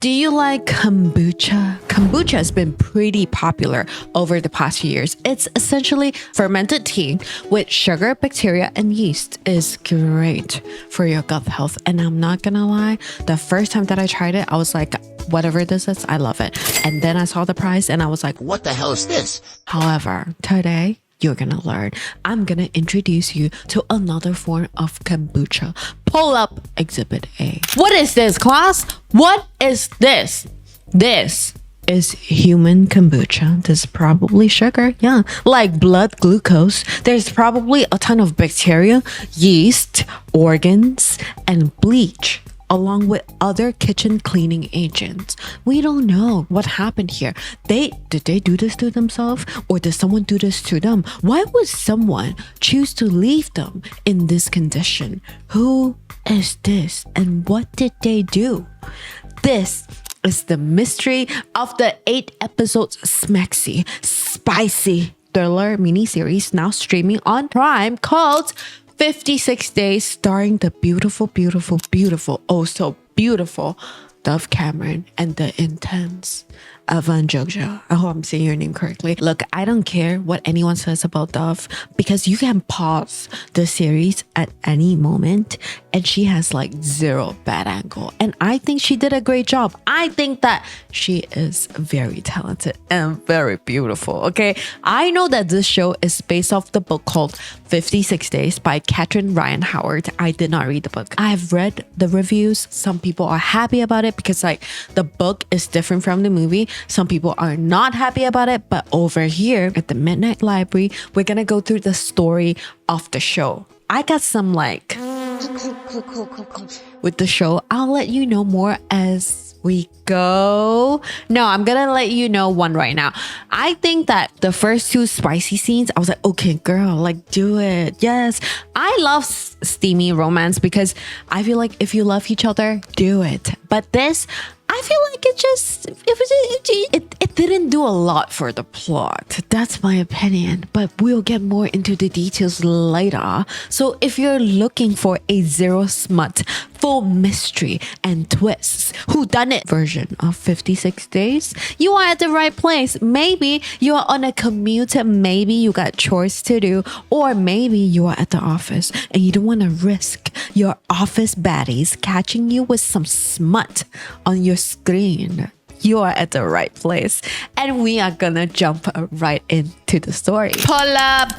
Do you like kombucha? Kombucha has been pretty popular over the past few years. It's essentially fermented tea with sugar, bacteria, and yeast. Is great for your gut health. And I'm not gonna lie, the first time that I tried it, I was like, whatever this is, I love it. And then I saw the price and I was like, what the hell is this? However, today, you're gonna learn. I'm gonna introduce you to another form of kombucha. Pull up Exhibit A. What is this, class? What is this? This is human kombucha. There's probably sugar, yeah, like blood glucose. There's probably a ton of bacteria, yeast, organs, and bleach, along with other kitchen cleaning agents. We don't know what happened here. Did they do this to themselves, or did someone do this to them? Why would someone choose to leave them in this condition? Who is this, and what did they do? This is the mystery of the 8 episodes smexy, spicy thriller miniseries now streaming on Prime called 56 Days, starring the beautiful, oh so beautiful Dove Cameron and the intense Evan Jogja. I hope I'm saying your name correctly. Look, I don't care what anyone says about Dove because you can pause the series at any moment and she has like 0 bad angle. And I think she did a great job. I think that she is very talented and very beautiful, okay? I know that this show is based off the book called 56 Days by Catherine Ryan Howard. I did not read the book. I've read the reviews. Some people are happy about it because like the book is different from the movie. Some people are not happy about it, but over here at the Midnight Library, we're gonna go through the story of the show. I got some like with the show. I'll let you know more as we go. No, I'm gonna let you know one right now. I think that the first 2 spicy scenes, I was like, okay, girl, like do it. Yes, I love steamy romance because I feel like if you love each other, do it. But this, I feel like it didn't do a lot for the plot. That's my opinion, but we'll get more into the details later. So if you're looking for a zero smut, full mystery and twists, whodunit version of 56 Days, you are at the right place. Maybe you are on a commute, maybe you got chores to do, or maybe you are at the office and you don't want to risk your office baddies catching you with some smut on your screen. You are at the right place, and we are gonna jump right into the story. Pull up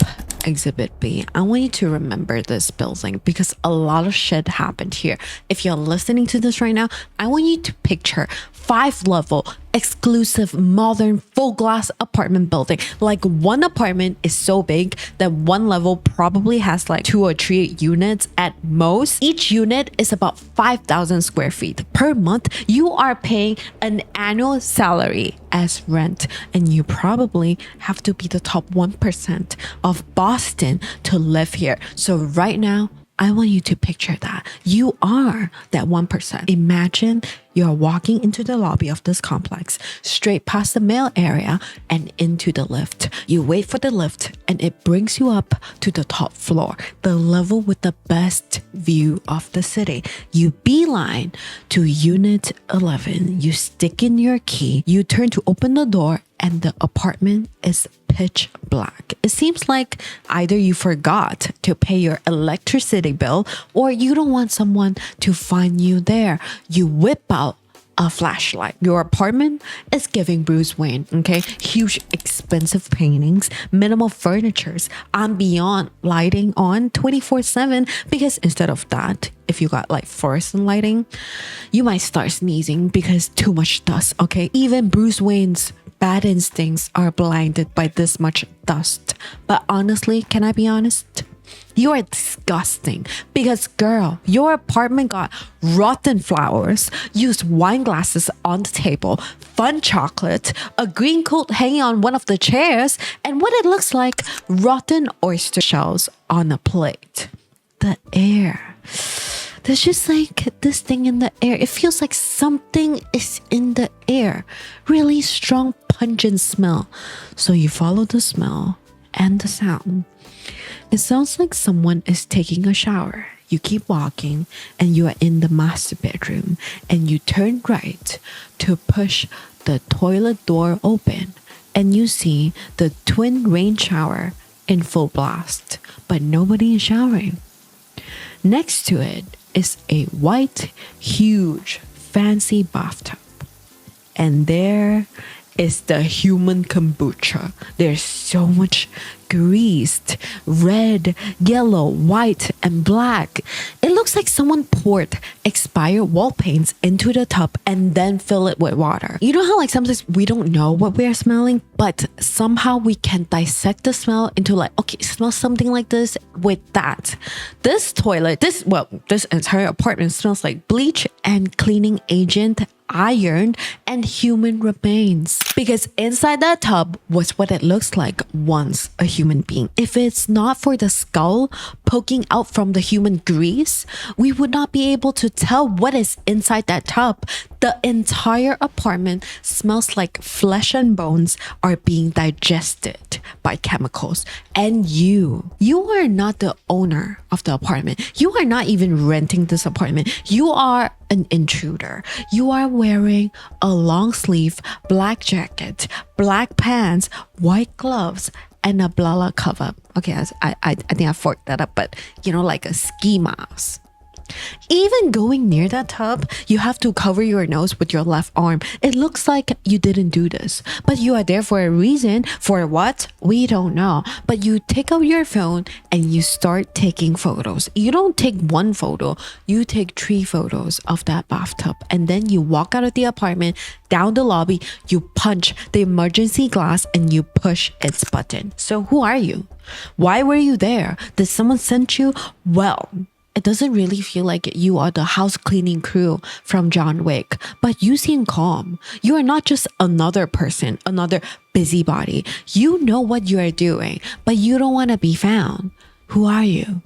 Exhibit B. I want you to remember this building because a lot of shit happened here. If you're listening to this right now, I want you to picture 5-level exclusive modern full glass apartment building. Like one apartment is so big that one level probably has like 2 or 3 units at most. Each unit is about 5,000 square feet. Per month, you are paying an annual salary as rent, and you probably have to be the top 1% of Boston to live here. So right now, I want you to picture that. You are that 1%. Imagine you're walking into the lobby of this complex, straight past the mail area and into the lift. You wait for the lift and it brings you up to the top floor, the level with the best view of the city. You beeline to unit 11. You stick in your key. You turn to open the door and the apartment is pitch black. It seems like either you forgot to pay your electricity bill or you don't want someone to find you there. You whip out a flashlight. Your apartment is giving Bruce Wayne, okay? Huge, expensive paintings, minimal furnitures, and beyond lighting on 24/7 because instead of that, if you got like fluorescent lighting, you might start sneezing because too much dust, okay? Even Bruce Wayne's bad instincts are blinded by this much dust. But honestly, can I be honest? You are disgusting because girl, your apartment got rotten flowers, used wine glasses on the table, fun chocolate, a green coat hanging on one of the chairs, and what it looks like rotten oyster shells on a plate. The air. There's just like this thing in the air. It feels like something is in the air. Really strong, pungent smell. So you follow the smell and the sound. It sounds like someone is taking a shower. You keep walking and you are in the master bedroom and you turn right to push the toilet door open and you see the twin rain shower in full blast, but nobody is showering. Next to it is a white, huge, fancy bathtub. And there is the human kombucha. There's so much greased, red, yellow, white, and black. It looks like someone poured expired wall paints into the tub and then fill it with water. You know how like sometimes we don't know what we're smelling, but somehow we can dissect the smell into like, okay, it smells something like this with that. This toilet, this entire apartment smells like bleach and cleaning agent, iron, and human remains. Because inside that tub was what it looks like once a human being. If it's not for the skull poking out from the human grease, we would not be able to tell what is inside that tub. The entire apartment smells like flesh and bones are being digested by chemicals. And you are not the owner of the apartment. You are not even renting this apartment. You are an intruder. You are wearing a long sleeve black jacket, black pants, white gloves, and a blala cover. Okay, I think I forked that up, but you know, like a ski mask. Even going near that tub, you have to cover your nose with your left arm. It looks like you didn't do this, but you are there for a reason. For what? We don't know. But you take out your phone and you start taking photos. You don't take one photo, you take 3 photos of that bathtub. And then you walk out of the apartment, down the lobby, you punch the emergency glass and you push its button. So who are you? Why were you there? Did someone send you? Well, it doesn't really feel like you are the house cleaning crew from John Wick, but you seem calm. You are not just another person, another busybody. You know what you are doing, but you don't want to be found. Who are you?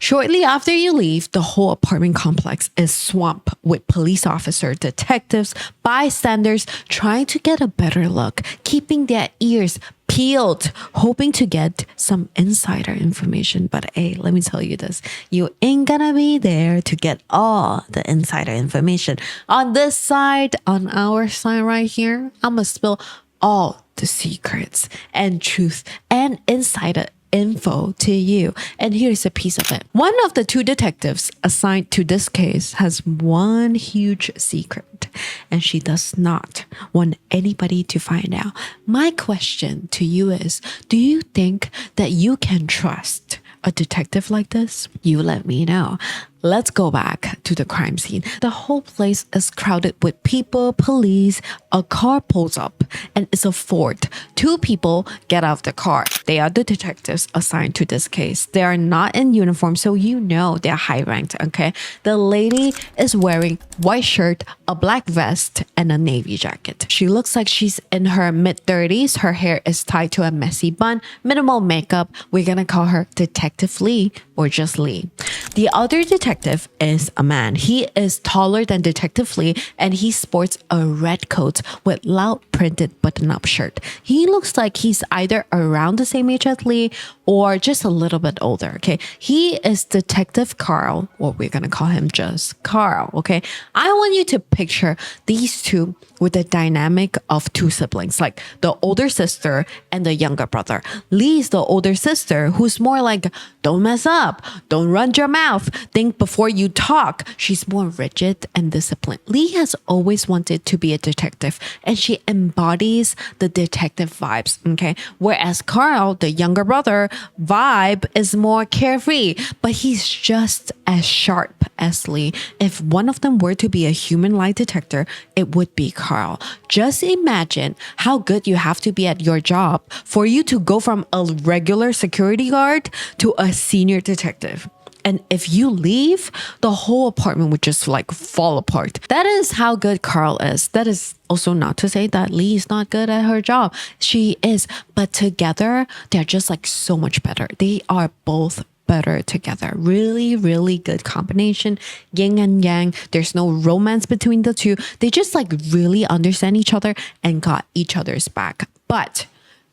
Shortly after you leave, the whole apartment complex is swamped with police officers, detectives, bystanders trying to get a better look, keeping their ears peeled, hoping to get some insider information. But hey, let me tell you this. You ain't gonna be there to get all the insider information. On this side, on our side right here, I'm gonna spill all the secrets and truth and insider info to you. And here's a piece of it. One of the 2 detectives assigned to this case has one huge secret, and she does not want anybody to find out. My question to you is, do you think that you can trust a detective like this? You let me know. Let's go back to the crime scene. The whole place is crowded with people, police. A car pulls up and it's a Ford. 2 people get out of the car. They are the detectives assigned to this case. They are not in uniform, so you know they're high ranked, okay? The lady is wearing white shirt, a black vest, and a navy jacket. She looks like she's in her mid-30s. Her hair is tied to a messy bun, minimal makeup. We're gonna call her Detective Lee or just Lee. The other detective is a man. He is taller than Detective Lee and he sports a red coat with loud printed button-up shirt. He looks like he's either around the same age as Lee or just a little bit older, okay? He is Detective Carl, or we're gonna call him just Carl, okay? I want you to picture these 2 with the dynamic of 2 siblings, like the older sister and the younger brother. Lee's the older sister who's more like, don't mess up, don't run your mouth, think before you talk. She's more rigid and disciplined. Lee has always wanted to be a detective and she embodies the detective vibes, okay? Whereas Carl, the younger brother, vibe is more carefree, but he's just as sharp as Lee. If one of them were to be a human lie detector, it would be Carl. Just imagine how good you have to be at your job for you to go from a regular security guard to a senior detective. And if you leave, the whole apartment would just like fall apart. That is how good Carl is. That is also not to say that Lee is not good at her job. She is. But together, they're just like so much better. They are both better together. Really, really good combination. Yin and yang. There's no romance between the 2. They just like really understand each other and got each other's back. But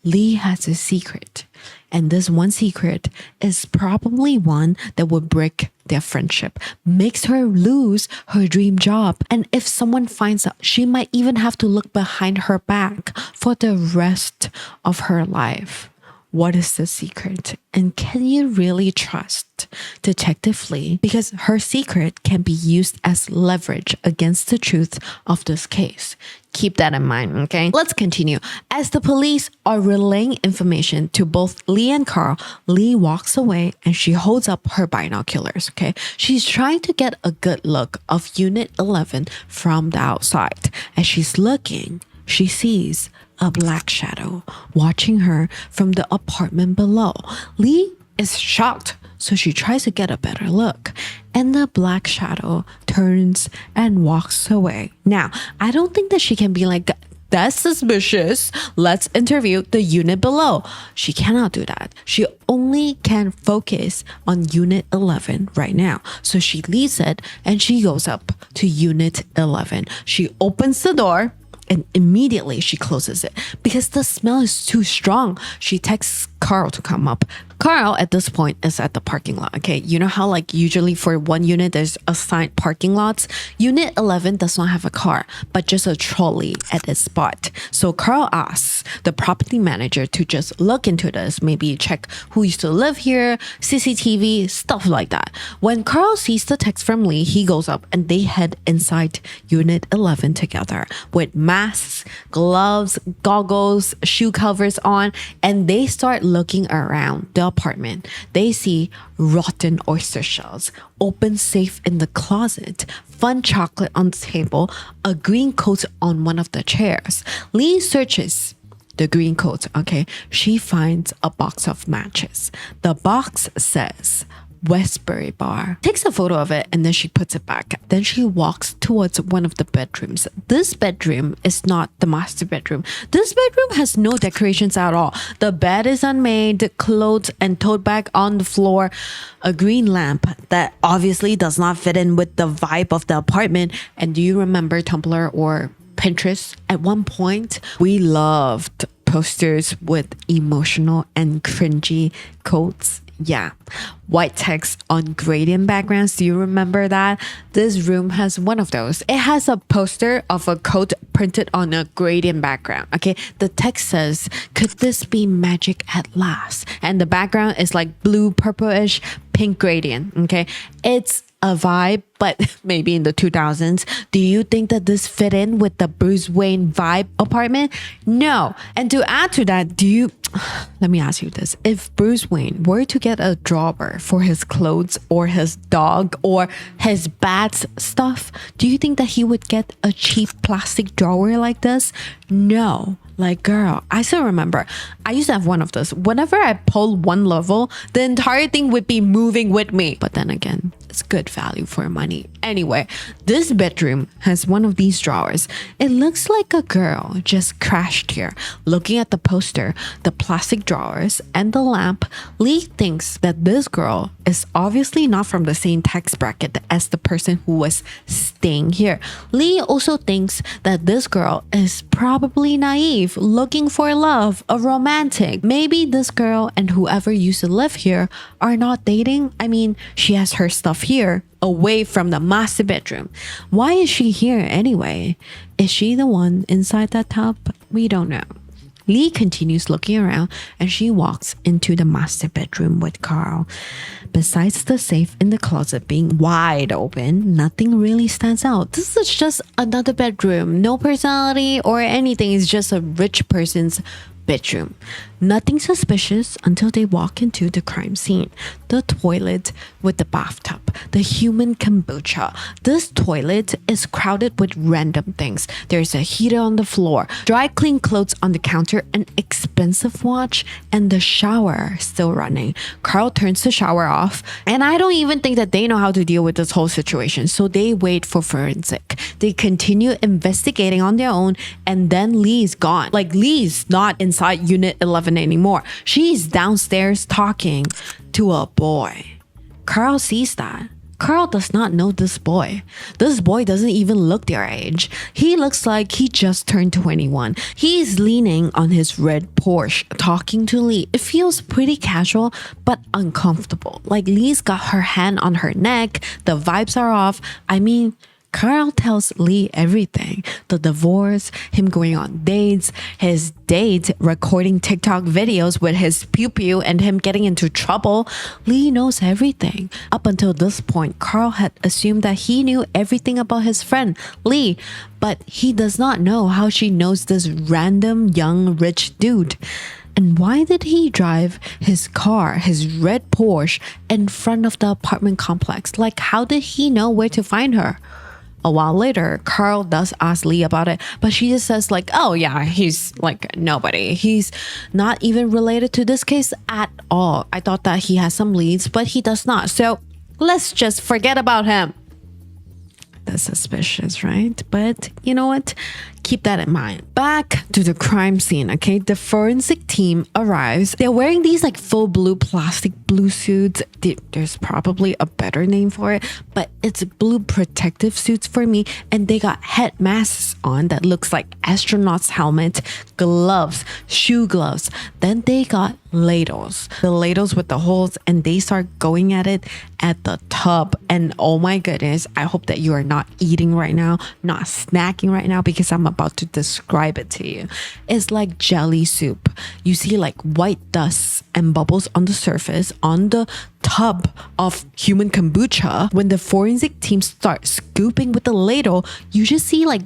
Lee has a secret. And this one secret is probably one that would break their friendship, makes her lose her dream job. And if someone finds out, she might even have to look behind her back for the rest of her life. What is the secret? And can you really trust Detective Lee? Because her secret can be used as leverage against the truth of this case. Keep that in mind, okay? Let's continue. As the police are relaying information to both Lee and Carl, Lee walks away and she holds up her binoculars, okay? She's trying to get a good look of Unit 11 from the outside. As she's looking, she sees a black shadow watching her from the apartment below. Lee is shocked, so she tries to get a better look. And the black shadow turns and walks away. Now, I don't think that she can be like, that's suspicious. Let's interview the unit below. She cannot do that. She only can focus on Unit 11 right now. So she leaves it and she goes up to Unit 11. She opens the door and immediately she closes it because the smell is too strong. She texts Carl to come up. Carl at this point is at the parking lot. Okay, you know how like usually for one unit there's assigned parking lots? Unit 11 does not have a car, but just a trolley at its spot. So Carl asks the property manager to just look into this, maybe check who used to live here, CCTV, stuff like that. When Carl sees the text from Lee, he goes up and they head inside Unit 11 together with masks, gloves, goggles, shoe covers on, and they start looking around the apartment. They see rotten oyster shells, open safe in the closet, fun chocolate on the table, a green coat on one of the chairs. Lee searches the green coat, okay? She finds a box of matches. The box says Westbury Bar. Takes a photo of it and then she puts it back. Then she walks towards one of the bedrooms. This bedroom is not the master bedroom. This bedroom has no decorations at all. The bed is unmade, clothes and tote bag on the floor, a green lamp that obviously does not fit in with the vibe of the apartment. And do you remember Tumblr or Pinterest? At one point, we loved posters with emotional and cringy quotes. Yeah, white text on gradient backgrounds. Do you remember that? This room has one of those. It has a poster of a coat printed on a gradient background. Okay, the text says, "Could this be magic at last?" And the background is like blue, purplish, pink gradient. Okay, it's a vibe, but maybe in the 2000s. Do you think that this fit in with the Bruce Wayne vibe apartment? No. And to add to that, let me ask you this. If Bruce Wayne were to get a drawer for his clothes or his dog or his bat's stuff, do you think that he would get a cheap plastic drawer like this? No. Like, girl, I still remember I used to have one of those. Whenever I pulled one level, the entire thing would be moving with me. But then again, it's good value for money. Anyway, this bedroom has one of these drawers. It looks like a girl just crashed here. Looking at the poster, the plastic drawers, and the lamp, Lee thinks that this girl is obviously not from the same tax bracket as the person who was staying here. Lee also thinks that this girl is probably naive, looking for love, a romantic. Maybe this girl and whoever used to live here are not dating. I mean, she has her stuff here, away from the master bedroom. Why is she here anyway? Is she the one inside that tub? We don't know. Lee continues looking around and she walks into the master bedroom with Carl. Besides the safe in the closet being wide open, nothing really stands out. This is just another bedroom. No personality or anything. It's just a rich person's bedroom. Nothing suspicious until they walk into the crime scene. The toilet with the bathtub. The human kombucha. This toilet is crowded with random things. There's a heater on the floor, dry clean clothes on the counter, an expensive watch, and the shower still running. Carl turns the shower off, and I don't even think that they know how to deal with this whole situation, so they wait for forensic. They continue investigating on their own, and then Lee's gone. Like, Lee's not inside Unit 11 anymore. She's downstairs talking to a boy. Carl sees that. Carl does not know this boy. This boy doesn't even look their age. He looks like he just turned 21. He's leaning on his red Porsche, talking to Lee. It feels pretty casual, but uncomfortable. Like Lee's got her hand on her neck. The vibes are off. I mean, Carl tells Lee everything. The divorce, him going on dates, his date recording TikTok videos with his pew-pew and him getting into trouble. Lee knows everything. Up until this point, Carl had assumed that he knew everything about his friend, Lee, but he does not know how she knows this random young rich dude. And why did he drive his car, his red Porsche, in front of the apartment complex? Like, how did he know where to find her? A while later, Carl does ask Lee about it, but she just says like, oh yeah, he's like nobody. He's not even related to this case at all. I thought that he has some leads, but he does not. So let's just forget about him. That's suspicious, right? But you know what? Keep that in mind. Back to the crime scene, okay? The forensic team arrives. They're wearing these like full blue plastic blue suits. There's probably a better name for it, but it's blue protective suits for me. And they got head masks on that looks like astronauts' helmet, gloves, shoe gloves. Then they got ladles. The ladles with the holes, and they start going at it at the tub. And oh my goodness, I hope that you are not eating right now, not snacking right now, because I'm about to describe it to you. It's like jelly soup. You see like white dust and bubbles on the surface on the tub of human kombucha. When the forensic team starts scooping with the ladle, you just see like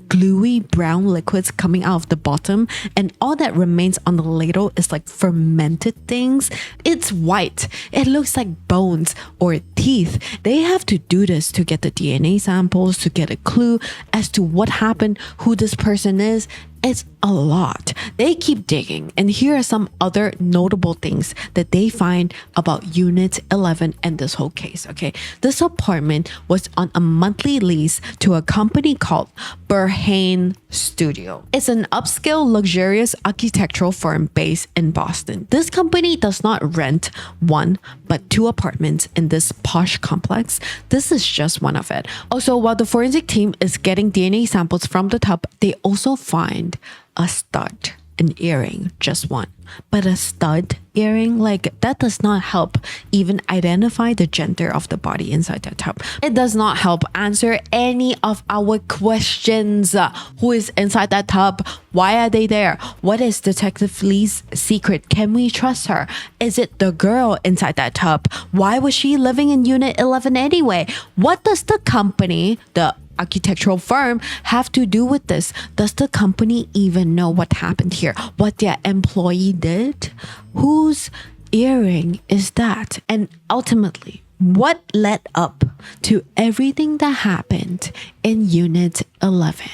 gluey brown liquids coming out of the bottom, and all that remains on the ladle is like fermented things. It's white. It looks like bones or teeth. They have to do this to get the DNA samples, to get a clue as to what happened, who this person is. It's a lot. They keep digging, and here are some other notable things that they find about Unit 11 and this whole case, okay? This apartment was on a monthly lease to a company called Burhane Studio. It's an upscale, luxurious architectural firm based in Boston. This company does not rent one, but two apartments in this posh complex. This is just one of it. Also, while the forensic team is getting DNA samples from the tub, they also find a stud, an earring, just one. But a stud earring, like that does not help even identify the gender of the body inside the tub. It does not help answer any of our questions. Who is inside that tub? Why are they there? What is Detective Lee's secret? Can we trust her? Is it the girl inside that tub? Why was she living in Unit 11 anyway? What does the company, the architectural firm, have to do with this? Does the company even know what happened here? What their employee did? Whose earring is that? And ultimately, what led up to everything that happened in Unit 11?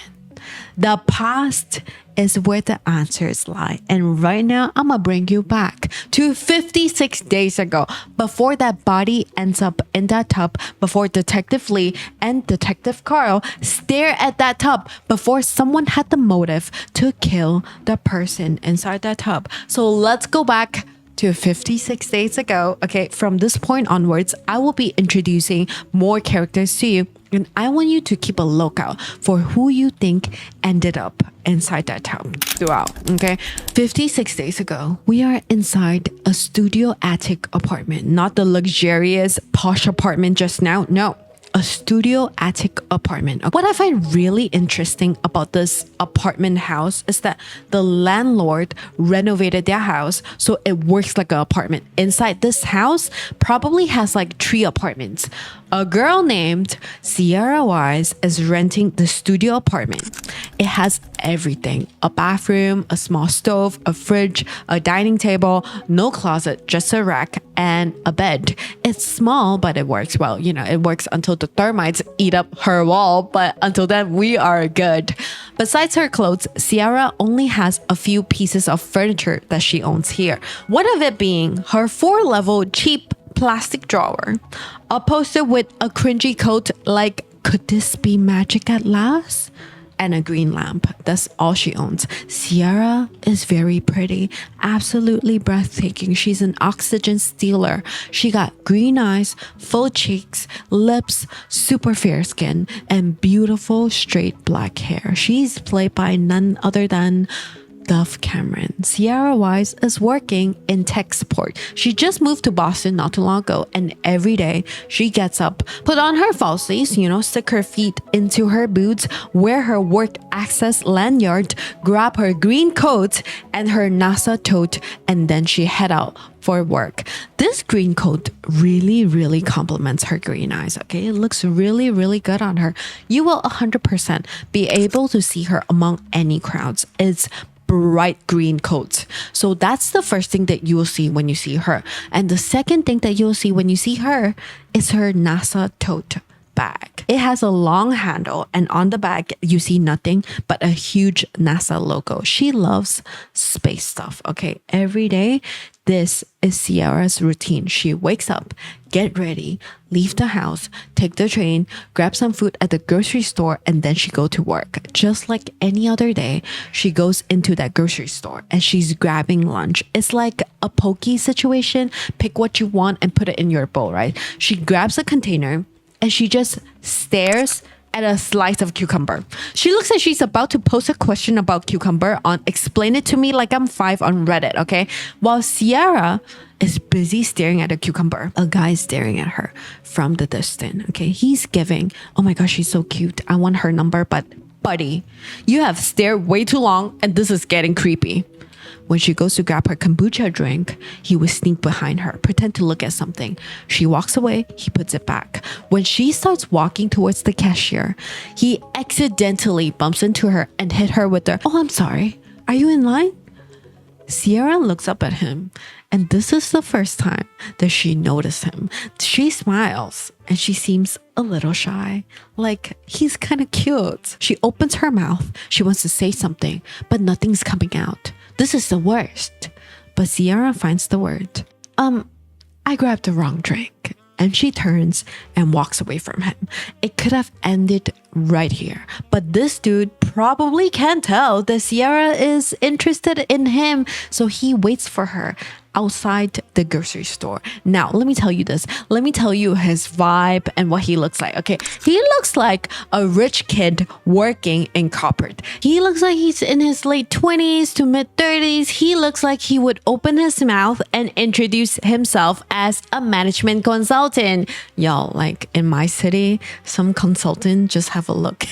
The past is where the answers lie. And right now, I'm gonna bring you back to 56 days ago, before that body ends up in that tub, before Detective Lee and Detective Carl stare at that tub, before someone had the motive to kill the person inside that tub. So let's go back to 56 days ago. Okay, from this point onwards, I will be introducing more characters to you, and I want you to keep a lookout for who you think ended up inside that tub throughout, okay? 56 days ago, we are inside a studio attic apartment, not the luxurious posh apartment just now, no. A studio attic apartment. What I find really interesting about this apartment house is that the landlord renovated their house so it works like an apartment. Inside this house probably has like 3 apartments. A girl named Ciara Wise is renting the studio apartment. It has everything: a bathroom, a small stove, a fridge, a dining table, no closet, just a rack, and a bed. It's small, but it works well. You know, it works until the termites eat up her wall, but until then, we are good. Besides her clothes, Ciara only has a few pieces of furniture that she owns here. One of it being her 4-level cheap plastic drawer, a poster with a cringy quote like, "Could this be magic at last?" and a green lamp. That's all she owns. Ciara is very pretty, absolutely breathtaking. She's an oxygen stealer. She got green eyes, full cheeks, lips, super fair skin, and beautiful straight black hair. She's played by none other than Duff Cameron. Ciara Wise is working in tech support. She just moved to Boston not too long ago, and every day she gets up, put on her falsies, stick her feet into her boots, wear her work access lanyard, grab her green coat and her NASA tote, and then she head out for work. This green coat really complements her green eyes, okay? It looks really good on her. You will 100% be able to see her among any crowds. It's bright green coat. So that's the first thing that you will see when you see her. And the second thing that you'll see when you see her is her NASA tote bag. It has a long handle, and on the bag you see nothing but a huge NASA logo. She loves space stuff, okay? Every day, this is Ciara's routine. She wakes up, get ready, leave the house, take the train, grab some food at the grocery store, and then she go to work. Just like any other day, she goes into that grocery store and she's grabbing lunch. It's like a pokey situation. Pick what you want and put it in your bowl, right? She grabs a container and she just stares at a slice of cucumber. She looks like she's about to post a question about cucumber on Explain It To Me Like I'm 5 on Reddit, okay? While Ciara is busy staring at a cucumber, a guy's staring at her from the distance, okay? He's giving, oh my gosh, she's so cute. I want her number, but buddy, you have stared way too long and this is getting creepy. When she goes to grab her kombucha drink, he would sneak behind her, pretend to look at something. She walks away, he puts it back. When she starts walking towards the cashier, he accidentally bumps into her and hit her with the, oh, I'm sorry, are you in line? Ciara looks up at him, and this is the first time that she noticed him. She smiles, and she seems a little shy, like he's kind of cute. She opens her mouth. She wants to say something, but nothing's coming out. This is the worst. But Ciara finds the word. I grabbed the wrong drink. And she turns and walks away from him. It could have ended right here. But this dude probably can't tell that Ciara is interested in him. So he waits for her outside the grocery store. Now, let me tell you this. Let me tell you his vibe and what he looks like. Okay, he looks like a rich kid working in corporate. He looks like he's in his late 20s to mid 30s. He looks like he would open his mouth and introduce himself as a management consultant. Y'all, like in my city, some consultant just have a look.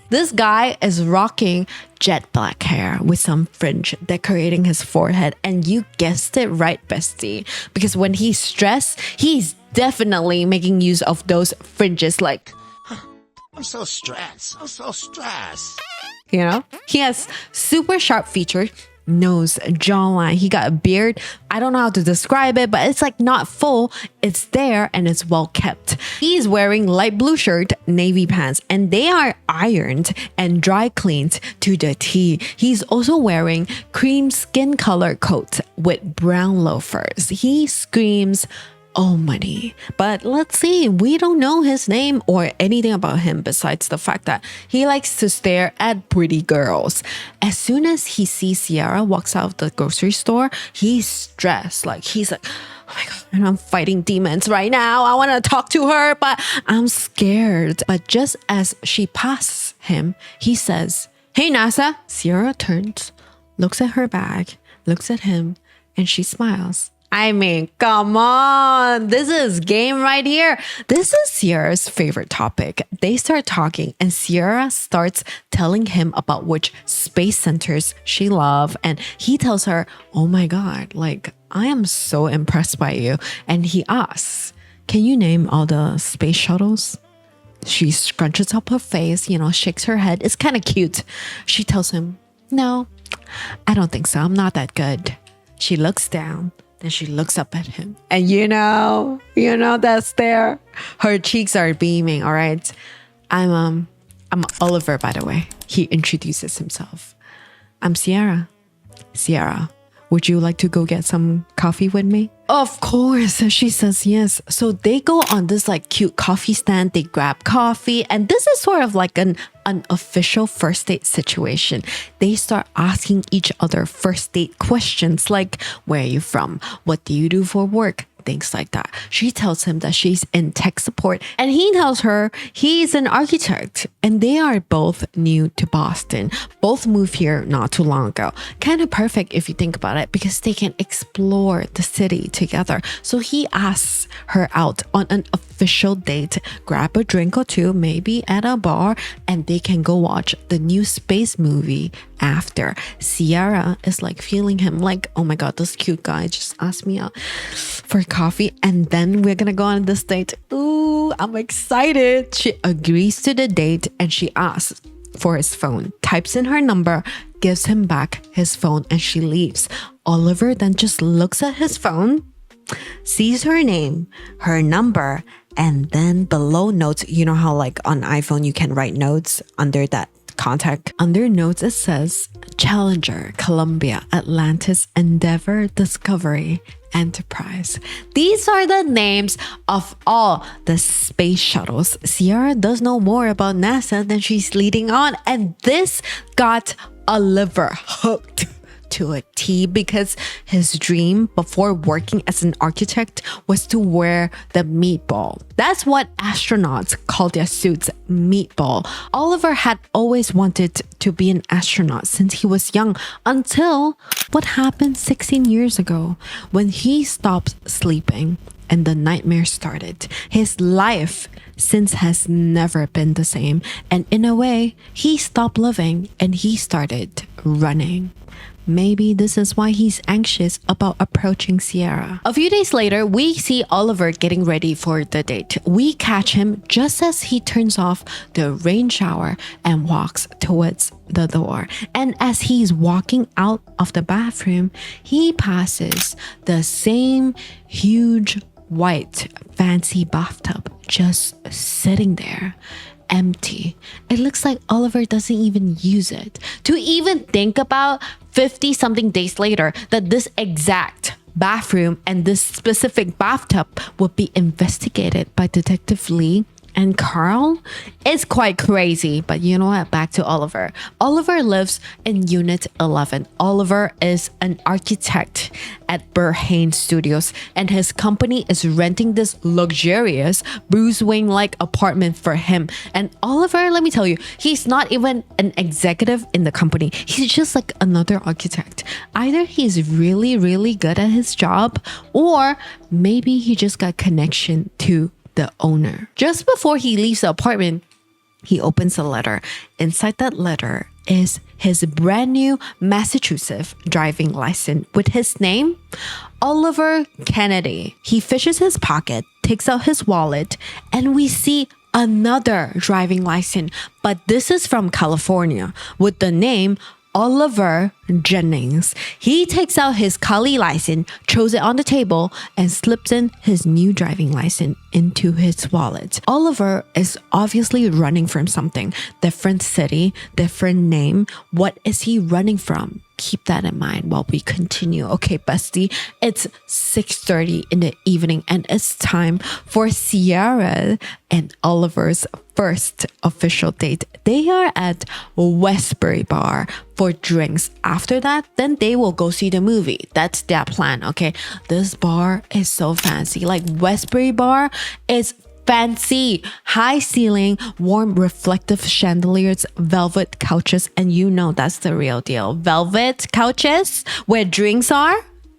This guy is rocking jet black hair with some fringe decorating his forehead. And you guessed it right, bestie. Because when he's stressed, he's definitely making use of those fringes like, I'm so stressed. He has super sharp features. Nose, jawline, he got a beard. I don't know how to describe it, but it's like not full. It's there and it's well kept. He's wearing light blue shirt, navy pants, and they are ironed and dry cleaned to the T. He's also wearing cream skin color coat with brown loafers. He screams, oh, money. But let's see, we don't know his name or anything about him besides the fact that he likes to stare at pretty girls. As soon as he sees Ciara walks out of the grocery store, he's stressed. He's like, oh my God, and I'm fighting demons right now. I want to talk to her, but I'm scared. But just as she passes him, he says, hey, NASA. Ciara turns, looks at her bag, looks at him, and she smiles. I mean, come on. This is game right here. This is Ciara's favorite topic. They start talking and Ciara starts telling him about which space centers she loves. And he tells her, oh my God, I am so impressed by you. And he asks, can you name all the space shuttles? She scrunches up her face, shakes her head. It's kind of cute. She tells him, no, I don't think so. I'm not that good. She looks down. Then she looks up at him. And you know that stare. Her cheeks are beaming, all right? I'm Oliver, by the way. He introduces himself. I'm Ciara. Ciara, would you like to go get some coffee with me? Of course, she says yes. So they go on this like cute coffee stand, they grab coffee, and this is sort of like an unofficial first date situation. They start asking each other first date questions like, where are you from? What do you do for work? Things like that. She tells him that she's in tech support and he tells her he's an architect, and they are both new to Boston. Both moved here not too long ago. Kind of perfect if you think about it, because they can explore the city together. So he asks her out on an official date, grab a drink or two, maybe at a bar, and they can go watch the new space movie after. Ciara is like feeling him, like, oh my god, this cute guy just asked me out for coffee, and then we're gonna go on this date. Ooh, I'm excited. She agrees to the date and she asks for his phone, types in her number, gives him back his phone, and she leaves. Oliver then just looks at his phone, sees her name, her number, and then below notes, you know how like on iPhone you can write notes under that contact. Under notes it says Challenger, Columbia, Atlantis, Endeavour, Discovery, Enterprise. These are the names of all the space shuttles. Ciara does know more about NASA than she's leading on, and this got Oliver hooked to a T, because his dream before working as an architect was to wear the meatball. That's what astronauts call their suits, meatball. Oliver had always wanted to be an astronaut since he was young, until what happened 16 years ago when he stopped sleeping and the nightmare started. His life since has never been the same, and in a way, he stopped living and he started running. Maybe this is why he's anxious about approaching Ciara. A few days later, we see Oliver getting ready for the date. We catch him just as he turns off the rain shower and walks towards the door. And as he's walking out of the bathroom, he passes the same huge white fancy bathtub just sitting there, empty. It looks like Oliver doesn't even use it. To even think about 50 something days later that this exact bathroom and this specific bathtub would be investigated by Detective Lee and Carl is quite crazy. But you know what? Back to Oliver. Oliver lives in Unit 11. Oliver is an architect at Burhane Studios, and his company is renting this luxurious Bruce Wayne-like apartment for him. And Oliver, let me tell you, he's not even an executive in the company. He's just like another architect. Either he's really, really good at his job, or maybe he just got connection to the owner. Just before he leaves the apartment, he opens a letter. Inside that letter is his brand new Massachusetts driving license with his name, Oliver Kennedy. He fishes his pocket, takes out his wallet, and we see another driving license, but this is from California with the name Oliver Jennings. He takes out his Cali license, throws it on the table, and slips in his new driving license into his wallet. Oliver is obviously running from something. Different city, different name. What is he running from? Keep that in mind while we continue. Okay, bestie, it's 6:30 in the evening and it's time for Ciara and Oliver's first official date. They are at Westbury Bar for drinks. After that, then they will go see the movie. That's their plan, okay? This bar is so fancy. Like Westbury Bar is fancy, high ceiling, warm reflective chandeliers, velvet couches, and you know that's the real deal. Velvet couches where drinks are?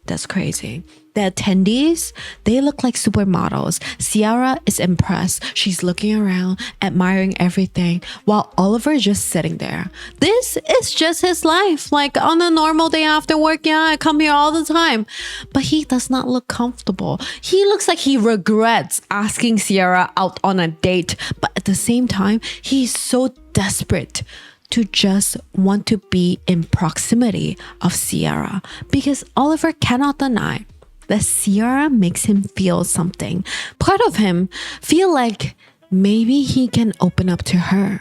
That's crazy. The attendees, they look like supermodels. Ciara is impressed. She's looking around, admiring everything, while Oliver is just sitting there. This is just his life. Like on a normal day after work, yeah, I come here all the time. But he does not look comfortable. He looks like he regrets asking Ciara out on a date. But at the same time, he's so desperate to just want to be in proximity of Ciara, because Oliver cannot deny that Ciara makes him feel something. Part of him feel like maybe he can open up to her.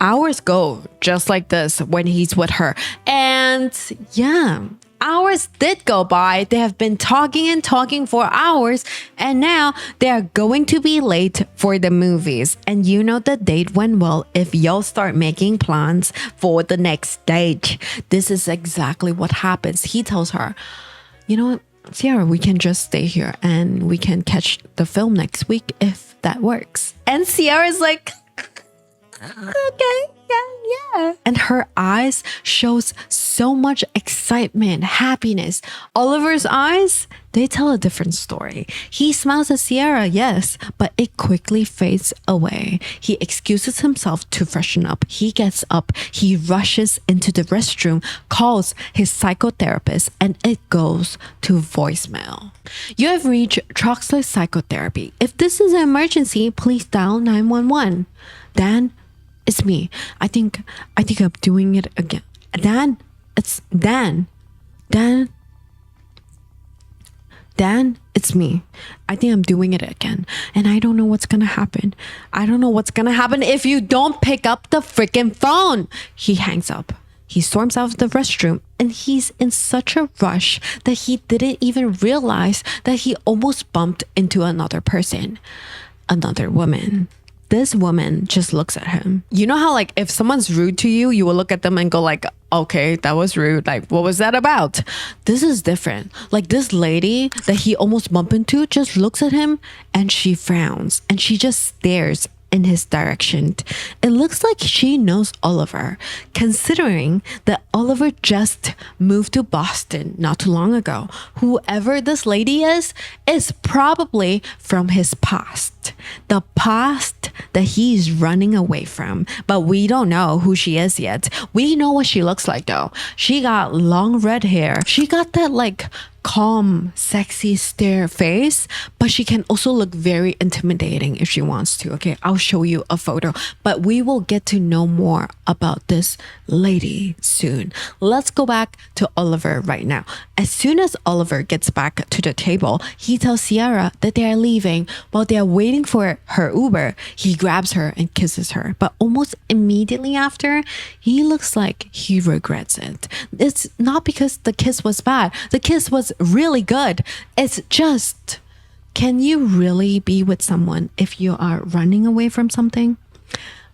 Hours go just like this when he's with her. And yeah, hours did go by. They have been talking and talking for hours, and now they are going to be late for the movies. And you know the date went well if y'all start making plans for the next date. This is exactly what happens. He tells her, you know what, Ciara, we can just stay here and we can catch the film next week if that works. And Ciara's like, okay, yeah. And her eyes shows so much excitement, happiness. Oliver's eyes, they tell a different story. He smiles at Ciara, yes, but it quickly fades away. He excuses himself to freshen up. He gets up, he rushes into the restroom, calls his psychotherapist, and it goes to voicemail. You have reached Troxler Psychotherapy. If this is an emergency, please dial 911. Dan, it's me. I think I'm doing it again. Dan, it's Dan. Dan, it's me. I think I'm doing it again. And I don't know what's gonna happen. I don't know what's gonna happen if you don't pick up the freaking phone. He hangs up. He storms out of the restroom and he's in such a rush that he didn't even realize that he almost bumped into another person, another woman. This woman just looks at him. You know how like if someone's rude to you, you will look at them and go like, okay, that was rude. Like, what was that about? This is different. Like this lady that he almost bumped into just looks at him and she frowns and she just stares in his direction. It looks like she knows Oliver, considering that Oliver just moved to Boston not too long ago. Whoever this lady is probably from his past. The past that he's running away from. But we don't know who she is yet. We know what she looks like though. She got long red hair. She got that like calm, sexy stare face, but she can also look very intimidating if she wants to. Okay, I'll show you a photo, but we will get to know more about this lady soon. Let's go back to Oliver right now. As soon as Oliver gets back to the table, he tells Ciara that they are leaving. While they are waiting for her Uber, he grabs her and kisses her, but almost immediately after, he looks like he regrets it. It's not because the kiss was bad. The kiss was really good. It's just, can you really be with someone if you are running away from something?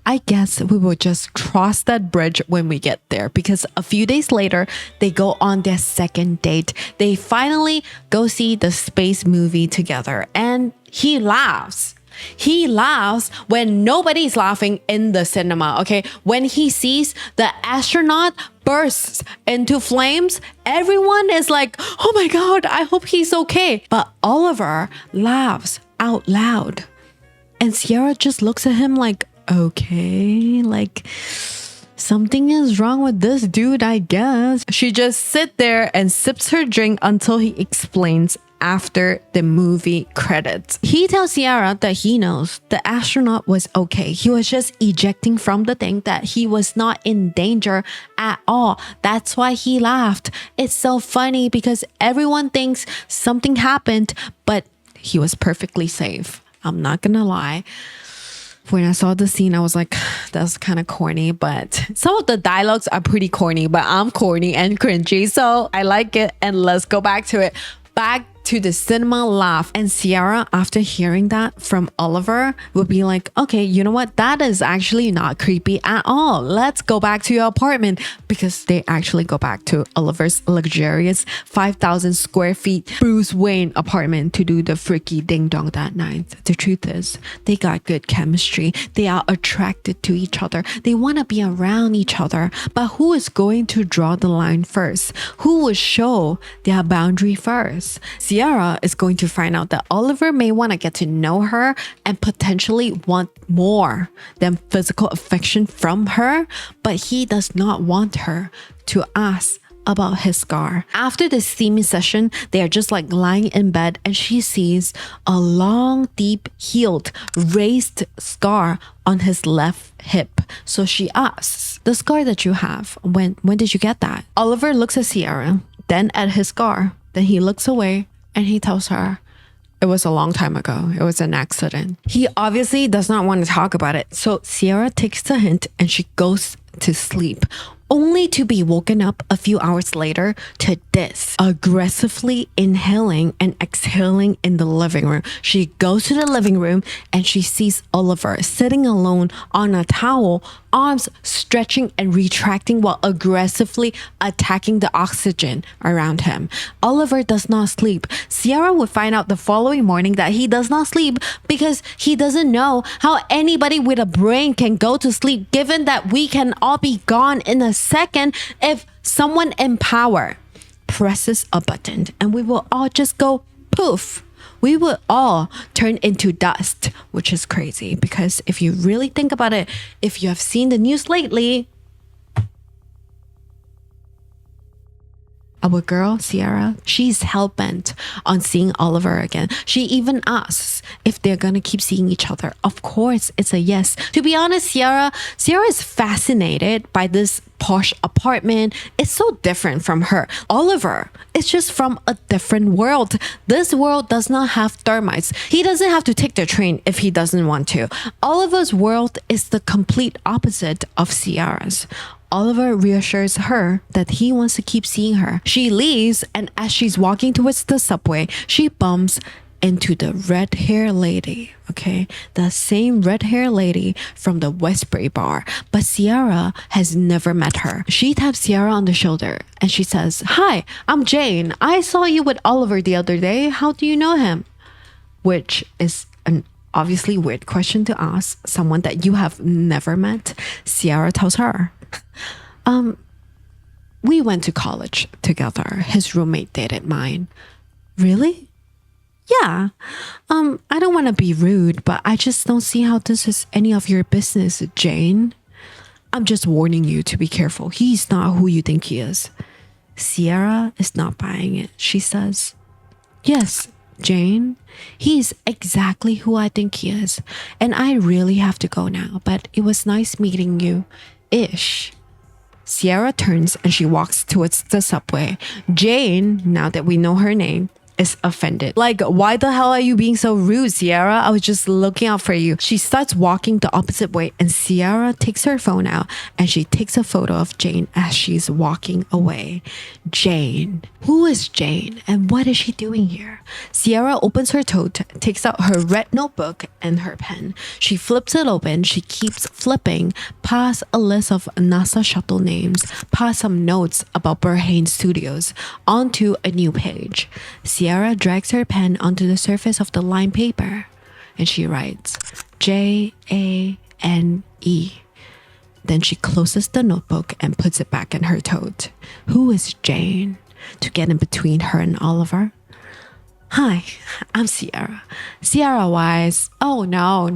I guess we will just cross that bridge when we get there, because a few days later, they go on their second date. They finally go see the space movie together and he laughs. He laughs when nobody's laughing in the cinema, okay? When he sees the astronaut bursts into flames, everyone is like, oh my God, I hope he's okay. But Oliver laughs out loud. And Ciara just looks at him like, okay, like something is wrong with this dude, I guess. She just sits there and sips her drink until he explains after the movie credits. He tells Ciara that he knows the astronaut was okay. He was just ejecting from the thing, that he was not in danger at all. That's why he laughed. It's so funny because everyone thinks something happened, but he was perfectly safe. I'm not gonna lie. When I saw the scene, I was like, that's kind of corny, but some of the dialogues are pretty corny, but I'm corny and cringy, so I like it. And let's go back to it. Back to the cinema laugh. And Ciara, after hearing that from Oliver, would be like, okay, you know what? That is actually not creepy at all. Let's go back to your apartment, because they actually go back to Oliver's luxurious 5,000 square feet Bruce Wayne apartment to do the freaky ding dong that night. The truth is, they got good chemistry. They are attracted to each other. They want to be around each other. But who is going to draw the line first? Who will show their boundary first? Ciara is going to find out that Oliver may want to get to know her and potentially want more than physical affection from her, but he does not want her to ask about his scar. After the steamy session, they are just like lying in bed and she sees a long, deep, healed, raised scar on his left hip. So she asks, the scar that you have, when did you get that? Oliver looks at Ciara, then at his scar. Then he looks away and he tells her, it was a long time ago. It was an accident. He obviously does not want to talk about it. So Ciara takes the hint and she goes to sleep. only to be woken up a few hours later to this, aggressively inhaling and exhaling in the living room. She goes to the living room and she sees Oliver sitting alone on a towel, arms stretching and retracting while aggressively attacking the oxygen around him. Oliver does not sleep. Ciara would find out the following morning that he does not sleep because he doesn't know how anybody with a brain can go to sleep, given that we can all be gone in a second if someone in power presses a button and we will all just go poof. We will all turn into dust, which is crazy because if you really think about it, if you have seen the news lately, our girl, Ciara, she's hell-bent on seeing Oliver again. She even asks if they're gonna keep seeing each other. Of course, it's a yes. To be honest, Ciara is fascinated by this posh apartment. It's so different from her. Oliver is just from a different world. This world does not have termites. He doesn't have to take the train if he doesn't want to. Oliver's world is the complete opposite of Ciara's. Oliver reassures her that he wants to keep seeing her. She leaves, and as she's walking towards the subway, she bumps into the red hair lady, okay? The same red hair lady from the Westbury bar, but Ciara has never met her. She taps Ciara on the shoulder and she says, "Hi, I'm Jane. I saw you with Oliver the other day. How do you know him?" Which is an obviously weird question to ask someone that you have never met. Ciara tells her, we went to college together. His roommate dated mine." "Really?" "Yeah. I don't want to be rude, but I just don't see how this is any of your business, Jane. I'm just warning you to be careful. He's not who you think he is." Ciara is not buying it. She says, "Yes, Jane, he's exactly who I think he is. And I really have to go now, but it was nice meeting you. Ish." Ciara turns and she walks towards the subway. Jane, now that we know her name, is offended. Like, why the hell are you being so rude, Ciara? I was just looking out for you. She starts walking the opposite way and Ciara takes her phone out and she takes a photo of Jane as she's walking away. Jane. Who is Jane and what is she doing here? Ciara opens her tote, takes out her red notebook and her pen. She flips it open. She keeps flipping past a list of NASA shuttle names, past some notes about Burhane Studios, onto a new page. Ciara drags her pen onto the surface of the lined paper and she writes Jane. Then she closes the notebook and puts it back in her tote. Who is Jane to get in between her and Oliver? "Hi, I'm Ciara. Ciara Wise. Oh, no.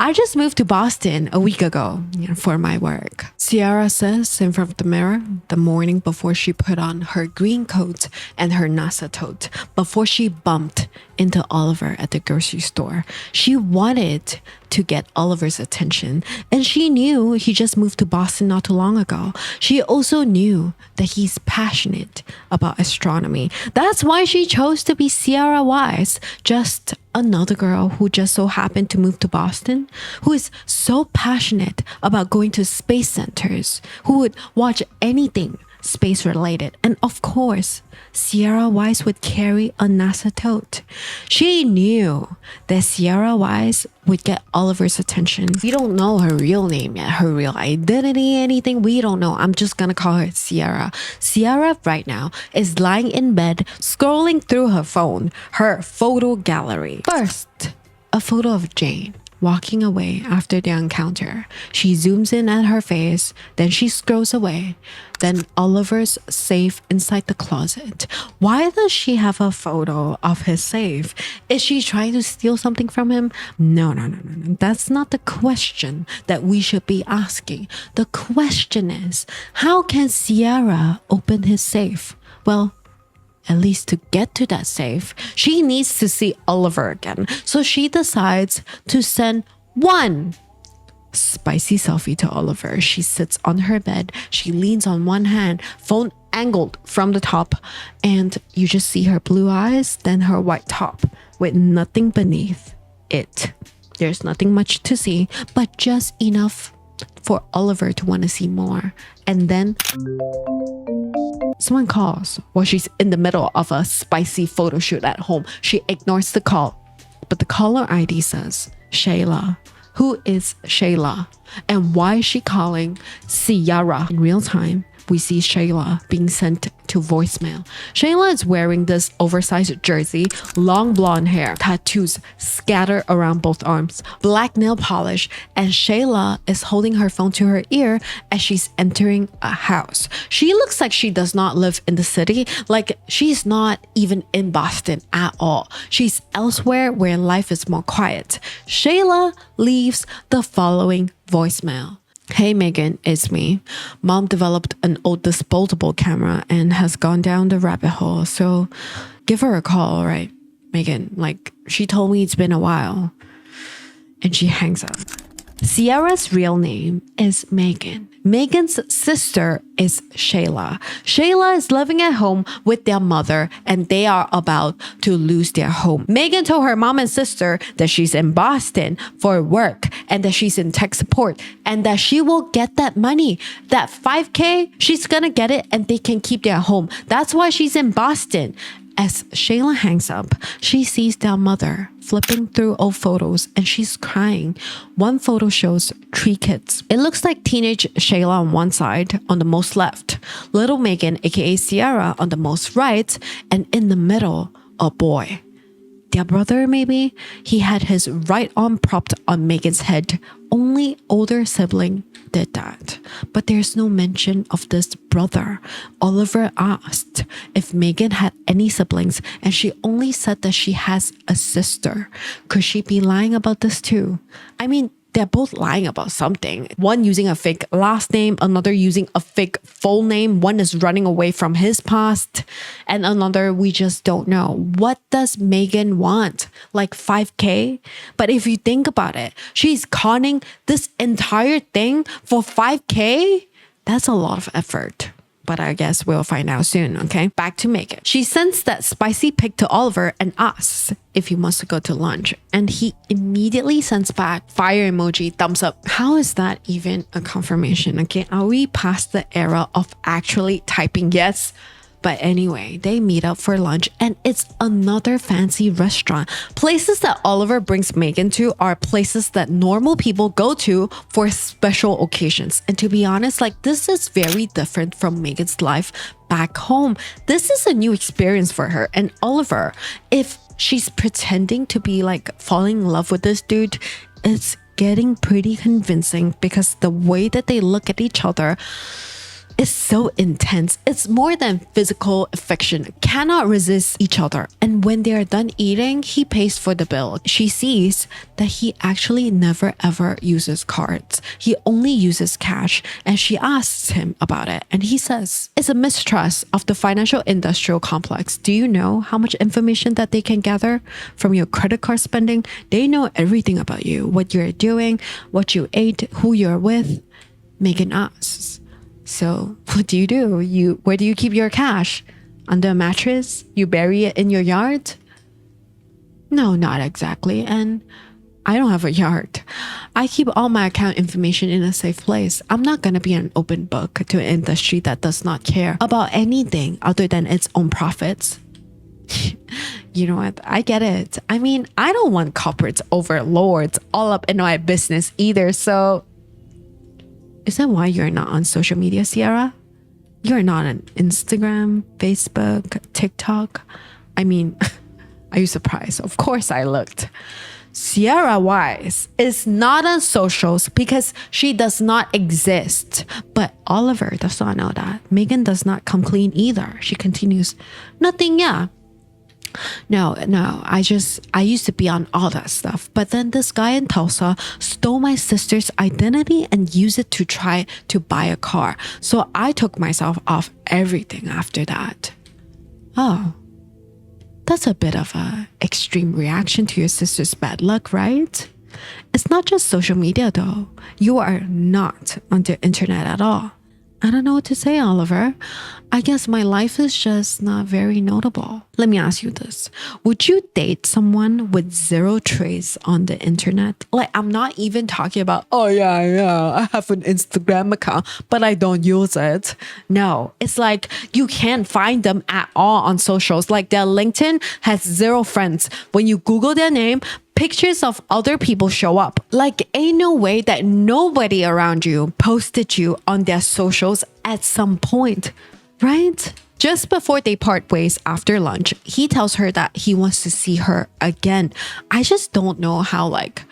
I just moved to Boston a week ago for my work," Ciara says in front of the mirror the morning before she put on her green coat and her NASA tote, before she bumped into Oliver at the grocery store. She wanted to get Oliver's attention, and she knew he just moved to Boston not too long ago. She also knew that he's passionate about astronomy. That's why she chose to be Ciara Wise, just another girl who just so happened to move to Boston, who is so passionate about going to space centers, who would watch anything space related. And of course, Ciara Wise would carry a NASA tote. She knew that Ciara Wise would get Oliver's attention. We don't know her real name yet, her real identity, anything. We don't know. I'm just gonna call her Ciara. Ciara right now is lying in bed, scrolling through her phone, her photo gallery. First, a photo of Jane walking away after the encounter. She zooms in at her face, then she scrolls away. Then Oliver's safe inside the closet. Why does she have a photo of his safe? Is she trying to steal something from him? No. That's not the question that we should be asking. The question is, how can Ciara open his safe? Well, at least to get to that safe, she needs to see Oliver again. So she decides to send one spicy selfie to Oliver. She sits on her bed. She leans on one hand, phone angled from the top, and you just see her blue eyes, then her white top with nothing beneath it. There's nothing much to see, but just enough for Oliver to want to see more. And then someone calls while she's in the middle of a spicy photo shoot at home. She ignores the call, but the caller ID says Shayla. Who is Shayla? And why is she calling Ciara? In real time, we see Shayla being sent to voicemail. Shayla is wearing this oversized jersey, long blonde hair, tattoos scattered around both arms, black nail polish, and Shayla is holding her phone to her ear as she's entering a house. She looks like she does not live in the city, like she's not even in Boston at all. She's elsewhere where life is more quiet. Shayla leaves the following voicemail. Hey Megan, it's me. Mom developed an old disposable camera and has gone down the rabbit hole, so give her a call, all right? Megan, like, she told me it's been a while. And she hangs up. Ciara's real name is Megan. Megan's sister is Shayla. Shayla is living at home with their mother and they are about to lose their home. Megan told her mom and sister that she's in Boston for work and that she's in tech support and that she will get that money. That $5,000, she's gonna get it and they can keep their home. That's why she's in Boston. As Shayla hangs up, she sees their mother flipping through old photos and she's crying. One photo shows 3 kids. It looks like teenage Shayla on one side, on the most left, little Megan, aka Ciara, on the most right, and in the middle, a boy. Their brother, maybe? He had his right arm propped on Megan's head. Only older sibling did that. But there's no mention of this brother. Oliver asked if Megan had any siblings and she only said that she has a sister. Could she be lying about this too? I mean, they're both lying about something. One using a fake last name, another using a fake full name. One is running away from his past, and another we just don't know. What does Megan want? Like $5,000? But if you think about it, she's conning this entire thing for $5,000? That's a lot of effort. But I guess we'll find out soon, okay? Back to Megan. She sends that spicy pic to Oliver and asks if he wants to go to lunch. And he immediately sends back fire emoji, thumbs up. How is that even a confirmation, okay? Are we past the era of actually typing yes? But anyway, they meet up for lunch and it's another fancy restaurant. Places that Oliver brings Megan to are places that normal people go to for special occasions. And to be honest, like, this is very different from Megan's life back home. This is a new experience for her. And Oliver, if she's pretending to be like falling in love with this dude, it's getting pretty convincing because the way that they look at each other is so intense. It's more than physical affection. Cannot resist each other. And when they are done eating, he pays for the bill. She sees that he actually never ever uses cards. He only uses cash. And she asks him about it. And he says, it's a mistrust of the financial industrial complex. Do you know how much information that they can gather from your credit card spending? They know everything about you, what you're doing, what you ate, who you're with. Megan asks, so what do? Where do you keep your cash? Under a mattress? You bury it in your yard? No, not exactly. And I don't have a yard. I keep all my account information in a safe place. I'm not going to be an open book to an industry that does not care about anything other than its own profits. You know what? I get it. I mean, I don't want corporate overlords all up in my business either. So is that why you're not on social media, Ciara? You're not on Instagram, Facebook, TikTok? I mean, are you surprised? Of course I looked. Ciara Wise is not on socials because she does not exist. But Oliver does not know that. Megan does not come clean either. She continues, nothing, yeah. No, I used to be on all that stuff. But then this guy in Tulsa stole my sister's identity and used it to try to buy a car. So I took myself off everything after that. Oh, that's a bit of a extreme reaction to your sister's bad luck, right? It's not just social media though. You are not on the internet at all. I don't know what to say, Oliver. I guess my life is just not very notable. Let me ask you this. Would you date someone with zero trace on the internet? Like, I'm not even talking about, oh yeah, I have an Instagram account, but I don't use it. No, it's like you can't find them at all on socials. Like their LinkedIn has zero friends. When you Google their name, pictures of other people show up. Like, ain't no way that nobody around you posted you on their socials at some point, right? Just before they part ways after lunch, he tells her that he wants to see her again. I just don't know how, like,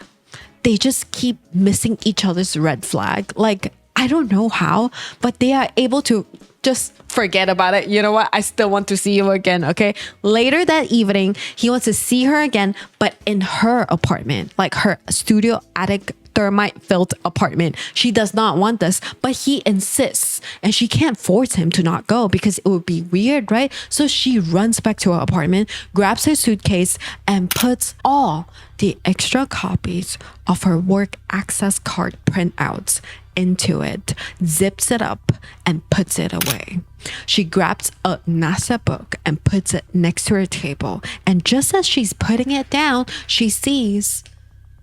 they just keep missing each other's red flag. Like, I don't know how, but they are able to just forget about it. You know what? I still want to see you again. Okay. Later that evening, he wants to see her again, but in her apartment, like her studio attic termite filled apartment. She does not want this, but he insists and she can't force him to not go because it would be weird, right? So she runs back to her apartment, grabs her suitcase and puts all the extra copies of her work access card printouts into it, zips it up and puts it away. She grabs a NASA book and puts it next to her table. And just as she's putting it down, she sees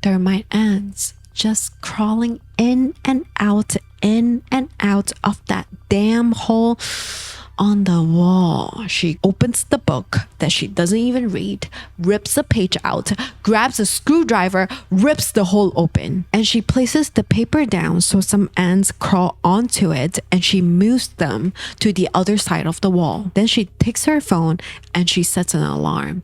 termite ants just crawling in and out of that damn hole on the wall. She opens the book that she doesn't even read, rips a page out, grabs a screwdriver, rips the hole open, and she places the paper down so some ants crawl onto it and she moves them to the other side of the wall. Then she takes her phone and she sets an alarm.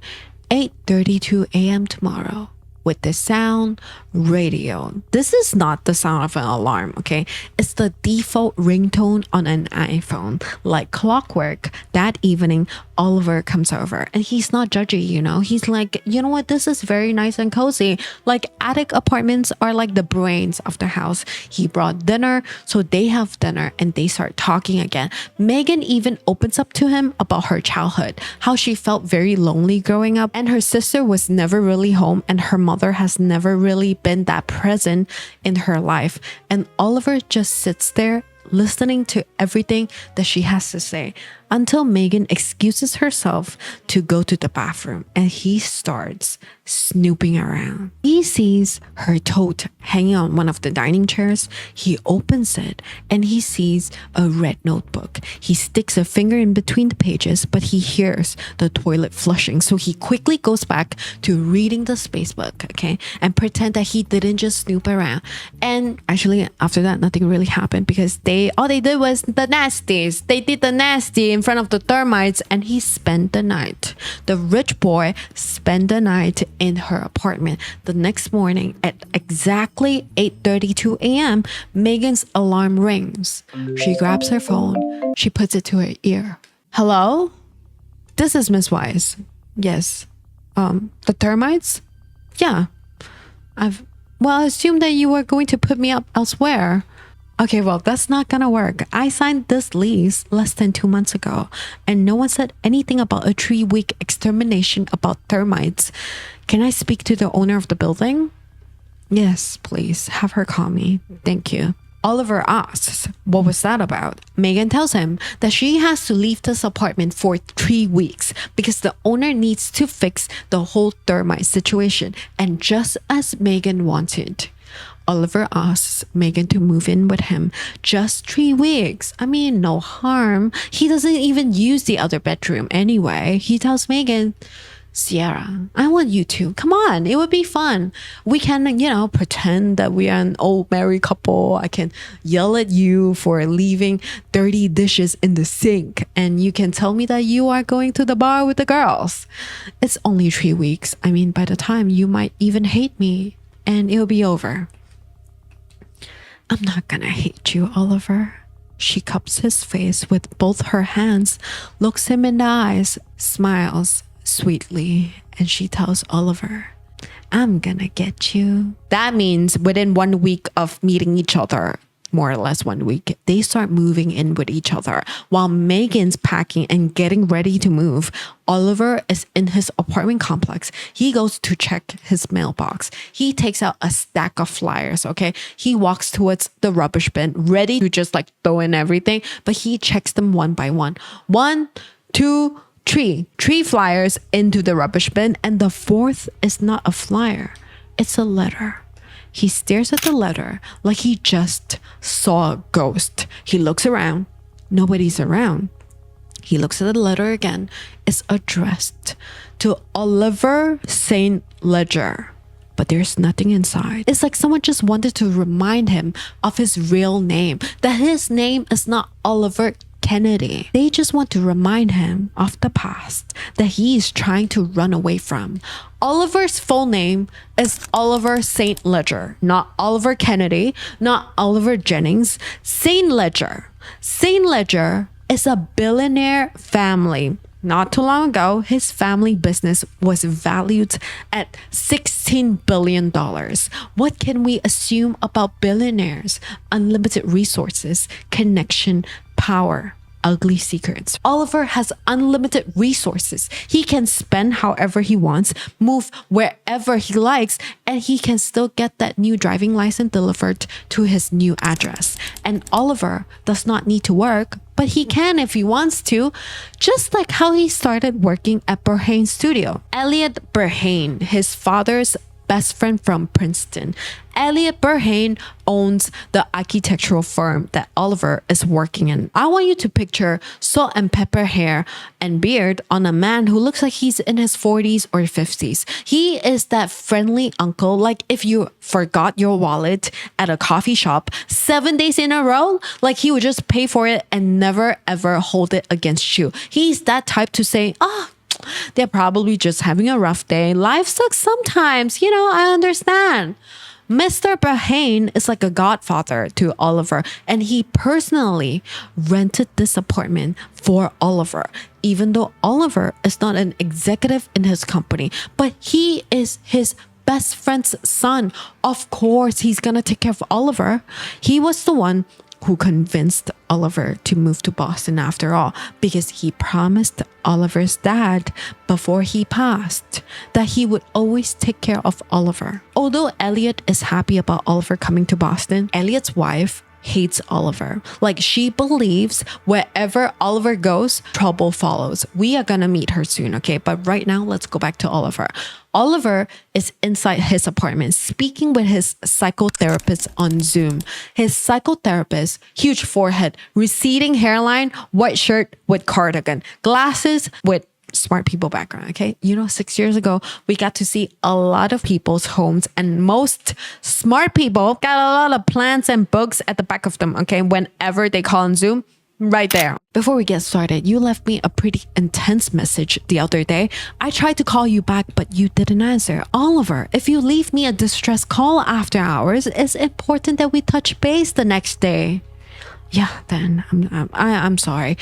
8:32 a.m. tomorrow. With the sound radio. This is not the sound of an alarm, okay? It's the default ringtone on an iPhone. Like clockwork, that evening, Oliver comes over and he's not judgy, you know? He's like, you know what? This is very nice and cozy. Like attic apartments are like the brains of the house. He brought dinner, so they have dinner and they start talking again. Megan even opens up to him about her childhood, how she felt very lonely growing up and her sister was never really home and her mother has never really been that present in her life. And Oliver just sits there listening to everything that she has to say until Megan excuses herself to go to the bathroom and he starts snooping around. He sees her tote hanging on one of the dining chairs. He opens it and he sees a red notebook. He sticks a finger in between the pages, but he hears the toilet flushing. So he quickly goes back to reading the spacebook, okay, and pretend that he didn't just snoop around. And actually, after that, nothing really happened because all they did was the nasties. They did the nasty in front of the termites and he spent the night. The rich boy spent the night in her apartment. The next morning at exactly 8:32 a.m., Megan's alarm rings. She grabs her phone. She puts it to her ear. Hello? This is Miss Wise. Yes. The termites? Yeah. I assumed that you were going to put me up elsewhere. Okay, well, that's not gonna work. I signed this lease less than 2 months ago, and no one said anything about a 3-week extermination about termites. Can I speak to the owner of the building? Yes, please. Have her call me. Thank you. Oliver asks, what was that about? Megan tells him that she has to leave this apartment for 3 weeks because the owner needs to fix the whole termite situation, and just as Megan wanted. Oliver asks Megan to move in with him. Just 3 weeks. I mean, no harm. He doesn't even use the other bedroom anyway. He tells Megan, Ciara, I want you to. Come on, it would be fun. We can, pretend that we are an old married couple. I can yell at you for leaving dirty dishes in the sink. And you can tell me that you are going to the bar with the girls. It's only 3 weeks. I mean, by the time you might even hate me and it'll be over. I'm not gonna hate you, Oliver. She cups his face with both her hands, looks him in the eyes, smiles sweetly, and she tells Oliver, I'm gonna get you. That means within 1 week of meeting each other, more or less 1 week, they start moving in with each other. While Megan's packing and getting ready to move, Oliver is in his apartment complex. He goes to check his mailbox. He takes out a stack of flyers, okay? He walks towards the rubbish bin, ready to just like throw in everything, but he checks them one by one. 1, 2, 3. 3 flyers into the rubbish bin, and the fourth is not a flyer. It's a letter. He stares at the letter like he just saw a ghost. He looks around. Nobody's around. He looks at the letter again. It's addressed to Oliver St. Ledger, but there's nothing inside. It's like someone just wanted to remind him of his real name, that his name is not Oliver Kennedy. They just want to remind him of the past that he is trying to run away from. Oliver's full name is Oliver St. Ledger, not Oliver Kennedy, not Oliver Jennings. St. Ledger. St. Ledger is a billionaire family. Not too long ago, his family business was valued at $16 billion. What can we assume about billionaires? Unlimited resources, connection, power, ugly secrets. Oliver has unlimited resources. He can spend however he wants, move wherever he likes, and he can still get that new driving license delivered to his new address. And Oliver does not need to work, but he can if he wants to, just like how he started working at Burhane's studio. Elliot Burhane, his father's best friend from Princeton. Elliot Burhane owns the architectural firm that Oliver is working in. I want you to picture salt and pepper hair and beard on a man who looks like he's in his 40s or 50s. He is that friendly uncle, like if you forgot your wallet at a coffee shop 7 days in a row, like he would just pay for it and never ever hold it against you. He's that type to say, they're probably just having a rough day. Life sucks sometimes. I understand. Mr. Burhane is like a godfather to Oliver, and he personally rented this apartment for Oliver, even though Oliver is not an executive in his company, but he is his best friend's son. Of course, he's gonna take care of Oliver. He was the one who convinced Oliver to move to Boston after all, because he promised Oliver's dad before he passed that he would always take care of Oliver. Although Elliot is happy about Oliver coming to Boston, Elliot's wife hates Oliver. Like, she believes wherever Oliver goes, trouble follows. We are gonna meet her soon, okay? But right now, let's go back to Oliver. Oliver is inside his apartment speaking with his psychotherapist on Zoom. His psychotherapist, huge forehead, receding hairline, white shirt with cardigan, glasses with smart people background, okay? 6 years ago, we got to see a lot of people's homes, and most smart people got a lot of plants and books at the back of them, okay? Whenever they call on Zoom, right there. Before we get started, you left me a pretty intense message the other day. I tried to call you back, but you didn't answer. Oliver, if you leave me a distress call after hours, it's important that we touch base the next day. Yeah, then I'm sorry.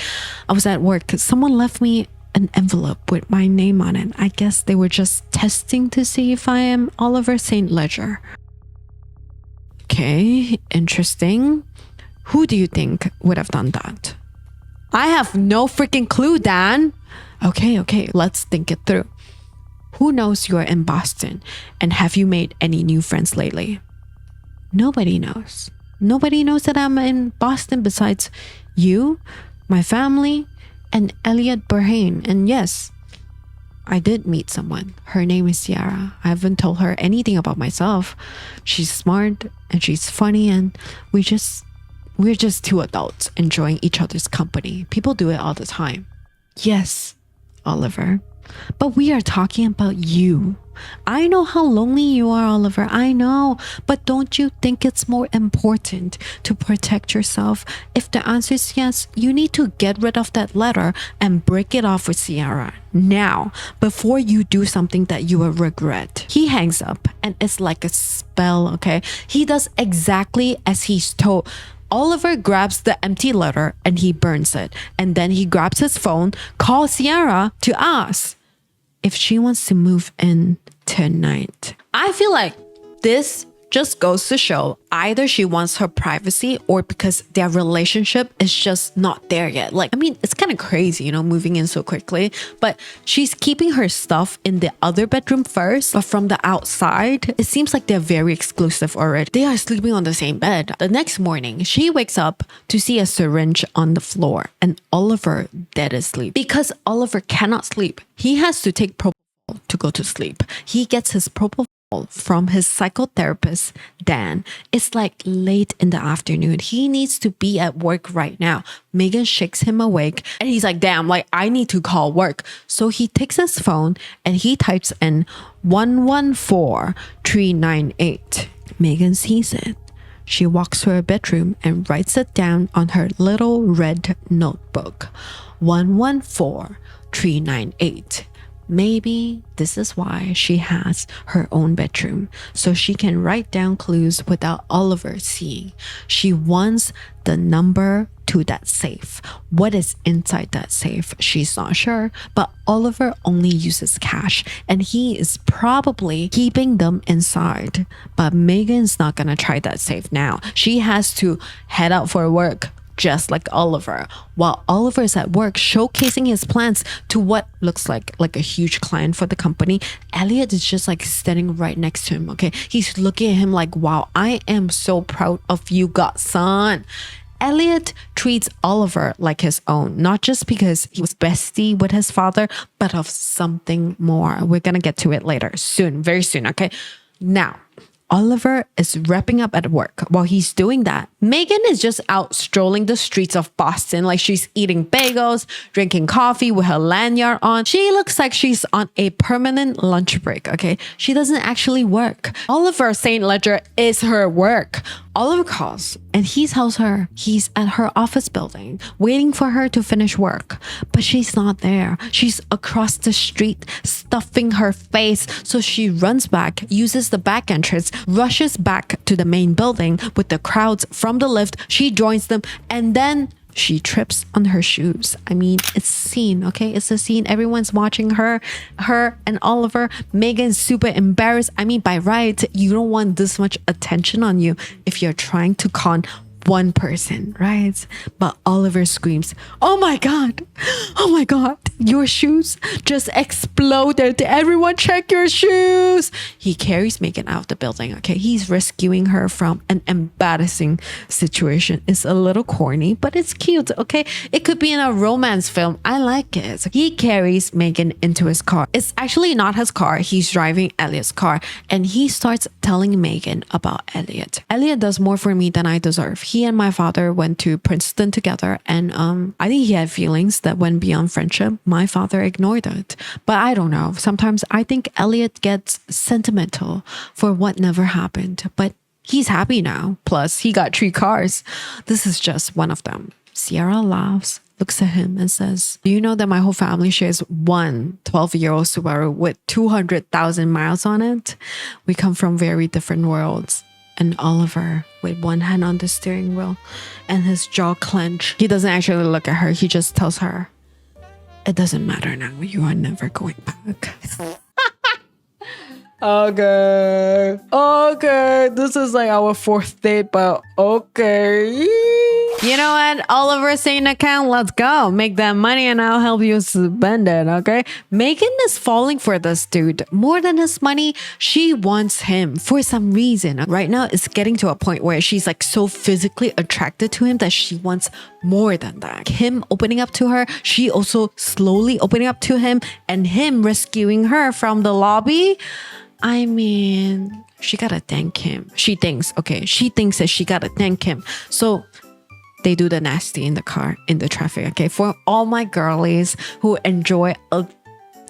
I was at work. Someone left me an envelope with my name on it. I guess they were just testing to see if I am Oliver St. Ledger. Okay, interesting. Who do you think would have done that? I have no freaking clue, Dan. Okay, let's think it through. Who knows you're in Boston, and have you made any new friends lately? Nobody knows. Nobody knows that I'm in Boston besides you, my family, and Elliot Burhane. And yes, I did meet someone. Her name is Ciara. I haven't told her anything about myself. She's smart and she's funny, and we're just two adults enjoying each other's company. People do it all the time. Yes, Oliver. But we are talking about you. I know how lonely you are, Oliver. I know. But don't you think it's more important to protect yourself? If the answer is yes, you need to get rid of that letter and break it off with Ciara now, before you do something that you will regret. He hangs up, and it's like a spell, okay? He does exactly as he's told. Oliver grabs the empty letter and he burns it. And then he grabs his phone, calls Ciara to ask if she wants to move in tonight. I feel like this Just goes to show either she wants her privacy or because their relationship is just not there yet. Like, I mean, it's kind of crazy, you know, moving in so quickly, but she's keeping her stuff in the other bedroom first. But from the outside, it seems like they're very exclusive already. They are sleeping on the same bed. The next morning, she wakes up to see a syringe on the floor and Oliver dead asleep. Because Oliver cannot sleep, he has to take propofol to go to sleep. He gets his propofol from his psychotherapist, Dan. It's like late in the afternoon. He needs to be at work right now. Megan shakes him awake and he's like, damn, like I need to call work. So he takes his phone and he types in 114398. Megan sees it. She walks to her bedroom and writes it down on her little red notebook. 114398. Maybe this is why she has her own bedroom, so she can write down clues without Oliver seeing. She wants the number to that safe. What is inside that safe? She's not sure, but Oliver only uses cash and he is probably keeping them inside. But Megan's not gonna try that safe now. She has to head out for work, just like Oliver. While Oliver is at work showcasing his plans to what looks like a huge client for the company, Elliot is just like standing right next to him, okay? He's looking at him like, wow, I am so proud of you, godson. Elliot treats Oliver like his own, not just because he was bestie with his father, but of something more. We're gonna get to it later, soon, very soon, okay? Now, Oliver is wrapping up at work. While he's doing that, Megan is just out strolling the streets of Boston like she's eating bagels, drinking coffee with her lanyard on. She looks like she's on a permanent lunch break, okay? She doesn't actually work. Oliver St. Ledger is her work. Oliver calls and he tells her he's at her office building waiting for her to finish work, but she's not there. She's across the street stuffing her face, so she runs back, uses the back entrance, rushes back to the main building with the crowds from the lift. She joins them and then she trips on her shoes. I mean, it's a scene, okay? It's a scene. Everyone's watching her and Oliver. Megan's super embarrassed. I mean, by right, you don't want this much attention on you if you're trying to con one person, right? But Oliver screams, oh my God, your shoes just exploded. Everyone check your shoes. He carries Megan out of the building, okay? He's rescuing her from an embarrassing situation. It's a little corny, but it's cute, okay? It could be in a romance film. I like it. He carries Megan into his car. It's actually not his car. He's driving Elliot's car and he starts telling Megan about Elliot. Elliot does more for me than I deserve. He and my father went to Princeton together and I think he had feelings that went beyond friendship. My father ignored it. But I don't know. Sometimes I think Elliot gets sentimental for what never happened. But he's happy now. Plus, he got 3 cars. This is just one of them. Ciara laughs, looks at him and says, do you know that my whole family shares one 12-year-old Subaru with 200,000 miles on it? We come from very different worlds. And Oliver, with one hand on the steering wheel and his jaw clenched, he doesn't actually look at her. He just tells her, it doesn't matter now. You are never going back. Okay. This is like our 4th date, but okay. You know what? Oliver saying account, let's go. Make that money and I'll help you spend it, okay? Megan is falling for this dude. More than his money, she wants him for some reason. Right now, it's getting to a point where she's like so physically attracted to him that she wants more than that. Him opening up to her, she also slowly opening up to him, and him rescuing her from the lobby. I mean, she gotta thank him. She thinks that she gotta thank him. So they do the nasty in the car, in the traffic, okay? For all my girlies who enjoy a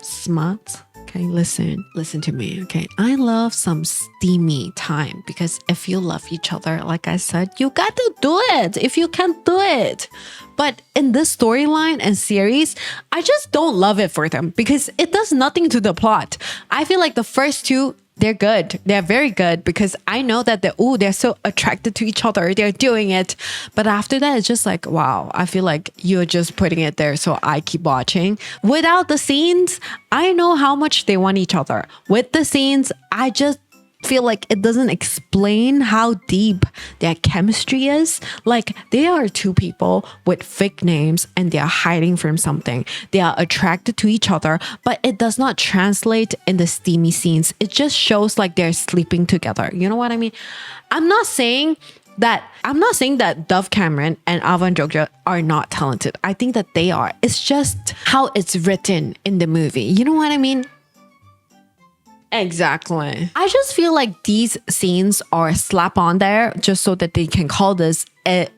smut, okay, listen to me, okay? I love some steamy time because if you love each other, like I said, you got to do it if you can't do it. But in this storyline and series, I just don't love it for them because it does nothing to the plot. I feel like the first 2, they're good. They're very good because I know that they're so attracted to each other. They're doing it. But after that, it's just like, wow, I feel like you're just putting it there so I keep watching. Without the scenes, I know how much they want each other. With the scenes, I just feel like it doesn't explain how deep their chemistry is. Like, they are two people with fake names and they are hiding from something. They are attracted to each other, but it does not translate in the steamy scenes. It just shows like they're sleeping together. You know what I mean? I'm not saying that Dove Cameron and Alvan Jogja are not talented. I think that they are. It's just how it's written in the movie. You know what I mean? Exactly. I just feel like these scenes are slap on there just so that they can call this a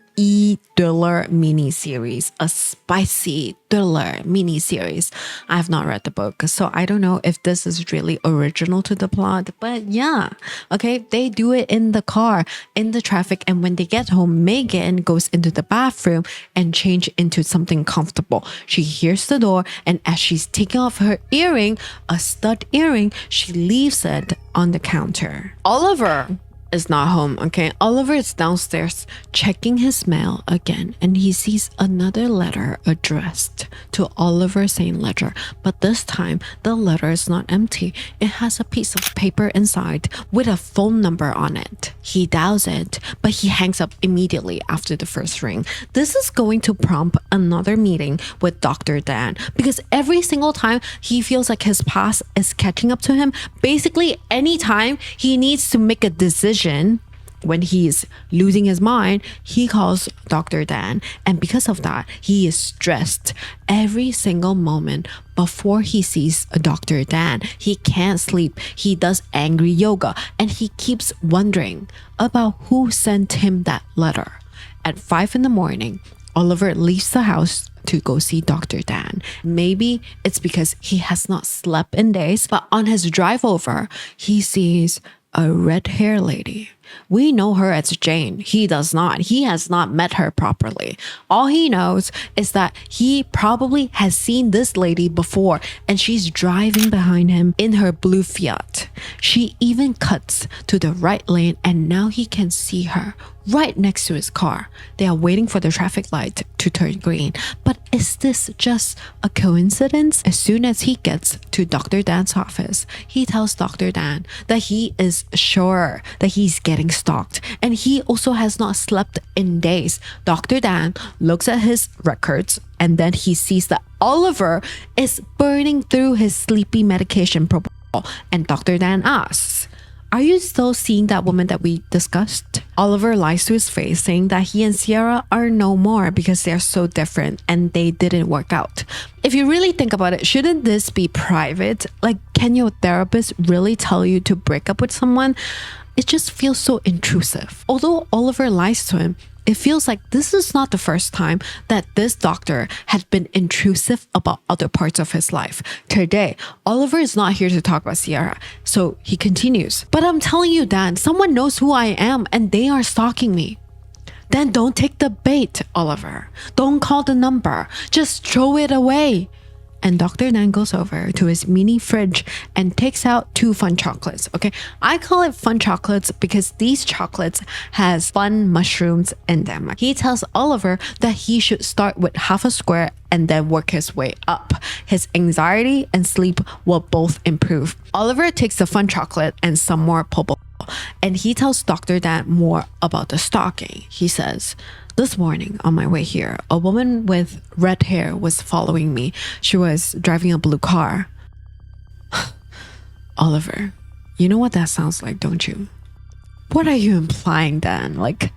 thriller miniseries, a spicy thriller miniseries. I have not read the book, so I don't know if this is really original to the plot, but yeah, okay, they do it in the car, in the traffic, and when they get home, Megan goes into the bathroom and change into something comfortable. She hears the door, and as she's taking off her earring, a stud earring, she leaves it on the counter. Oliver is not home, okay? Oliver is downstairs checking his mail again, and he sees another letter addressed to Oliver St. Ledger, but this time the letter is not empty. It has a piece of paper inside with a phone number on it. He dials it, but he hangs up immediately after the first ring. This is going to prompt another meeting with Dr. Dan, because every single time he feels like his past is catching up to him. Basically, anytime he needs to make a decision when he's losing his mind, he calls Dr. Dan. And because of that, he is stressed every single moment before he sees Dr. Dan. He can't sleep. He does angry yoga, and he keeps wondering about who sent him that letter. At 5 in the morning, Oliver leaves the house to go see Dr. Dan. Maybe it's because he has not slept in days, but on his drive over, he sees a red-haired lady. We know her as Jane. He does not. He has not met her properly. All he knows is that he probably has seen this lady before, and she's driving behind him in her blue Fiat. She even cuts to the right lane, and now he can see her right next to his car. They are waiting for the traffic light to turn green. But is this just a coincidence? As soon as he gets to Dr. Dan's office, he tells Dr. Dan that he is sure that he's getting stalked, and he also has not slept in days. Dr. Dan looks at his records, and then he sees that Oliver is burning through his sleepy medication protocol, and Dr. Dan asks, "Are you still seeing that woman that we discussed?" Oliver lies to his face, saying that he and Ciara are no more because they're so different and they didn't work out. If you really think about it, shouldn't this be private? Like, can your therapist really tell you to break up with someone? It just feels so intrusive. Although Oliver lies to him, it feels like this is not the first time that this doctor had been intrusive about other parts of his life. Today, Oliver is not here to talk about Ciara, so he continues. "But I'm telling you, Dan, someone knows who I am and they are stalking me." "Then don't take the bait, Oliver. Don't call the number. Just throw it away." And Dr. Dan goes over to his mini fridge and takes out 2 fun chocolates. Okay, I call it fun chocolates because these chocolates has fun mushrooms in them. He tells Oliver that he should start with half a square and then work his way up. His anxiety and sleep will both improve. Oliver takes the fun chocolate and some more popo, and he tells Dr. Dan more about the stalking. He says, "This morning on my way here, a woman with red hair was following me. She was driving a blue car." Oliver, you know what that sounds like, don't you? What are you implying, Dan? Like,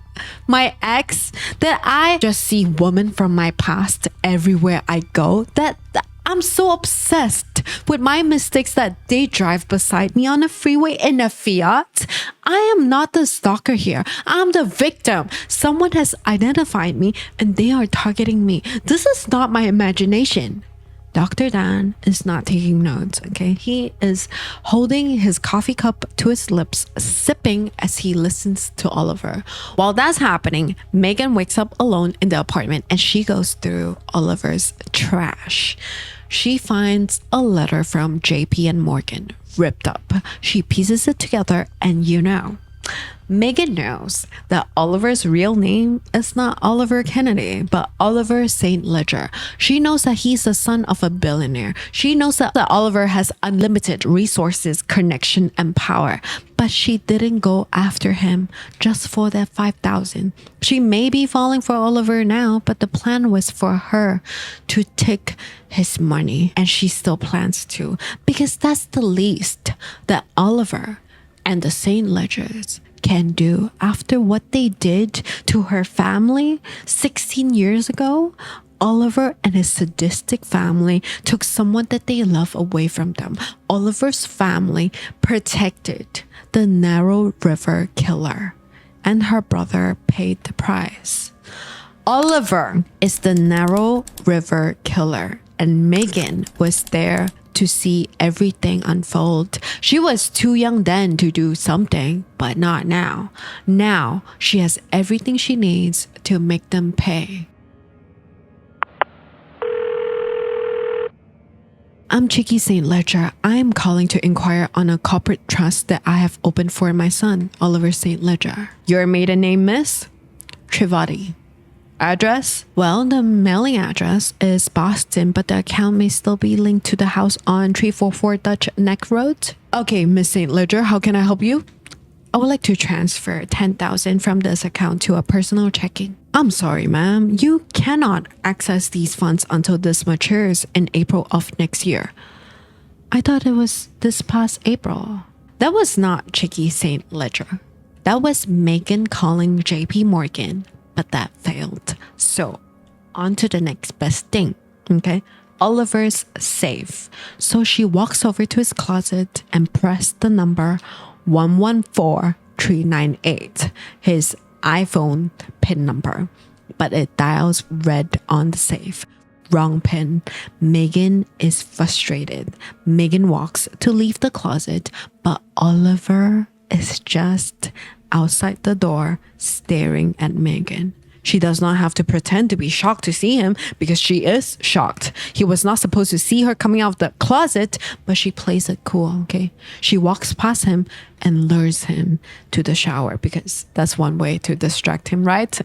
my ex? That I just see women from my past everywhere I go? That I'm so obsessed with my mistakes that they drive beside me on a freeway in a Fiat? I am not the stalker here. I'm the victim. Someone has identified me and they are targeting me. This is not my imagination. Dr. Dan is not taking notes, okay? He is holding his coffee cup to his lips, sipping as he listens to Oliver. While that's happening, Megan wakes up alone in the apartment and she goes through Oliver's trash. She finds a letter from JP and Morgan, ripped up. She pieces it together and Megan knows that Oliver's real name is not Oliver Kennedy, but Oliver St. Ledger. She knows that he's the son of a billionaire. She knows that Oliver has unlimited resources, connection, and power. but she didn't go after him just for that 5,000. She may be falling for Oliver now, but the plan was for her to take his money, and she still plans to, because that's the least that Oliver and the Saint Ledgers can do after what they did to her family 16 years ago. Oliver and his sadistic family took someone that they love away from them. Oliver's family protected the Narrow River killer, and her brother paid the price. Oliver is the Narrow River killer, and Megan was there to see everything unfold. She was too young then to do something, but not now. Now she has everything she needs to make them pay. I'm Chicky St. Ledger. I am calling to inquire on a corporate trust that I have opened for my son, Oliver St. Ledger. Your maiden name, Miss? Trivati. Address? Well, the mailing address is Boston, but the account may still be linked to the house on 344 Dutch Neck Road. Okay, Miss St. Ledger, how can I help you? I would like to transfer 10,000 from this account to a personal checking. I'm sorry, ma'am. You cannot access these funds until this matures in April of next year. I thought it was this past April. That was not Chicky St. Ledger. That was Megan calling JP Morgan, but that failed. So, on to the next best thing, okay? Oliver's safe. So she walks over to his closet and pressed the number 114398, his iPhone PIN number, but it dials red on the safe. Wrong PIN. Megan is frustrated. Megan walks to leave the closet, but Oliver is just outside the door staring at Megan. She does not have to pretend to be shocked to see him because she is shocked. He was not supposed to see her coming out of the closet, but she plays it cool, okay? She walks past him and lures him to the shower because that's one way to distract him, right?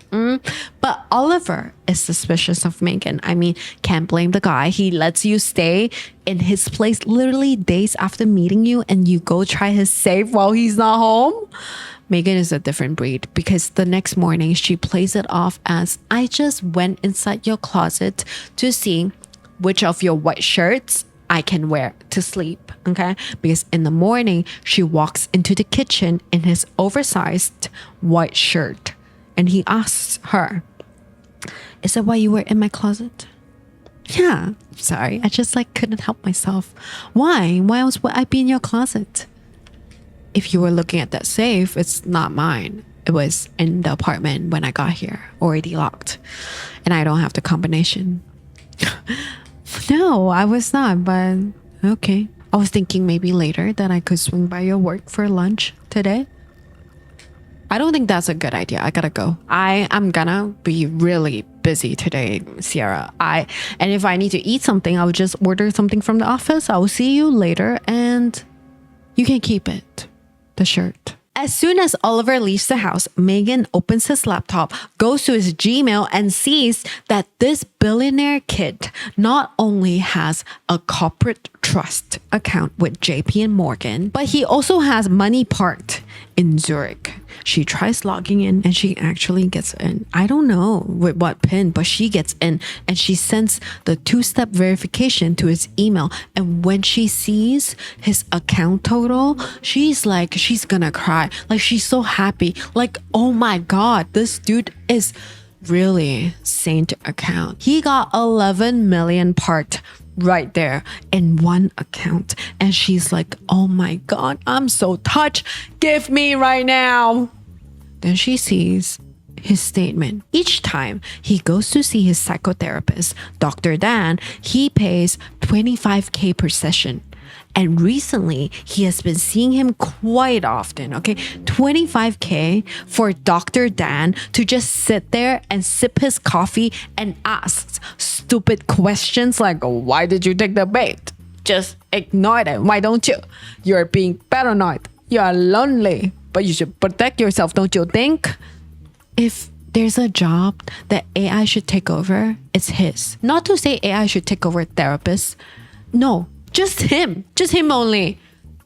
But Oliver is suspicious of Megan. I mean, can't blame the guy. He lets you stay in his place literally days after meeting you, and you go try his safe while he's not home. Megan is a different breed because the next morning she plays it off as, I just went inside your closet to see which of your white shirts I can wear to sleep, okay? Because in the morning, she walks into the kitchen in his oversized white shirt, and he asks her, is that why you were in my closet? Yeah, sorry, I just couldn't help myself. Why? Why else would I be in your closet? If you were looking at that safe, it's not mine. It was in the apartment when I got here, already locked. And I don't have the combination. No, I was not, but okay. I was thinking maybe later that I could swing by your work for lunch today. I don't think that's a good idea. I gotta go. I am gonna be really busy today, Ciara. And if I need to eat something, I'll just order something from the office. I will see you later, and you can keep it. The shirt. As soon as Oliver leaves the house, Megan opens his laptop, goes to his Gmail, and sees that this billionaire kid not only has a corporate trust account with JP and Morgan, but he also has money parked in Zurich. She tries logging in and she actually gets in. I don't know with what PIN, but she gets in and she sends the 2-step verification to his email. And when she sees his account total, she's gonna cry. She's so happy. Oh my God, this dude is really Saint account. He got 11 million parked right there in one account, and she's like, oh my God, I'm so touched, give me right now. Then she sees his statement. Each time he goes to see his psychotherapist, Dr. Dan, he pays 25K per session. And recently, he has been seeing him quite often, okay? 25K for Dr. Dan to just sit there and sip his coffee and ask stupid questions like, why did you take the bait? Just ignore it. Why don't you? You're being paranoid. You're lonely. But you should protect yourself, don't you think? If there's a job that AI should take over, it's his. Not to say AI should take over therapists. No. Just him only.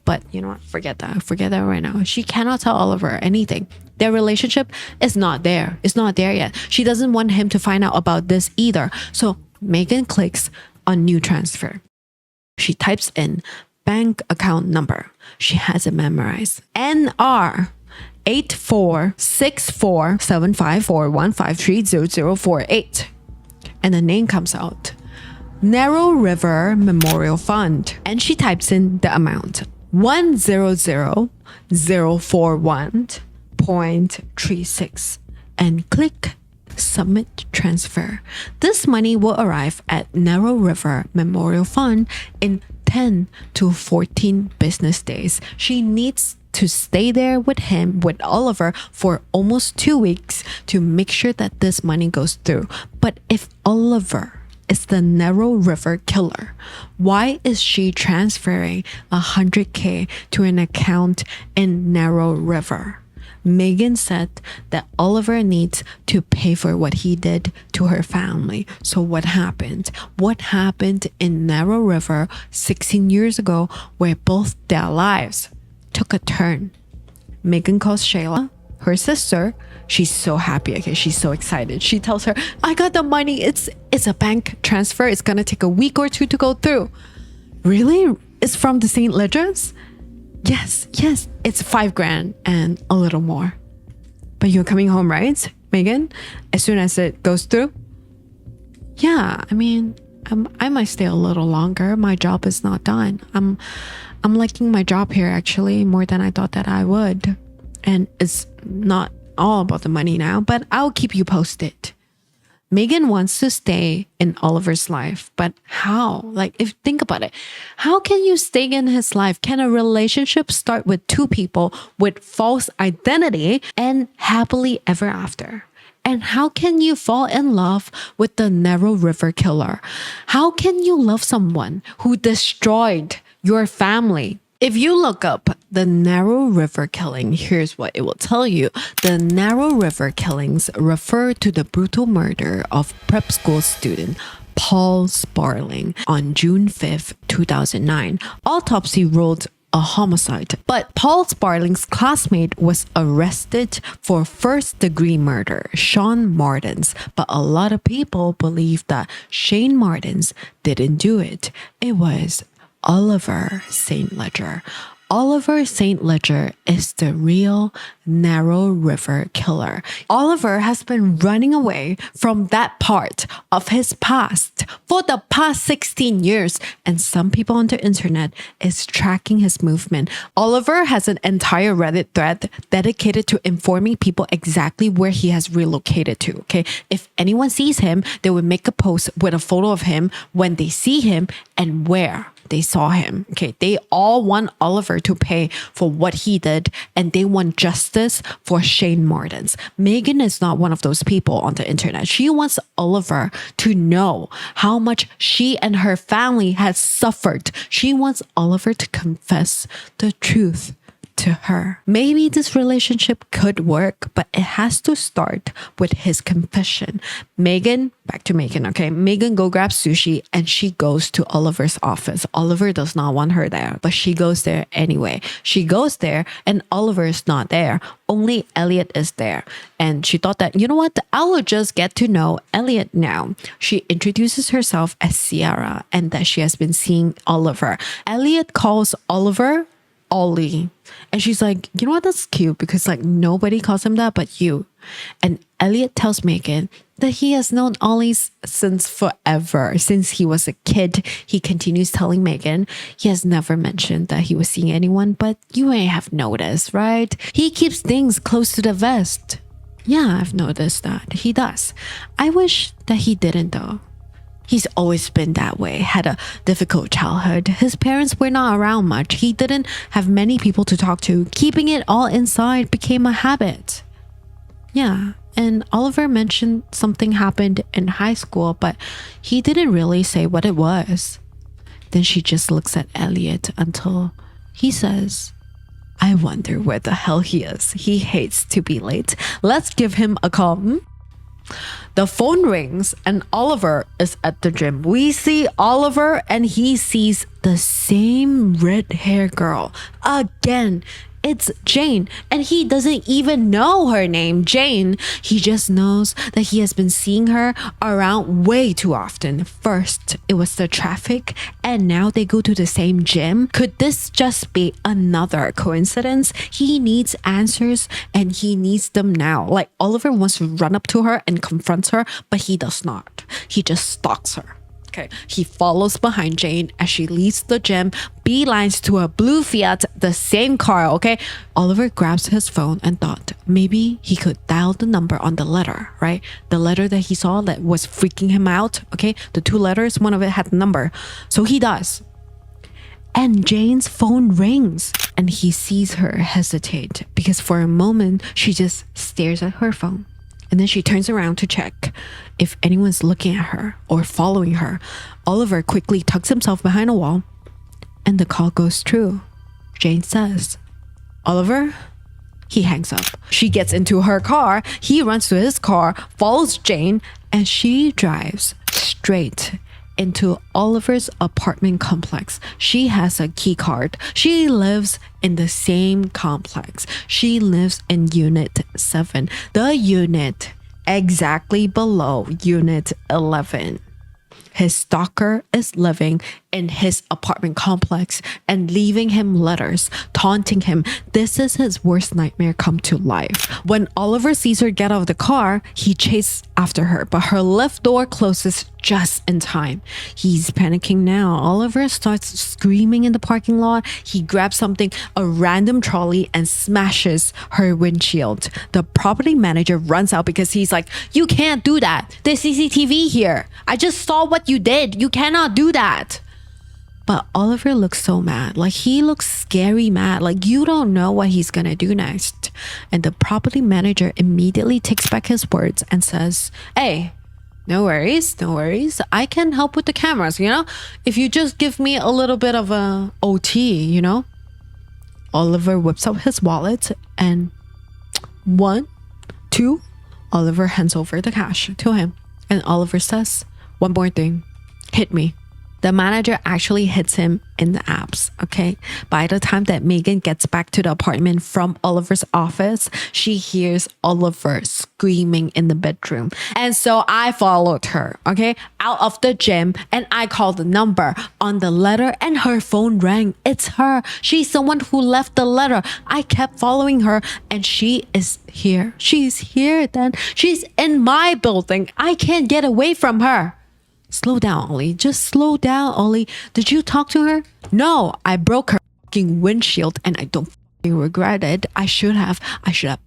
But you know what? Forget that right now. She cannot tell Oliver anything. Their relationship is not there. It's not there yet. She doesn't want him to find out about this either. So Megan clicks on new transfer. She types in bank account number. She has it memorized. NR 84647541530048. And the name comes out. Narrow River Memorial Fund. And she types in the amount. 100,041.36 and click submit transfer. This money will arrive at Narrow River Memorial Fund in 10 to 14 business days. She needs to stay there with Oliver, for almost 2 weeks to make sure that this money goes through. But if Oliver is the Narrow River killer, why is she transferring 100K to an account in Narrow River? Megan said that Oliver needs to pay for what he did to her family. So what happened? What happened in Narrow River 16 years ago, where both their lives took a turn? Megan calls Shayla, her sister. She's so happy. Okay, she's so excited. She tells her, I got the money. It's a bank transfer. It's gonna take a week or two to go through. Really? It's from the St. Ledger's? Yes, it's $5,000 and a little more. But you're coming home, right, Megan? As soon as it goes through? Yeah, I mean, I might stay a little longer. My job is not done. I'm liking my job here, actually, more than I thought that I would. And it's not all about the money now, but I'll keep you posted. Megan wants to stay in Oliver's life, but how? Like, if think about it, how can you stay in his life? Can a relationship start with two people with false identity and happily ever after? And how can you fall in love with the Narrow River killer? How can you love someone who destroyed your family? If you look up the Narrow River killing, here's what it will tell you. The Narrow River killings refer to the brutal murder of prep school student Paul Sparling on June 5th, 2009. Autopsy ruled a homicide, but Paul Sparling's classmate was arrested for first-degree murder, Sean Martins. But a lot of people believe that Shane Martins didn't do it. It was Oliver St. Ledger. Oliver St. Ledger is the real Narrow River killer. Oliver has been running away from that part of his past for the past 16 years, and some people on the internet is tracking his movement. Oliver has an entire Reddit thread dedicated to informing people exactly where he has relocated to. Okay, if anyone sees him, they would make a post with a photo of him when they see him and where they saw him. Okay, they all want Oliver to pay for what he did, and they want justice for Shane Martins. Megan is not one of those people on the internet. She wants Oliver to know how much she and her family has suffered. She wants Oliver to confess the truth to her. Maybe this relationship could work, but it has to start with his confession. Megan, back to Megan, okay? Megan go grab sushi and she goes to Oliver's office. Oliver does not want her there, but she goes there anyway. She goes there and Oliver is not there. Only Elliot is there. And she thought that, you know what? I will just get to know Elliot now. She introduces herself as Ciara and that she has been seeing Oliver. Elliot calls Oliver Ollie. And she's like, you know what? That's cute because like nobody calls him that but you. And Elliot tells Megan that he has known Ollie since forever. Since he was a kid, he continues telling Megan he has never mentioned that he was seeing anyone, but you ain't have noticed, right? He keeps things close to the vest. Yeah, I've noticed that. He does. I wish that he didn't though. He's always been that way, had a difficult childhood. His parents were not around much. He didn't have many people to talk to. Keeping it all inside became a habit. Yeah, and Oliver mentioned something happened in high school, but he didn't really say what it was. Then she just looks at Elliot until he says, I wonder where the hell he is. He hates to be late. Let's give him a call. The phone rings and Oliver is at the gym. We see Oliver and he sees the same red hair girl again. It's Jane, and he doesn't even know her name, Jane. He just knows that he has been seeing her around way too often. First, it was the traffic, and now they go to the same gym. Could this just be another coincidence? He needs answers, and he needs them now. Like, Oliver wants to run up to her and confronts her, but he does not. He just stalks her. Okay. He follows behind Jane as she leaves the gym, beelines to a blue Fiat, the same car, okay? Oliver grabs his phone and thought maybe he could dial the number on the letter, right? The letter that he saw that was freaking him out, okay? The two letters, one of it had the number. So he does. And Jane's phone rings and he sees her hesitate because for a moment she just stares at her phone. And then she turns around to check if anyone's looking at her or following her. Oliver quickly tucks himself behind a wall and the call goes through. Jane says, "Oliver?" He hangs up. She gets into her car. He runs to his car, follows Jane, and she drives straight into Oliver's apartment complex. She has a key card. She lives in the same complex. She lives in Unit 7, the unit exactly below Unit 11. His stalker is living in his apartment complex and leaving him letters, taunting him. This is his worst nightmare come to life. When Oliver sees her get out of the car, he chases after her, but her lift door closes just in time. He's panicking now. Oliver starts screaming in the parking lot. He grabs something, a random trolley, and smashes her windshield. The property manager runs out because he's like, "You can't do that. There's CCTV here. I just saw what you did. You cannot do that." But Oliver looks so mad. Like, he looks scary mad. Like, you don't know what he's gonna do next. And the property manager immediately takes back his words and says, "Hey, no worries, no worries. I can help with the cameras, you know? If you just give me a little bit of a OT, you know?" Oliver whips out his wallet and 1, 2, Oliver hands over the cash to him. And Oliver says, "One more thing, hit me." The manager actually hits him in the abs, okay? By the time that Megan gets back to the apartment from Oliver's office, she hears Oliver screaming in the bedroom. And so I followed her, okay, out of the gym, and I called the number on the letter and her phone rang. It's her. She's the one who left the letter. I kept following her and she is here. She's here then. She's in my building. I can't get away from her. Slow down, Ollie. Just slow down, Ollie. Did you talk to her? No, I broke her fucking windshield and I don't fucking regret it. I should have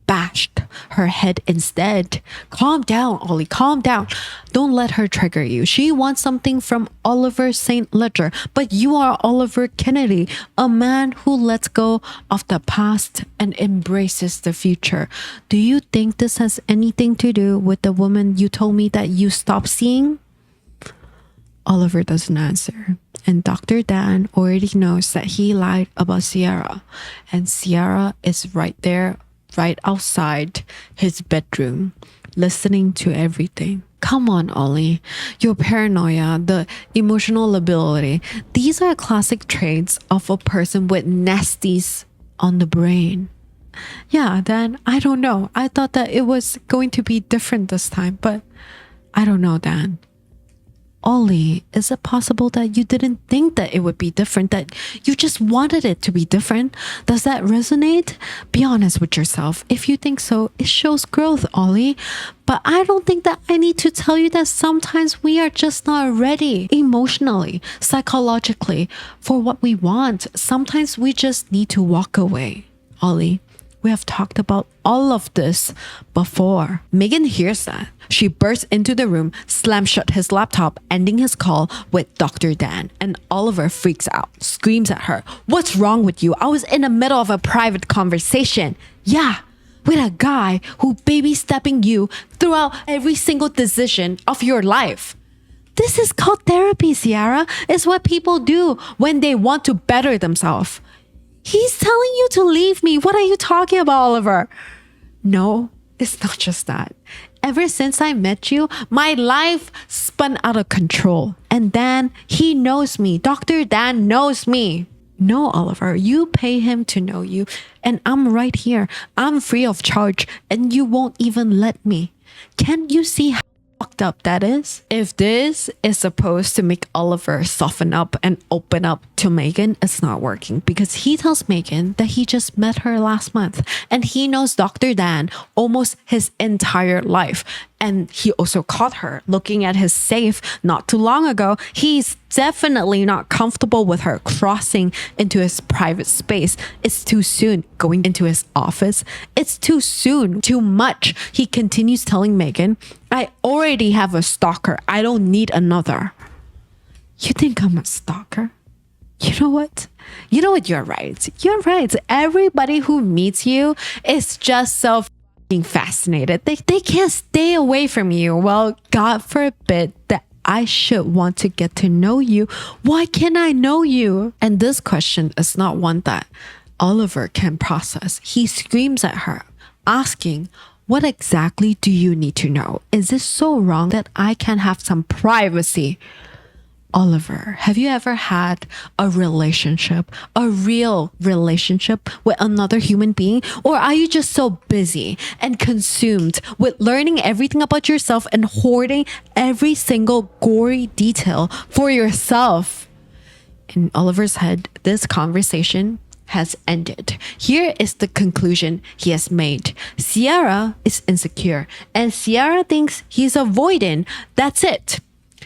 bashed her head instead. Calm down, Ollie. Calm down. Don't let her trigger you. She wants something from Oliver St. Ledger, but you are Oliver Kennedy, a man who lets go of the past and embraces the future. Do you think this has anything to do with the woman you told me that you stopped seeing? Oliver doesn't answer, and Dr. Dan already knows that he lied about Ciara, and Ciara is right there, right outside his bedroom, listening to everything. Come on, Ollie. Your paranoia, the emotional lability, these are classic traits of a person with nasties on the brain. Yeah, Dan, I don't know. I thought that it was going to be different this time, but I don't know, Dan. Ollie, is it possible that you didn't think that it would be different, that you just wanted it to be different? Does that resonate? Be honest with yourself. If you think so, it shows growth, Ollie. But I don't think that I need to tell you that sometimes we are just not ready emotionally, psychologically for what we want. Sometimes we just need to walk away, Ollie. We have talked about all of this before. Megan hears that. She bursts into the room, slams shut his laptop, ending his call with Dr. Dan. And Oliver freaks out, screams at her. "What's wrong with you? I was in the middle of a private conversation." Yeah, with a guy who baby-stepping you throughout every single decision of your life. This is called therapy, Ciara. It's what people do when they want to better themselves. He's telling you to leave me. What are you talking about, Oliver? No, it's not just that. Ever since I met you, my life spun out of control. And Dan, he knows me. Dr. Dan knows me. No, Oliver, you pay him to know you. And I'm right here. I'm free of charge. And you won't even let me. Can't you see how fucked up that is? If this is supposed to make Oliver soften up and open up to Megan, it's not working because he tells Megan that he just met her last month and he knows Dr. Dan almost his entire life. And he also caught her looking at his safe not too long ago. He's definitely not comfortable with her crossing into his private space. It's too soon. Going into his office, it's too soon, too much. He continues telling Megan, I already have a stalker. I don't need another. You think I'm a stalker? You know what? You're right. You're right. Everybody who meets you is just so fascinated. They can't stay away from you. Well, God forbid that I should want to get to know you. Why can't I know you? And this question is not one that Oliver can process. He screams at her, asking, what exactly do you need to know? Is this so wrong that I can have some privacy? Oliver, have you ever had a relationship, a real relationship with another human being? Or are you just so busy and consumed with learning everything about yourself and hoarding every single gory detail for yourself? In Oliver's head, this conversation has ended. Here is the conclusion he has made. Ciara is insecure and Ciara thinks he's avoidant. That's it.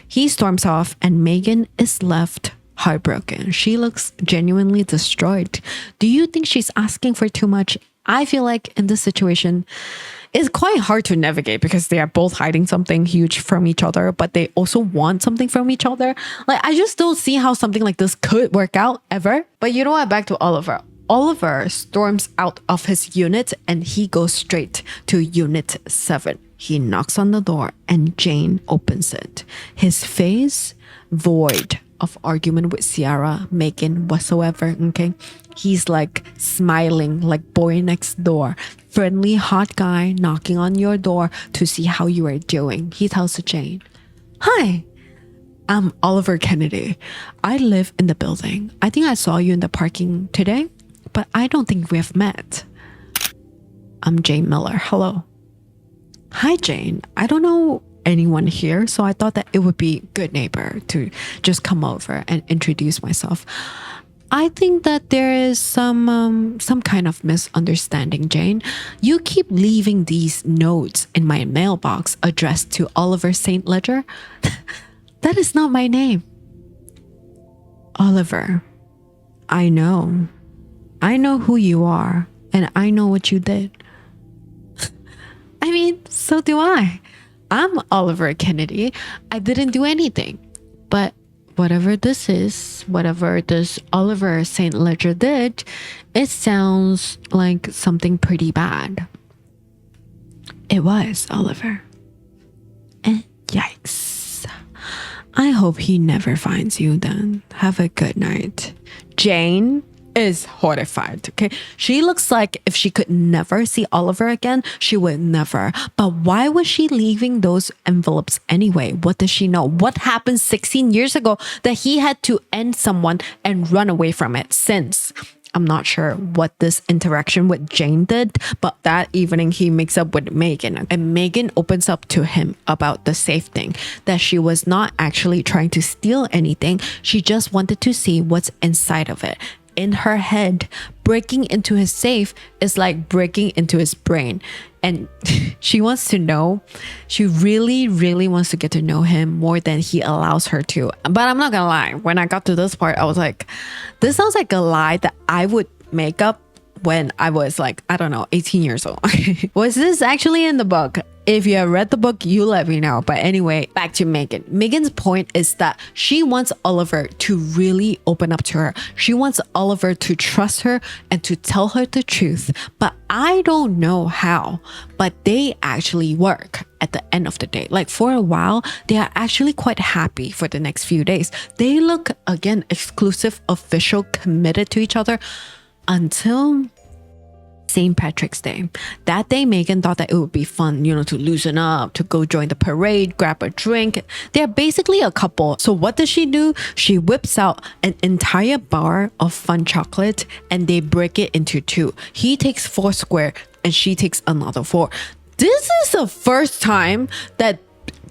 He storms off and Megan is left heartbroken. She looks genuinely destroyed. Do you think she's asking for too much? I feel like in this situation, it's quite hard to navigate because they are both hiding something huge from each other, but they also want something from each other. Like, I just don't see how something like this could work out ever. But you know what? Back to Oliver. Oliver storms out of his unit and he goes straight to Unit 7. He knocks on the door and Jane opens it. His face void of argument with Ciara, Megan, whatsoever, okay? He's like smiling like boy next door. Friendly hot guy knocking on your door to see how you are doing. He tells Jane, hi, I'm Oliver Kennedy. I live in the building. I think I saw you in the parking today, but I don't think we have met. I'm Jane Miller. Hello. Hi, Jane. I don't know anyone here, so I thought that it would be good neighbor to just come over and introduce myself. I think that there is some kind of misunderstanding, Jane. You keep leaving these notes in my mailbox addressed to Oliver St. Ledger. That is not my name. Oliver, I know. I know who you are, and I know what you did. I mean, so do I. I'm Oliver Kennedy. I didn't do anything. But whatever this is, whatever this Oliver St. Ledger did, it sounds like something pretty bad. It was, Oliver. And yikes. I hope he never finds you then. Have a good night. Jane is horrified, okay? She looks like if she could never see Oliver again, she would never. But why was she leaving those envelopes anyway? What does she know? What happened 16 years ago that he had to end someone and run away from it since? I'm not sure what this interaction with Jane did, but that evening he makes up with Megan and Megan opens up to him about the safe thing, that she was not actually trying to steal anything. She just wanted to see what's inside of it. In her head, breaking into his safe is like breaking into his brain. And she wants to know. She really, really wants to get to know him more than he allows her to. But I'm not gonna lie. When I got to this part, I was like, this sounds like a lie that I would make up when I was like, I don't know, 18 years old. Was this actually in the book? If you have read the book, you let me know. But anyway, back to Megan. Megan's point is that she wants Oliver to really open up to her. She wants Oliver to trust her and to tell her the truth. But I don't know how. But they actually work at the end of the day. Like for a while, they are actually quite happy for the next few days. They look, again, exclusive, official, committed to each other until St. Patrick's Day. That day, Megan thought that it would be fun, to loosen up, to go join the parade, grab a drink. They're basically a couple. So what does she do? She whips out an entire bar of fun chocolate and they break it into two. He takes 4 square and she takes another 4. This is the first time that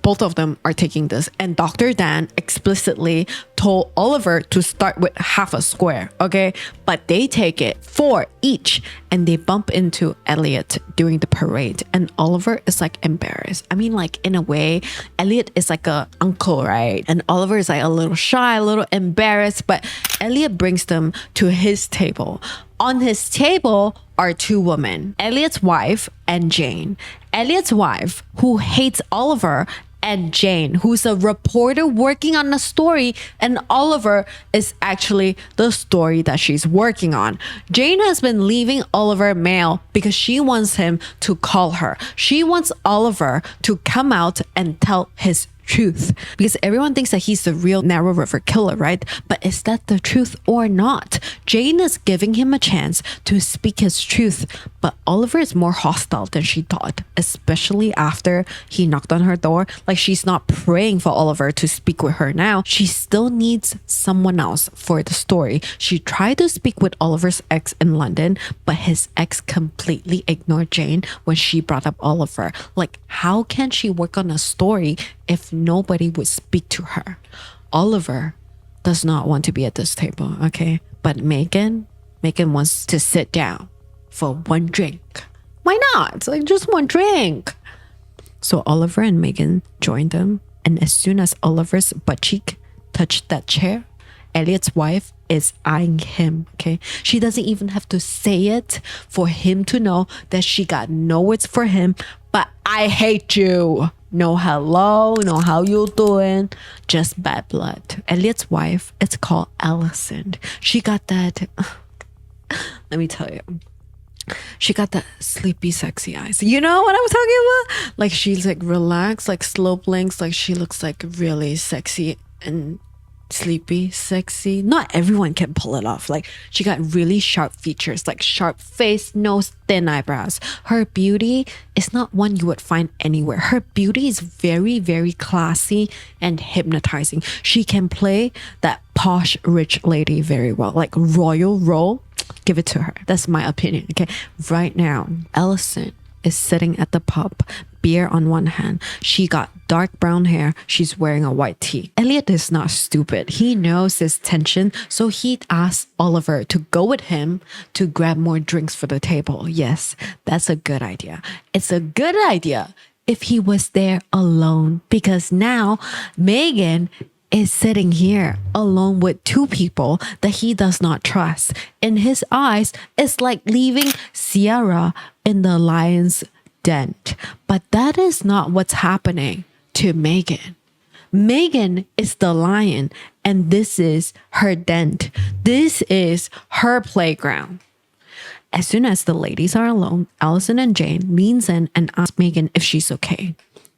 both of them are taking this, and Dr. Dan explicitly told Oliver to start with half a square, okay? But they take it 4 each and they bump into Elliot during the parade, and Oliver is like embarrassed. I mean, like in a way, Elliot is like a uncle, right? And Oliver is like a little shy, a little embarrassed, but Elliot brings them to his table. On his table are 2 women, Elliot's wife and Jane. Elliot's wife, who hates Oliver, and Jane, who's a reporter working on a story, and Oliver is actually the story that she's working on. Jane has been leaving Oliver mail because she wants him to call her. She wants Oliver to come out and tell his truth, because everyone thinks that he's the real Narrow River killer, right? But is that the truth or not? Jane is giving him a chance to speak his truth, but Oliver is more hostile than she thought, especially after he knocked on her door. Like, she's not praying for Oliver to speak with her now. She still needs someone else for the story. She tried to speak with Oliver's ex in London, but his ex completely ignored Jane when she brought up Oliver. Like, how can she work on a story if nobody would speak to her? Oliver does not want to be at this table, okay? But Megan wants to sit down for 1 drink. Why not? It's like just 1 drink. So Oliver and Megan joined them, and as soon as Oliver's butt cheek touched that chair, Elliot's wife is eyeing him, okay? She doesn't even have to say it for him to know that she got no words for him, but I hate you. No hello, no how you doing, just bad blood. Elliot's wife, it's called Allison. She got that, let me tell you, she got that sleepy, sexy eyes. You know what I'm talking about? Like, she's like relaxed, like slow blinks, like she looks like really sexy and sleepy, sexy. Not everyone can pull it off. Like, she got really sharp features, like sharp face, nose, thin eyebrows. Her beauty is not one you would find anywhere. Her beauty is very, very classy and hypnotizing. She can play that posh rich lady very well, like royal role. Give it to her. That's my opinion, okay? Right now, Allison is sitting at the pub, beer on one hand. She got dark brown hair. She's wearing a white tee. Elliot is not stupid. He knows this tension, so he asks Oliver to go with him to grab more drinks for the table. Yes, that's a good idea. It's a good idea if he was there alone, because now Megan is sitting here alone with 2 people that he does not trust. In his eyes, it's like leaving Ciara in the lion's den. But that is not what's happening to Megan. Megan is the lion, and this is her den. This is her playground. As soon as the ladies are alone, Allison and Jane leans in and asks Megan if she's okay.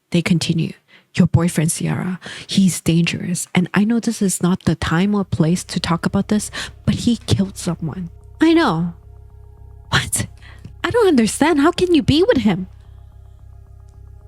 They continue. Your boyfriend, Ciara, he's dangerous. And I know this is not the time or place to talk about this, but he killed someone. I know. What? I don't understand. How can you be with him?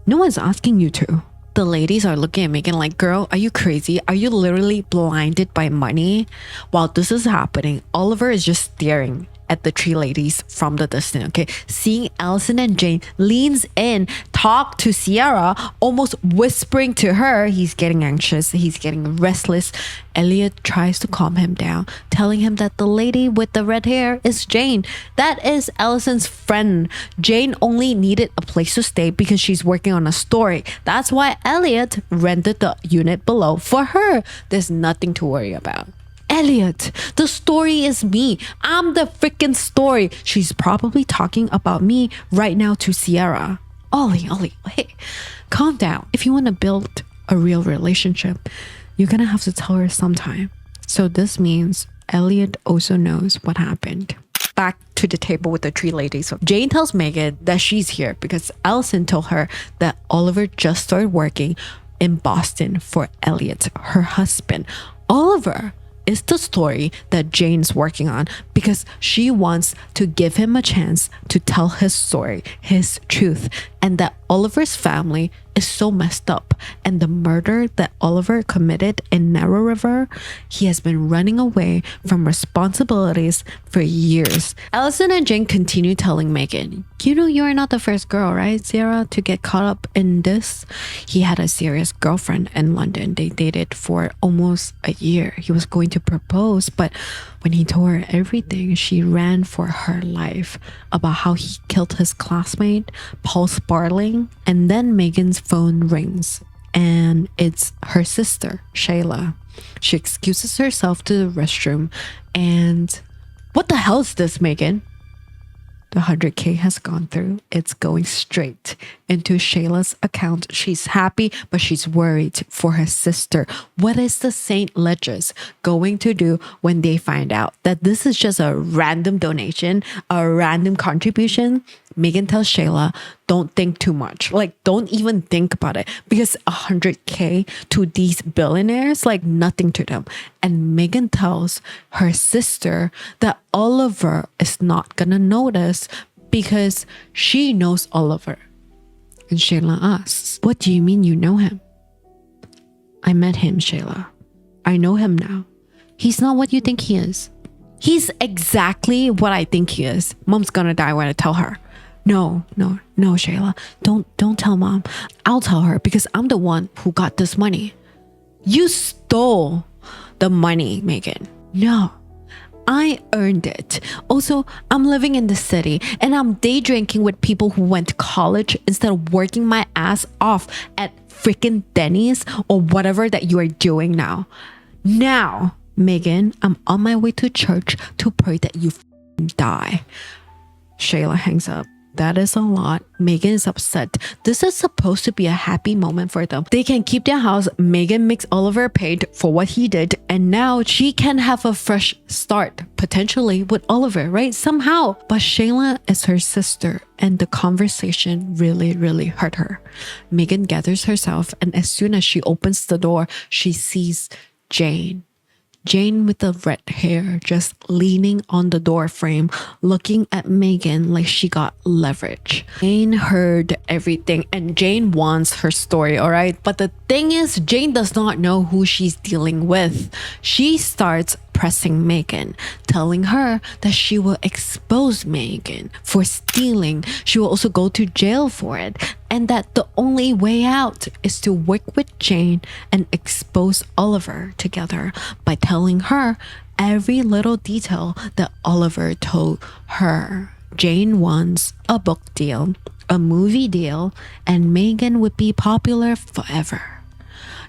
No one's asking you to. The ladies are looking at Megan like, girl, are you crazy? Are you literally blinded by money? While this is happening, Oliver is just staring at the 3 ladies from the distance, okay? Seeing Allison and Jane leans in, talk to Ciara, almost whispering to her. He's getting anxious. He's getting restless. Elliot tries to calm him down, telling him that the lady with the red hair is Jane. That is Allison's friend. Jane only needed a place to stay because she's working on a story. That's why Elliot rented the unit below for her. There's nothing to worry about. Elliot, the story is me. I'm the freaking story. She's probably talking about me right now to Ciara. Ollie, hey, calm down. If you want to build a real relationship, you're gonna have to tell her sometime. So this means Elliot also knows what happened. Back to the table with the 3 ladies. So Jane tells Megan that she's here because Allison told her that Oliver just started working in Boston for Elliot, her husband. Oliver is the story that Jane's working on because she wants to give him a chance to tell his story, his truth, and that Oliver's family is so messed up. And the murder that Oliver committed in Narrow River, he has been running away from responsibilities for years. Allison and Jane continue telling Megan, you know you're not the first girl, right, Ciara, to get caught up in this? He had a serious girlfriend in London. They dated for almost a year. He was going to propose, but when he told her everything, she ran for her life about how he killed his classmate, Paul Sparling. And then Megan's phone rings and it's her sister, Shayla. She excuses herself to the restroom and what the hell is this, Megan? The 100K has gone through. It's going straight into Shayla's account. She's happy, but she's worried for her sister. What is the St. Ledgers going to do when they find out that this is just a random donation, a random contribution? Megan tells Shayla, don't think too much. Like, don't even think about it because 100K to these billionaires, like nothing to them. And Megan tells her sister that Oliver is not gonna notice because she knows Oliver. And Shayla asks, what do you mean you know him? I met him, Shayla. I know him now. He's not what you think he is. He's exactly what I think he is. Mom's gonna die when I tell her. No, Shayla. Don't tell Mom. I'll tell her because I'm the one who got this money. You stole the money, Megan. No, I earned it. Also, I'm living in the city and I'm day drinking with people who went to college instead of working my ass off at freaking Denny's or whatever that you are doing now. Now, Megan, I'm on my way to church to pray that you die. Shayla hangs up. That is a lot. Megan is upset. This is supposed to be a happy moment for them. They can keep their house. Megan makes Oliver paid for what he did. And now she can have a fresh start, potentially with Oliver, right? Somehow. But Shayla is her sister. And the conversation really hurt her. Megan gathers herself. And as soon as she opens the door, she sees Jane. Jane with the red hair just leaning on the door frame, looking at Megan like she got leverage. Jane heard everything and Jane wants her story, all right? But the thing is, Jane does not know who she's dealing with. She starts pressing Megan, telling her that she will expose Megan for stealing. She will also go to jail for it. And that the only way out is to work with Jane and expose Oliver together by telling her every little detail that Oliver told her. Jane wants a book deal, a movie deal, and Megan would be popular forever.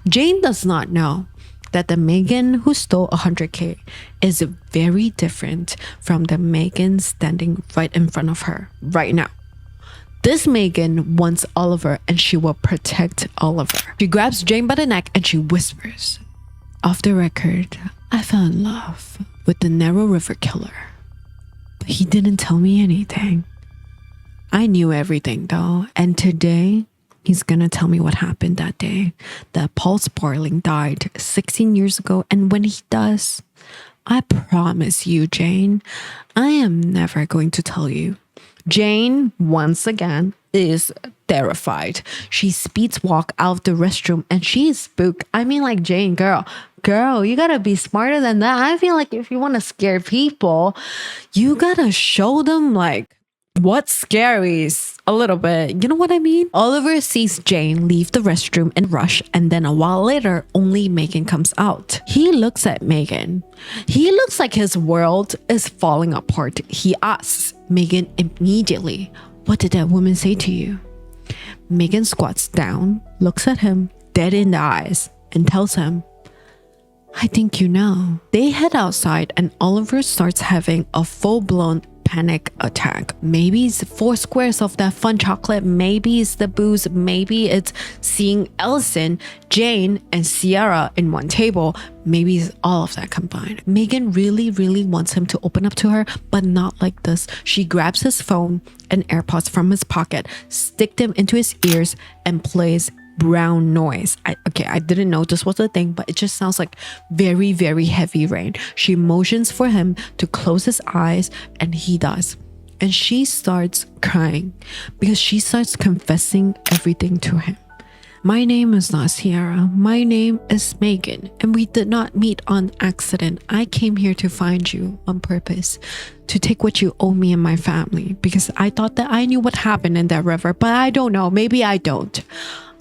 Jane does not know that the Megan who stole 100K is very different from the Megan standing right in front of her right now. This Megan wants Oliver and she will protect Oliver. She grabs Jane by the neck and she whispers, off the record, I fell in love with the Narrow River killer. But he didn't tell me anything. I knew everything though, and today he's gonna tell me what happened that day, that Paul Sparling died 16 years ago, and when he does, I promise you, Jane, I am never going to tell you. Jane, once again, is terrified. She speeds walk out of the restroom and she is spooked. I mean, like, Jane, girl, you gotta be smarter than that. I feel like if you want to scare people, you gotta show them like what's scary is a little bit. You know what I mean? Oliver sees Jane leave the restroom and rush, and then a while later, only Megan comes out. He looks at Megan. He looks like his world is falling apart. He asks Megan immediately, what did that woman say to you? Megan squats down, looks at him dead in the eyes, and tells him, I think you know. They head outside and Oliver starts having a full-blown panic attack. Maybe it's 4 squares of that fun chocolate, maybe it's the booze, maybe it's seeing Allison, Jane, and Ciara in one table, maybe it's all of that combined. Megan really wants him to open up to her, but not like this. She grabs his phone and AirPods from his pocket, sticks them into his ears, and plays brown noise. I didn't know this was a thing, but it just sounds like very, very heavy rain. She motions for him to close his eyes, and he does. And she starts crying because she starts confessing everything to him. My name is not Ciara. My name is Megan, and we did not meet on accident. I came here to find you on purpose, to take what you owe me and my family, because I thought that I knew what happened in that river, but I don't know. Maybe I don't.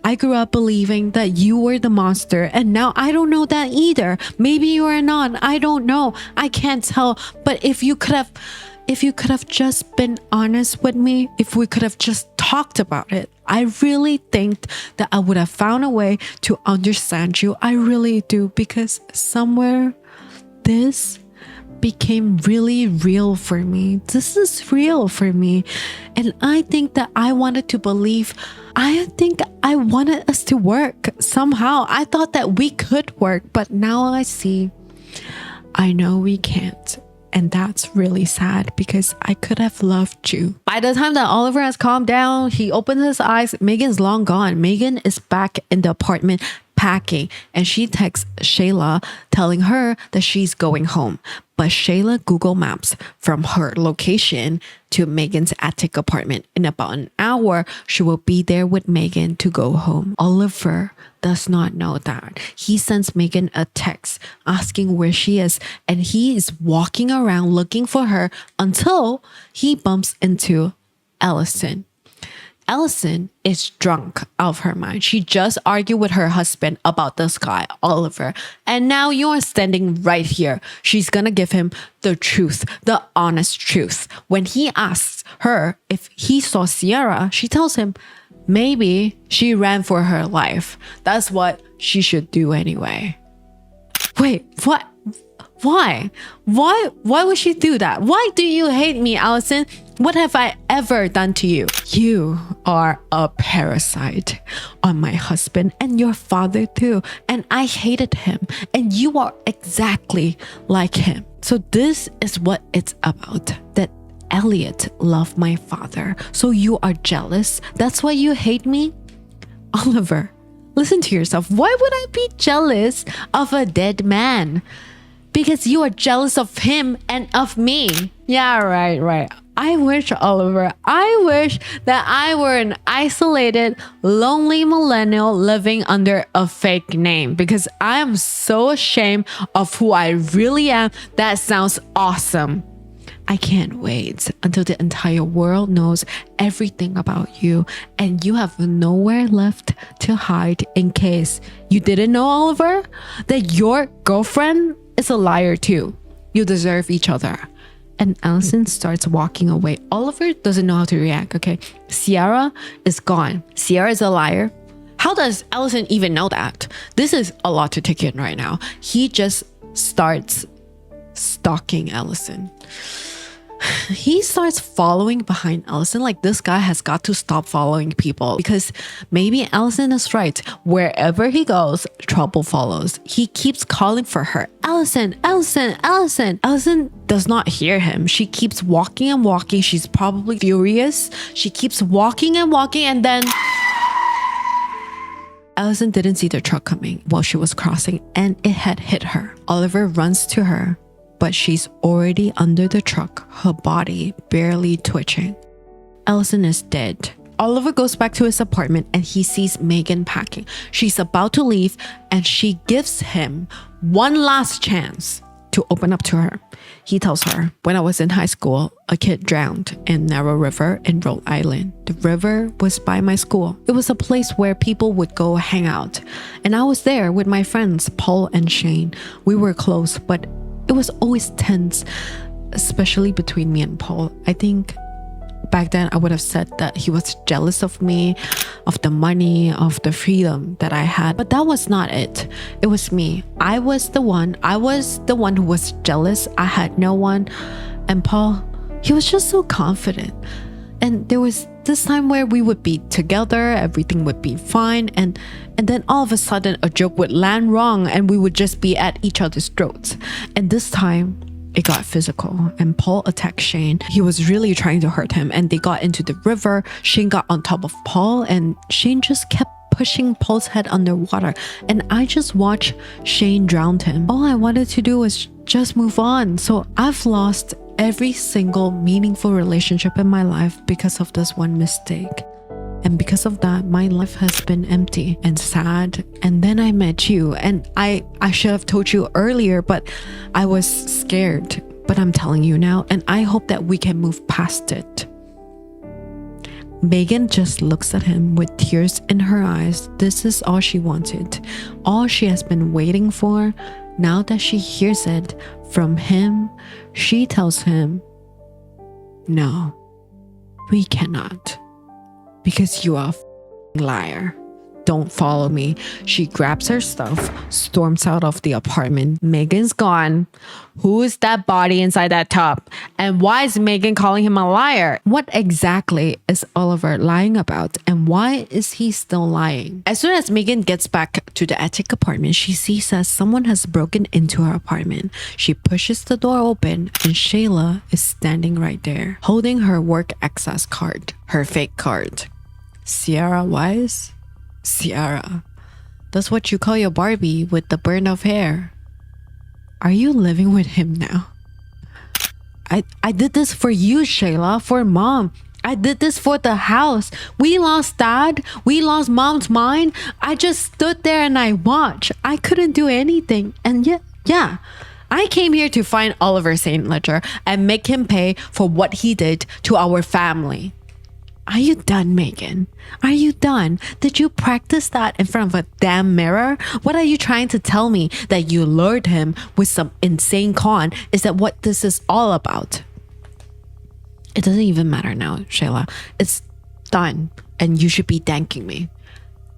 I grew up believing that you were the monster, and now I don't know that either. Maybe you are not. I don't know. I can't tell. But if you could have just been honest with me, if we could have just talked about it, I really think that I would have found a way to understand you. I really do, because somewhere this became really real for me. This is real for me. And I think that I wanted to believe, I think I wanted us to work somehow. I thought that we could work, but now I see, I know we can't. And that's really sad because I could have loved you. By the time that Oliver has calmed down, he opens his eyes. Megan's long gone. Megan is back in the apartment packing, and she texts Shayla telling her that she's going home. But Shayla Google Maps from her location to Megan's attic apartment. In about an hour, she will be there with Megan to go home. Oliver does not know that. He sends Megan a text asking where she is, and he is walking around looking for her until he bumps into Allison. Allison is drunk out of her mind. She just argued with her husband about this guy, Oliver. And now you're standing right here. She's gonna give him the truth, the honest truth. When he asks her if he saw Ciara, she tells him maybe she ran for her life. That's what she should do anyway. Wait, what? Why? Why would she do that? Why do you hate me, Allison? What have I ever done to you? You are a parasite on my husband and your father too. And I hated him. And you are exactly like him. So this is what it's about. That Elliot loved my father. So you are jealous? That's why you hate me? Oliver, listen to yourself. Why would I be jealous of a dead man? Because you are jealous of him and of me. Yeah, right. I wish, Oliver, I wish that I were an isolated, lonely millennial living under a fake name, because I am so ashamed of who I really am. That sounds awesome. I can't wait until the entire world knows everything about you and you have nowhere left to hide in case you didn't know, Oliver, that your girlfriend is a liar too. You deserve each other. And Allison starts walking away. Oliver doesn't know how to react, okay? Ciara is gone. Ciara is a liar. How does Allison even know that? This is a lot to take in right now. He just starts stalking Allison. He starts following behind Allison. Like, this guy has got to stop following people, because maybe Allison is right. Wherever he goes, trouble follows. He keeps calling for her. Allison, Allison, Allison. Allison does not hear him. She keeps walking and walking. She's probably furious. She keeps walking and walking, and then Allison didn't see the truck coming while she was crossing, and it had hit her. Oliver runs to her, but she's already under the truck, her body barely twitching. Allison is dead. Oliver goes back to his apartment and he sees Megan packing. She's about to leave and she gives him one last chance to open up to her. He tells her, when I was in high school, a kid drowned in Narrow River in Rhode Island. The river was by my school. It was a place where people would go hang out. And I was there with my friends, Paul and Shane. We were close, but it was always tense, especially between me and Paul. I think back then I would have said that he was jealous of me, of the money, of the freedom that I had. But that was not it. It was me. I was the one who was jealous. I had no one. And Paul, he was just so confident. And there was this time where we would be together, everything would be fine, and then all of a sudden a joke would land wrong and we would just be at each other's throats. And this time it got physical and Paul attacked Shane. He was really trying to hurt him and they got into the river. Shane got on top of Paul and Shane just kept pushing Paul's head underwater, and I just watched Shane drown him. All I wanted to do was just move on. So I've lost every single meaningful relationship in my life because of this one mistake. And because of that, my life has been empty and sad. And then I met you, and I should have told you earlier, but I was scared. But I'm telling you now, and I hope that we can move past it. Megan just looks at him with tears in her eyes. This is all she wanted, all she has been waiting for. Now that she hears it from him, she tells him, no, we cannot, because you are a liar. Don't follow me. She grabs her stuff, storms out of the apartment. Megan's gone. Who is that body inside that tub? And why is Megan calling him a liar? What exactly is Oliver lying about? And why is he still lying? As soon as Megan gets back to the attic apartment, she sees that someone has broken into her apartment. She pushes the door open, and Shayla is standing right there, holding her work access card, her fake card. Ciara Wise? Ciara, that's what you call your Barbie with the burn of hair. Are you living with him now? I did this for you, Shayla, for mom. I did this for the house. We lost dad. We lost mom's mind. I just stood there and I watched. I couldn't do anything. And yet, yeah, I came here to find Oliver St. Ledger and make him pay for what he did to our family. Are you done, Megan? Are you done? Did you practice that in front of a damn mirror? What are you trying to tell me? That you lured him with some insane con? Is that what this is all about? It doesn't even matter now, Shayla. It's done, and you should be thanking me.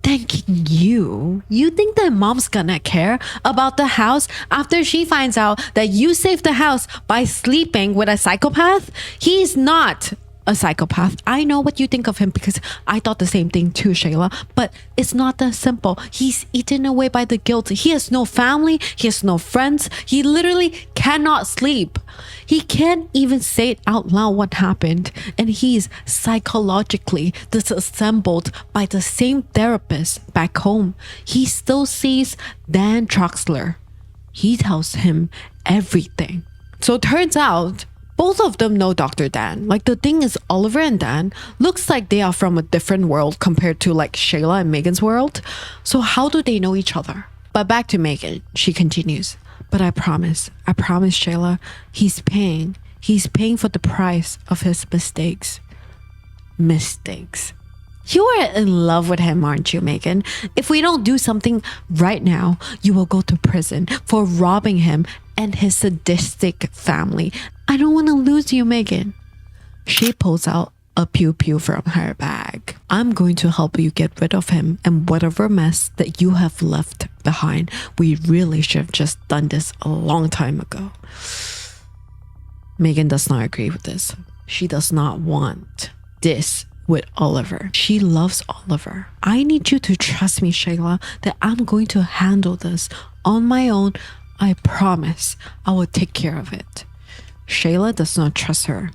Thanking you? You think that mom's gonna care about the house after she finds out that you saved the house by sleeping with a psychopath? He's not a psychopath. I know what you think of him because I thought the same thing too, Shayla, but it's not that simple. He's eaten away by the guilt. He has no family. He has no friends. He literally cannot sleep. He can't even say it out loud what happened, and he's psychologically disassembled by the same therapist back home. He still sees Dan Troxler. He tells him everything. So turns out both of them know Dr. Dan. Like, the thing is, Oliver and Dan looks like they are from a different world compared to like Shayla and Megan's world. So how do they know each other? But back to Megan, she continues. But I promise Shayla, he's paying for the price of his mistakes. Mistakes. You are in love with him, aren't you, Megan? If we don't do something right now, you will go to prison for robbing him and his sadistic family. I don't want to lose you, Megan. She pulls out a pew-pew from her bag. I'm going to help you get rid of him and whatever mess that you have left behind. We really should have just done this a long time ago. Megan does not agree with this. She does not want this with Oliver. She loves Oliver. I need you to trust me, Shayla, that I'm going to handle this on my own. I promise I will take care of it. Shayla does not trust her,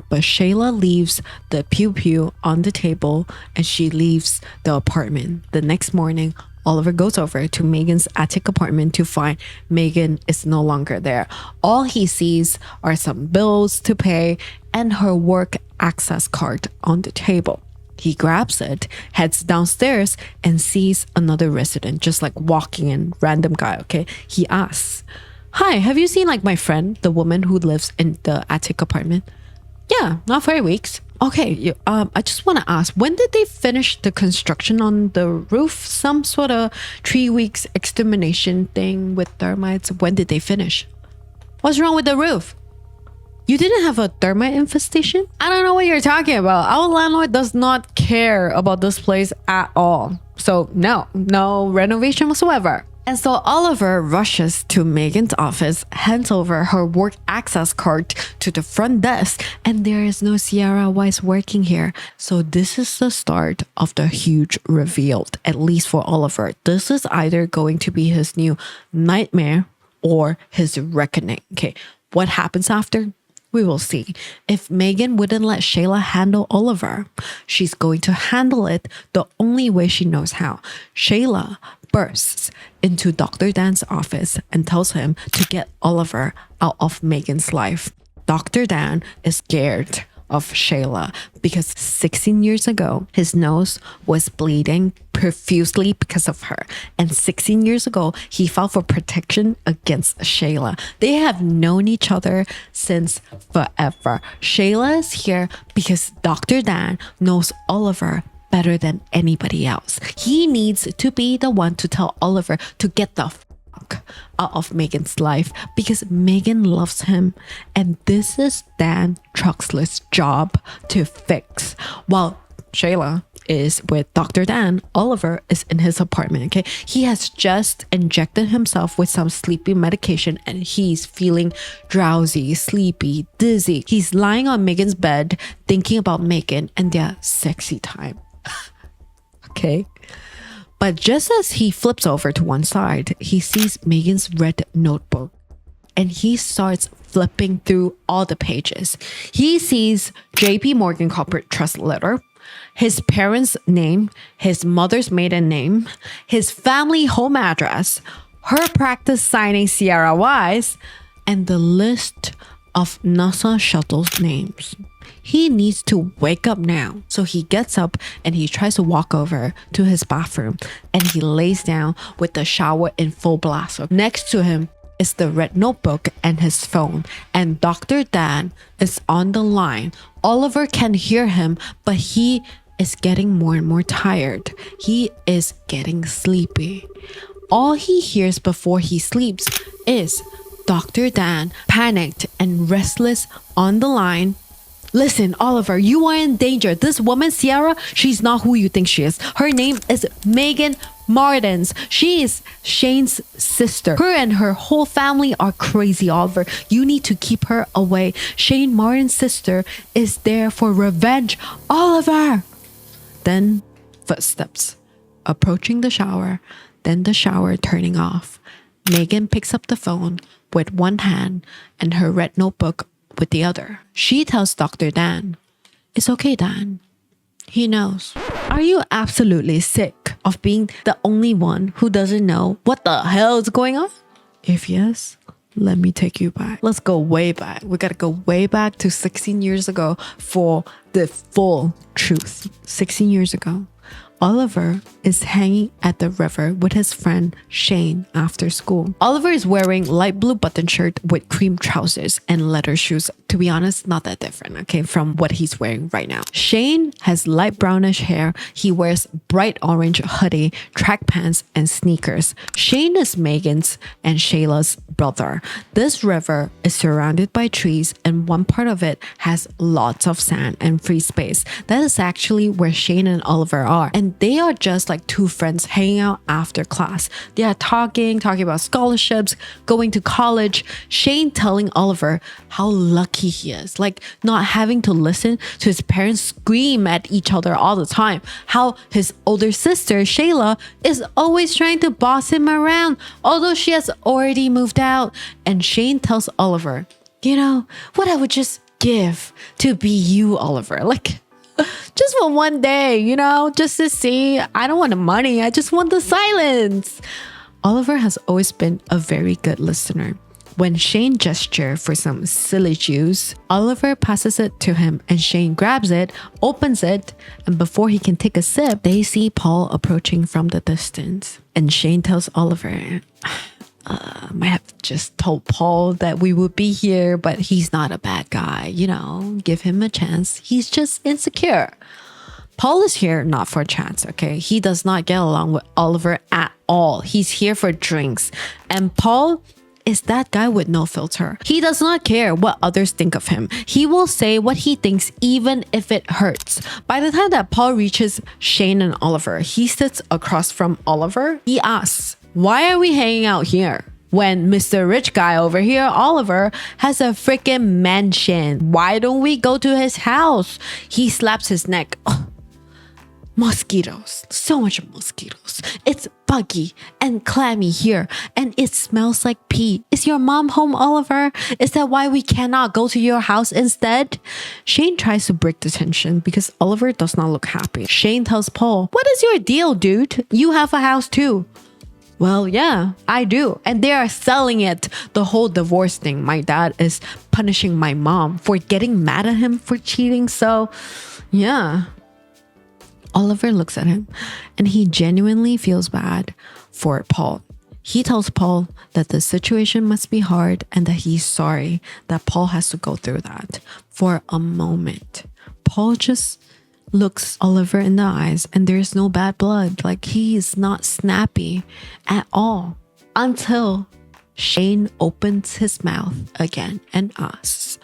but Shayla leaves the pew-pew on the table and she leaves the apartment. The next morning, Oliver goes over to Megan's attic apartment to find Megan is no longer there. All he sees are some bills to pay and her work access card on the table. He grabs it, heads downstairs, and sees another resident just like walking in, random guy, okay? He asks, "Hi, have you seen like my friend, the woman who lives in the attic apartment?" "Yeah, not for 8 weeks." "Okay, I just want to ask, when did they finish the construction on the roof? Some sort of 3 weeks extermination thing with termites. When did they finish?" "What's wrong with the roof? You didn't have a termite infestation?" "I don't know what you're talking about. Our landlord does not care about this place at all. So no renovation whatsoever." And so Oliver rushes to Megan's office, hands over her work access card to the front desk, and there is no Ciara Wise working here. So this is the start of the huge reveal, at least for Oliver. This is either going to be his new nightmare or his reckoning. Okay, what happens after? We will see. If Megan wouldn't let Shayla handle Oliver, she's going to handle it the only way she knows how. Shayla bursts into Dr. Dan's office and tells him to get Oliver out of Megan's life. Dr. Dan is scared of Shayla because 16 years ago, his nose was bleeding profusely because of her. And 16 years ago, he filed for protection against Shayla. They have known each other since forever. Shayla is here because Dr. Dan knows Oliver better than anybody else. He needs to be the one to tell Oliver to get the fuck out of Megan's life because Megan loves him, and this is Dan Troxler's job to fix. While Shayla is with Dr. Dan, Oliver is in his apartment, okay? He has just injected himself with some sleepy medication and he's feeling drowsy, sleepy, dizzy. He's lying on Megan's bed thinking about Megan and their sexy time. Okay? But just as he flips over to one side, he sees Megan's red notebook and he starts flipping through all the pages. He sees JP Morgan Corporate Trust letter, his parents' name, his mother's maiden name, his family home address, her practice signing Ciara Wise, and the list of NASA shuttles names. He needs to wake up now. So he gets up and he tries to walk over to his bathroom and he lays down with the shower in full blast. Next to him is the red notebook and his phone, and Dr. Dan is on the line. Oliver can hear him, but he is getting more and more tired. He is getting sleepy. All he hears before he sleeps is Dr. Dan, panicked and restless, on the line. Listen, Oliver, you are in danger. This woman, Ciara, she's not who you think she is. Her name is Megan Martins. She is Shane's sister. Her and her whole family are crazy, Oliver. You need to keep her away. Shane Martin's sister is there for revenge. Oliver! Then footsteps approaching the shower, then the shower turning off. Megan picks up the phone with one hand and her red notebook with the other. She tells Dr. Dan, "It's okay, Dan. He knows." Are you absolutely sick of being the only one who doesn't know what the hell is going on? If yes, let me take you back. Let's go way back. We gotta go way back to 16 years ago for the full truth. 16 years ago, Oliver is hanging at the river with his friend Shane after school. Oliver is wearing light blue button shirt with cream trousers and leather shoes. To be honest, not that different, okay, from what he's wearing right now. Shane has light brownish hair. He wears bright orange hoodie, track pants, and sneakers. Shane is Megan's and Shayla's brother. This river is surrounded by trees, and one part of it has lots of sand and free space. That is actually where Shane and Oliver are. And they are just like two friends hanging out after class. They are talking about scholarships, going to college. Shane telling Oliver how lucky he is, like not having to listen to his parents scream at each other all the time. How his older sister, Shayla, is always trying to boss him around, although she has already moved out. And Shane tells Oliver, you know, what I would just give to be you, Oliver. Like, just for one day, you know, just to see. I don't want the money. I just want the silence. Oliver has always been a very good listener. When Shane gestures for some silly juice, Oliver passes it to him and Shane grabs it, opens it, and before he can take a sip, they see Paul approaching from the distance. And Shane tells Oliver, might have just told Paul that we would be here, but he's not a bad guy, you know, give him a chance. He's just insecure. Paul is here not for a chance, okay? He does not get along with Oliver at all. He's here for drinks. And Paul is that guy with no filter. He does not care what others think of him. He will say what he thinks even if it hurts. By the time that Paul reaches Shane and Oliver, he sits across from Oliver. He asks, why are we hanging out here when Mr. Rich Guy over here, Oliver, has a freaking mansion? Why don't we go to his house? He slaps his neck. Oh, Mosquitoes, so much mosquitoes. It's buggy and clammy here, and it smells like pee. Is your mom home, Oliver? Is that why we cannot go to your house instead? Shane tries to break the tension because Oliver does not look happy. Shane tells Paul, what is your deal, dude? You have a house too. Well, yeah, I do. And they are selling it. The whole divorce thing. My dad is punishing my mom for getting mad at him for cheating. So, yeah. Oliver looks at him and he genuinely feels bad for Paul. He tells Paul that the situation must be hard and that he's sorry that Paul has to go through that. For a moment, Paul just looks Oliver in the eyes and there's no bad blood. Like, he is not snappy at all until Shane opens his mouth again and asks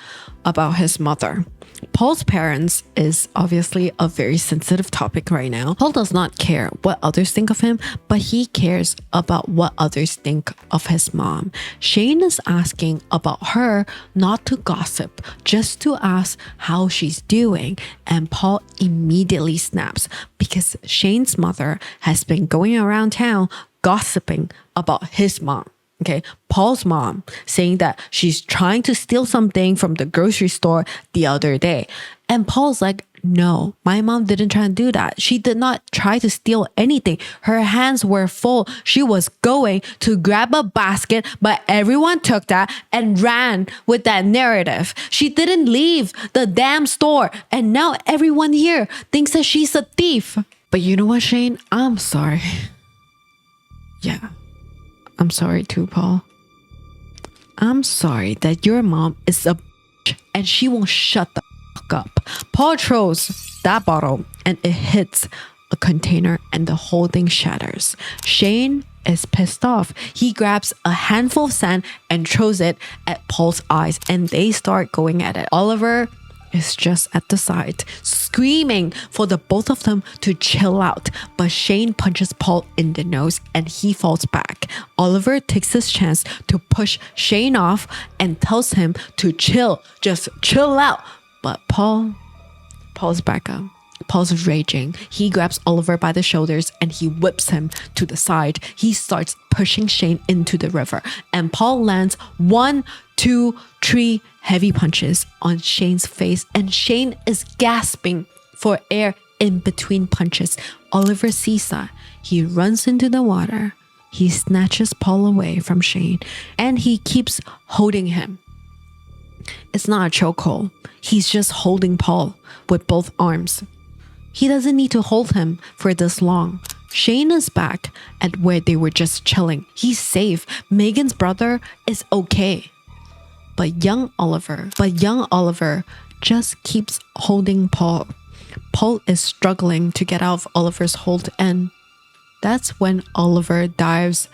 about his mother. Paul's parents is obviously a very sensitive topic right now. Paul does not care what others think of him, but he cares about what others think of his mom. Shane is asking about her, not to gossip, just to ask how she's doing. And Paul immediately snaps because Shane's mother has been going around town gossiping about his mom. Okay, Paul's mom saying that she's trying to steal something from the grocery store the other day. And Paul's like, no, my mom didn't try to do that. She did not try to steal anything. Her hands were full. She was going to grab a basket, but everyone took that and ran with that narrative. She didn't leave the damn store. And now everyone here thinks that she's a thief. But you know what, Shane? I'm sorry. Yeah. I'm sorry too, Paul. I'm sorry that your mom is a bitch and she won't shut the fuck up. Paul throws that bottle and it hits a container and the whole thing shatters. Shane is pissed off. He grabs a handful of sand and throws it at Paul's eyes and they start going at it. Oliver is just at the side, screaming for the both of them to chill out. But Shane punches Paul in the nose and he falls back. Oliver takes his chance to push Shane off and tells him to chill, just chill out. But Paul's back up. Paul's raging. He grabs Oliver by the shoulders and he whips him to the side. He starts pushing Shane into the river and Paul lands 1, 2, 3 heavy punches on Shane's face and Shane is gasping for air in between punches. Oliver sees that. He runs into the water. He snatches Paul away from Shane and he keeps holding him. It's not a chokehold. He's just holding Paul with both arms. He doesn't need to hold him for this long. Shane is back at where they were just chilling. He's safe. Megan's brother is okay. But young Oliver just keeps holding Paul. Paul is struggling to get out of Oliver's hold and that's when Oliver dives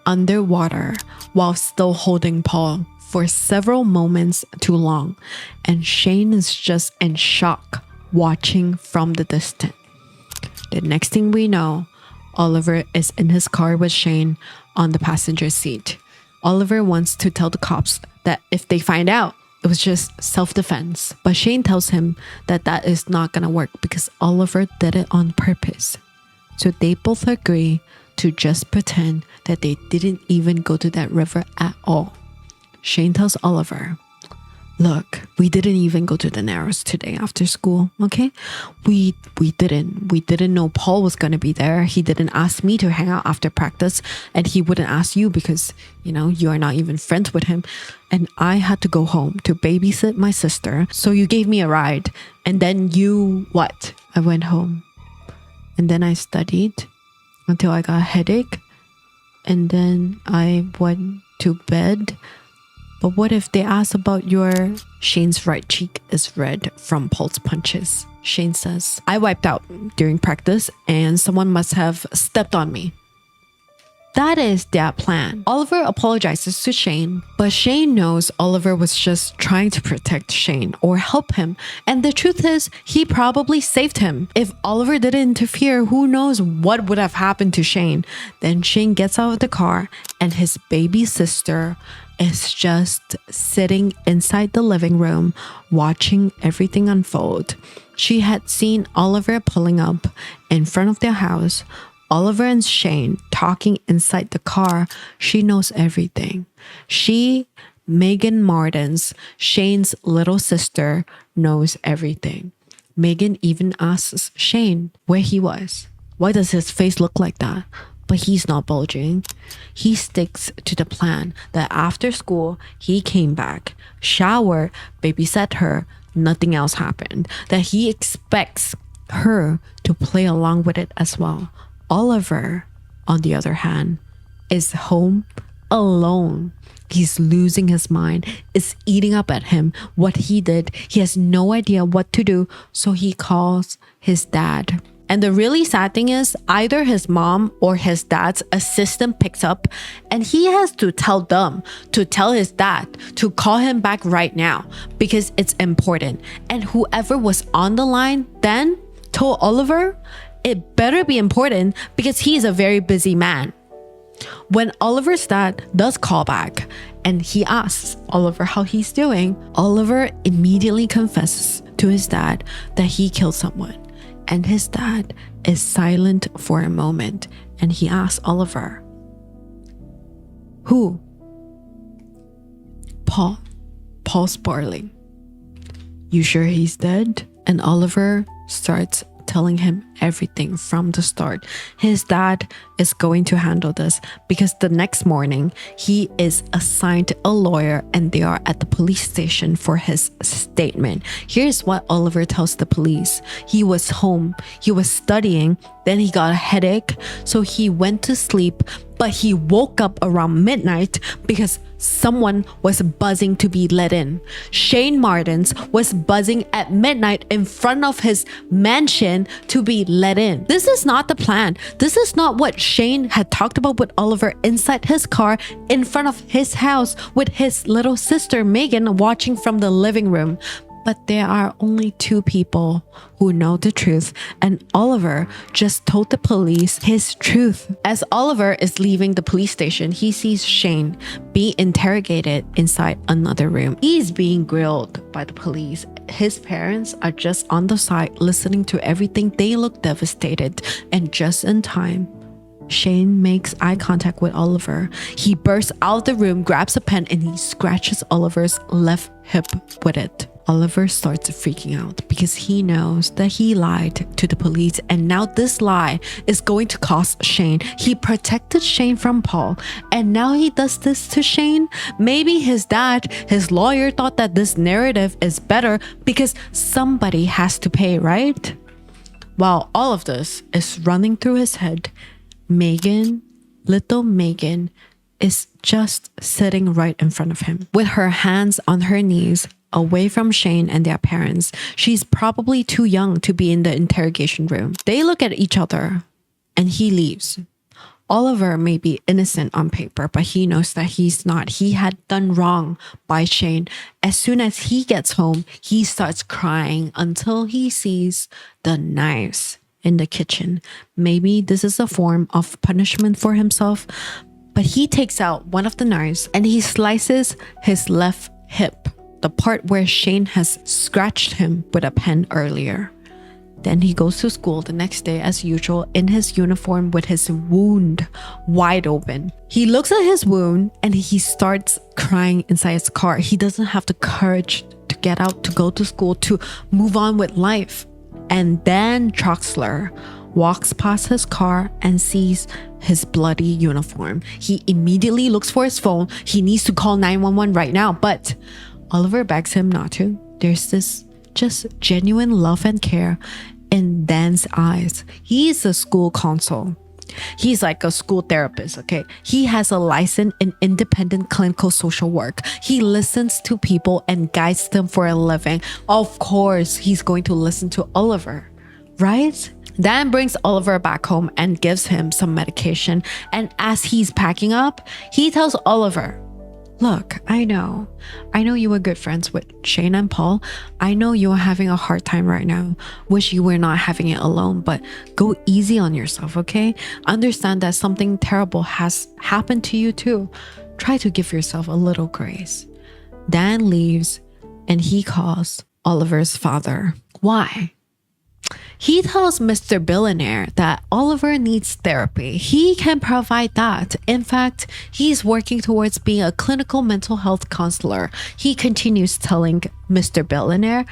underwater while still holding Paul for several moments too long. And Shane is just in shock, watching from the distance. The next thing we know, Oliver is in his car with Shane on the passenger seat. Oliver wants to tell the cops that if they find out, it was just self-defense. But Shane tells him that that is not gonna work because Oliver did it on purpose. So they both agree to just pretend that they didn't even go to that river at all. Shane tells Oliver, look, we didn't even go to the Narrows today after school, okay? We didn't know Paul was gonna be there. He didn't ask me to hang out after practice and he wouldn't ask you because, you know, you are not even friends with him. And I had to go home to babysit my sister. So you gave me a ride and then what? I went home and then I studied until I got a headache and then I went to bed. But what if they ask about Shane's right cheek is red from Paul's punches? Shane says, I wiped out during practice and someone must have stepped on me. That is their plan. Oliver apologizes to Shane, but Shane knows Oliver was just trying to protect Shane or help him. And the truth is, he probably saved him. If Oliver didn't interfere, who knows what would have happened to Shane? Then Shane gets out of the car and his baby sister is just sitting inside the living room, watching everything unfold. She had seen Oliver pulling up in front of their house, Oliver and Shane talking inside the car. She knows everything. She, Megan Martins, Shane's little sister, knows everything. Megan even asks Shane where he was. Why does his face look like that? But he's not bulging. He sticks to the plan that after school, he came back, showered, babysat her, nothing else happened. That he expects her to play along with it as well. Oliver, on the other hand, is home alone. He's losing his mind. It's eating up at him what he did. He has no idea what to do, so he calls his dad. And the really sad thing is either his mom or his dad's assistant picks up and he has to tell them to tell his dad to call him back right now because it's important. And whoever was on the line then told Oliver it better be important because he's a very busy man. When Oliver's dad does call back and he asks Oliver how he's doing, Oliver immediately confesses to his dad that he killed someone. And his dad is silent for a moment and he asks Oliver, who? Paul. Paul Sparling. You sure he's dead? And Oliver starts telling him everything from the start. His dad is going to handle this because the next morning he is assigned a lawyer and they are at the police station for his statement. Here's what Oliver tells the police. He was home, he was studying, then he got a headache, so he went to sleep, but he woke up around midnight because someone was buzzing to be let in. Shane Martins was buzzing at midnight in front of his mansion to be let in. This is not the plan. This is not what Shane had talked about with Oliver inside his car in front of his house with his little sister Megan watching from the living room. But there are only two people who know the truth, and Oliver just told the police his truth. As Oliver is leaving the police station, he sees Shane being interrogated inside another room. He's being grilled by the police. His parents are just on the side listening to everything. They look devastated, and just in time, Shane makes eye contact with Oliver. He bursts out of the room, grabs a pen, and he scratches Oliver's left hip with it. Oliver starts freaking out because he knows that he lied to the police and now this lie is going to cost Shane. He protected Shane from Paul and now he does this to Shane. Maybe his dad, his lawyer, thought that this narrative is better because somebody has to pay, right? While all of this is running through his head, Megan, little Megan, is just sitting right in front of him with her hands on her knees, away from Shane and their parents. She's probably too young to be in the interrogation room. They look at each other and he leaves. Oliver may be innocent on paper, but he knows that he's not. He had done wrong by Shane. As soon as he gets home, he starts crying until he sees the knives in the kitchen. Maybe this is a form of punishment for himself, but he takes out one of the knives and he slices his left hip, the part where Shane has scratched him with a pen earlier. Then he goes to school the next day as usual in his uniform with his wound wide open. He looks at his wound and he starts crying inside his car. He doesn't have the courage to get out, to go to school, to move on with life. And then Troxler walks past his car and sees his bloody uniform. He immediately looks for his phone. He needs to call 911 right now, but Oliver begs him not to. There's this just genuine love and care in Dan's eyes. He's a school counsel. He's like a school therapist, okay? He has a license in independent clinical social work. He listens to people and guides them for a living. Of course, he's going to listen to Oliver, right? Dan brings Oliver back home and gives him some medication. And as he's packing up, he tells Oliver, look, I know you were good friends with Shane and Paul. I know you are having a hard time right now. Wish you were not having it alone, but go easy on yourself, okay? Understand that something terrible has happened to you too. try to give yourself a little grace. Dan leaves and he calls Oliver's father. Why? He tells Mr. Billionaire that Oliver needs therapy. He can provide that. In fact, he's working towards being a clinical mental health counselor. He continues telling Mr. Billionaire,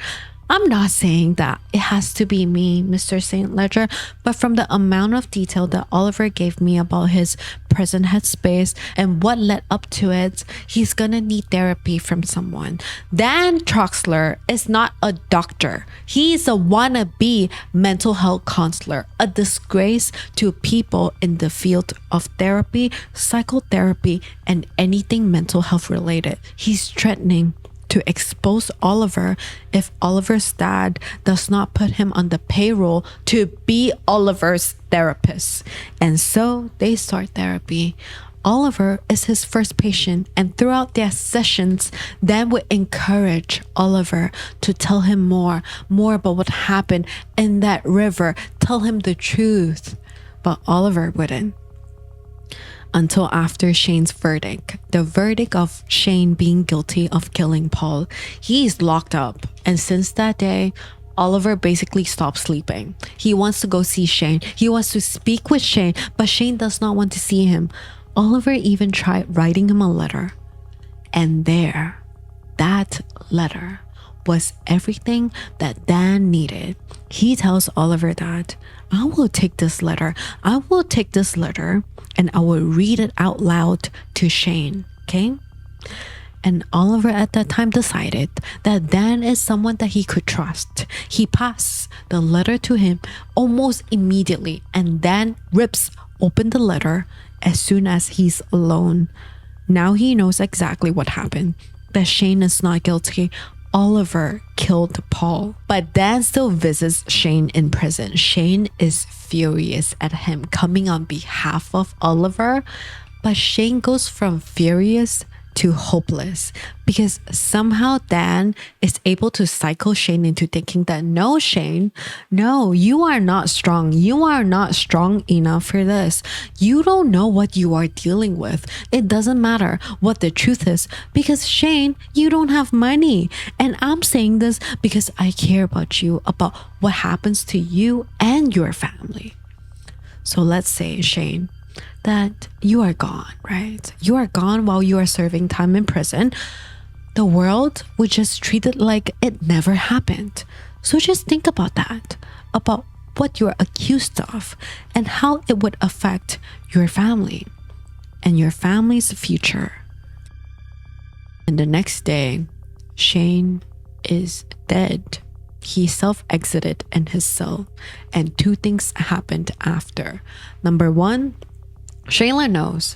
I'm not saying that it has to be me, Mr. St. Ledger, but from the amount of detail that Oliver gave me about his present headspace and what led up to it, he's gonna need therapy from someone. Dan Troxler is not a doctor. He's a wannabe mental health counselor, a disgrace to people in the field of therapy, psychotherapy, and anything mental health related. He's threatening to expose Oliver if Oliver's dad does not put him on the payroll to be Oliver's therapist. And so they start therapy. Oliver is his first patient, and throughout their sessions, Dan would encourage Oliver to tell him more about what happened in that river, tell him the truth. But Oliver wouldn't. Until after Shane's verdict, the verdict of Shane being guilty of killing Paul. He's locked up, and since that day, Oliver basically stopped sleeping. He wants to go see Shane. He wants to speak with Shane, but Shane does not want to see him. Oliver even tried writing him a letter. And there, that letter was everything that Dan needed. He tells Oliver that, I will take this letter and I will read it out loud to Shane, okay? And Oliver at that time decided that Dan is someone that he could trust. He passed the letter to him almost immediately, and Dan rips open the letter as soon as he's alone. Now he knows exactly what happened, that Shane is not guilty. Oliver killed Paul, but Dan still visits Shane in prison. Shane is furious at him coming on behalf of Oliver, but Shane goes from furious to hopeless because somehow Dan is able to cycle Shane into thinking that no, Shane, no, you are not strong. You are not strong enough for this. You don't know what you are dealing with. It doesn't matter what the truth is because Shane, you don't have money. And I'm saying this because I care about you, about what happens to you and your family. So let's say, Shane, that you are gone, right? You are gone while you are serving time in prison. The world would just treat it like it never happened. So just think about that, about what you're accused of and how it would affect your family and your family's future. And the next day, Shane is dead. He self-exited in his cell, and two things happened after. Number one, Shayla knows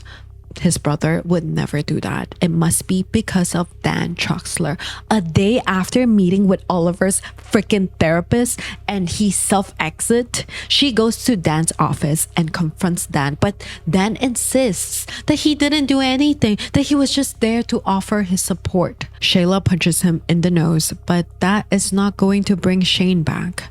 his brother would never do that. It must be because of Dan Troxler. A day after meeting with Oliver's freaking therapist and he self-exit, she goes to Dan's office and confronts Dan. But Dan insists that he didn't do anything, that he was just there to offer his support. Shayla punches him in the nose, but that is not going to bring Shane back.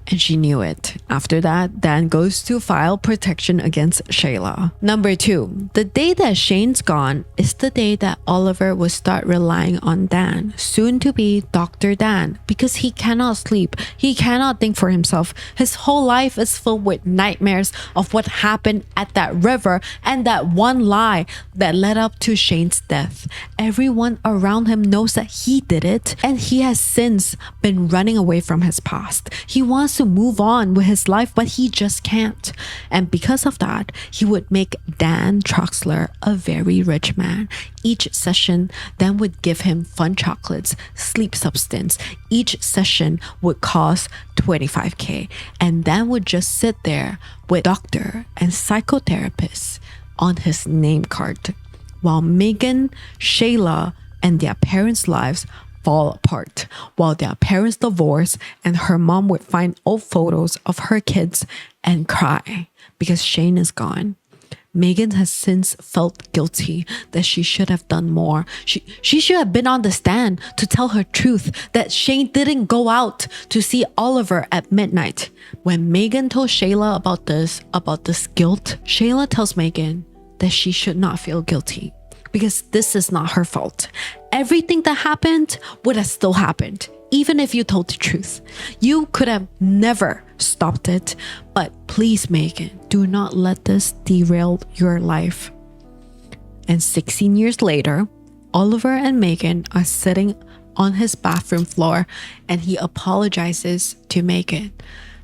And she knew it. After that, Dan goes to file protection against Shayla. Number two, the day that Shane's gone is the day that Oliver will start relying on Dan, soon to be Dr. Dan, because he cannot sleep. He cannot think for himself. His whole life is filled with nightmares of what happened at that river and that one lie that led up to Shane's death. Everyone around him knows that he did it, and he has since been running away from his past. He wants to move on with his life, but he just can't. And because of that, he would make Dan Troxler a very rich man. Each session, Dan would give him fun chocolates, sleep substance. Each session would cost $25,000. And Dan would just sit there with doctor and psychotherapist on his name card, while Megan, Shayla, and their parents' lives fall apart, while their parents divorce, and her mom would find old photos of her kids and cry because Shane is gone. Megan has since felt guilty that she should have done more. She should have been on the stand to tell her truth, that Shane didn't go out to see Oliver at midnight. When Megan told Shayla about this guilt, Shayla tells Megan that she should not feel guilty, because this is not her fault. Everything that happened would have still happened, even if you told the truth. You could have never stopped it. But please, Megan, do not let this derail your life. And 16 years later, Oliver and Megan are sitting on his bathroom floor, and he apologizes to Megan,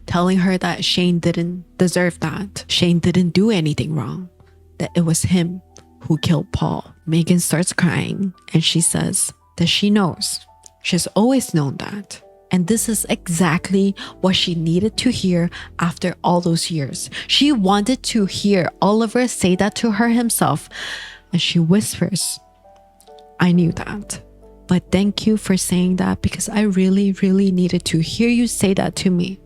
telling her that Shane didn't deserve that. Shane didn't do anything wrong, that it was him who killed Paul. Megan starts crying, and she says that she knows. She's always known that. And this is exactly what she needed to hear after all those years. She wanted to hear Oliver say that to her himself. And she whispers, I knew that. But thank you for saying that, because I really, really needed to hear you say that to me.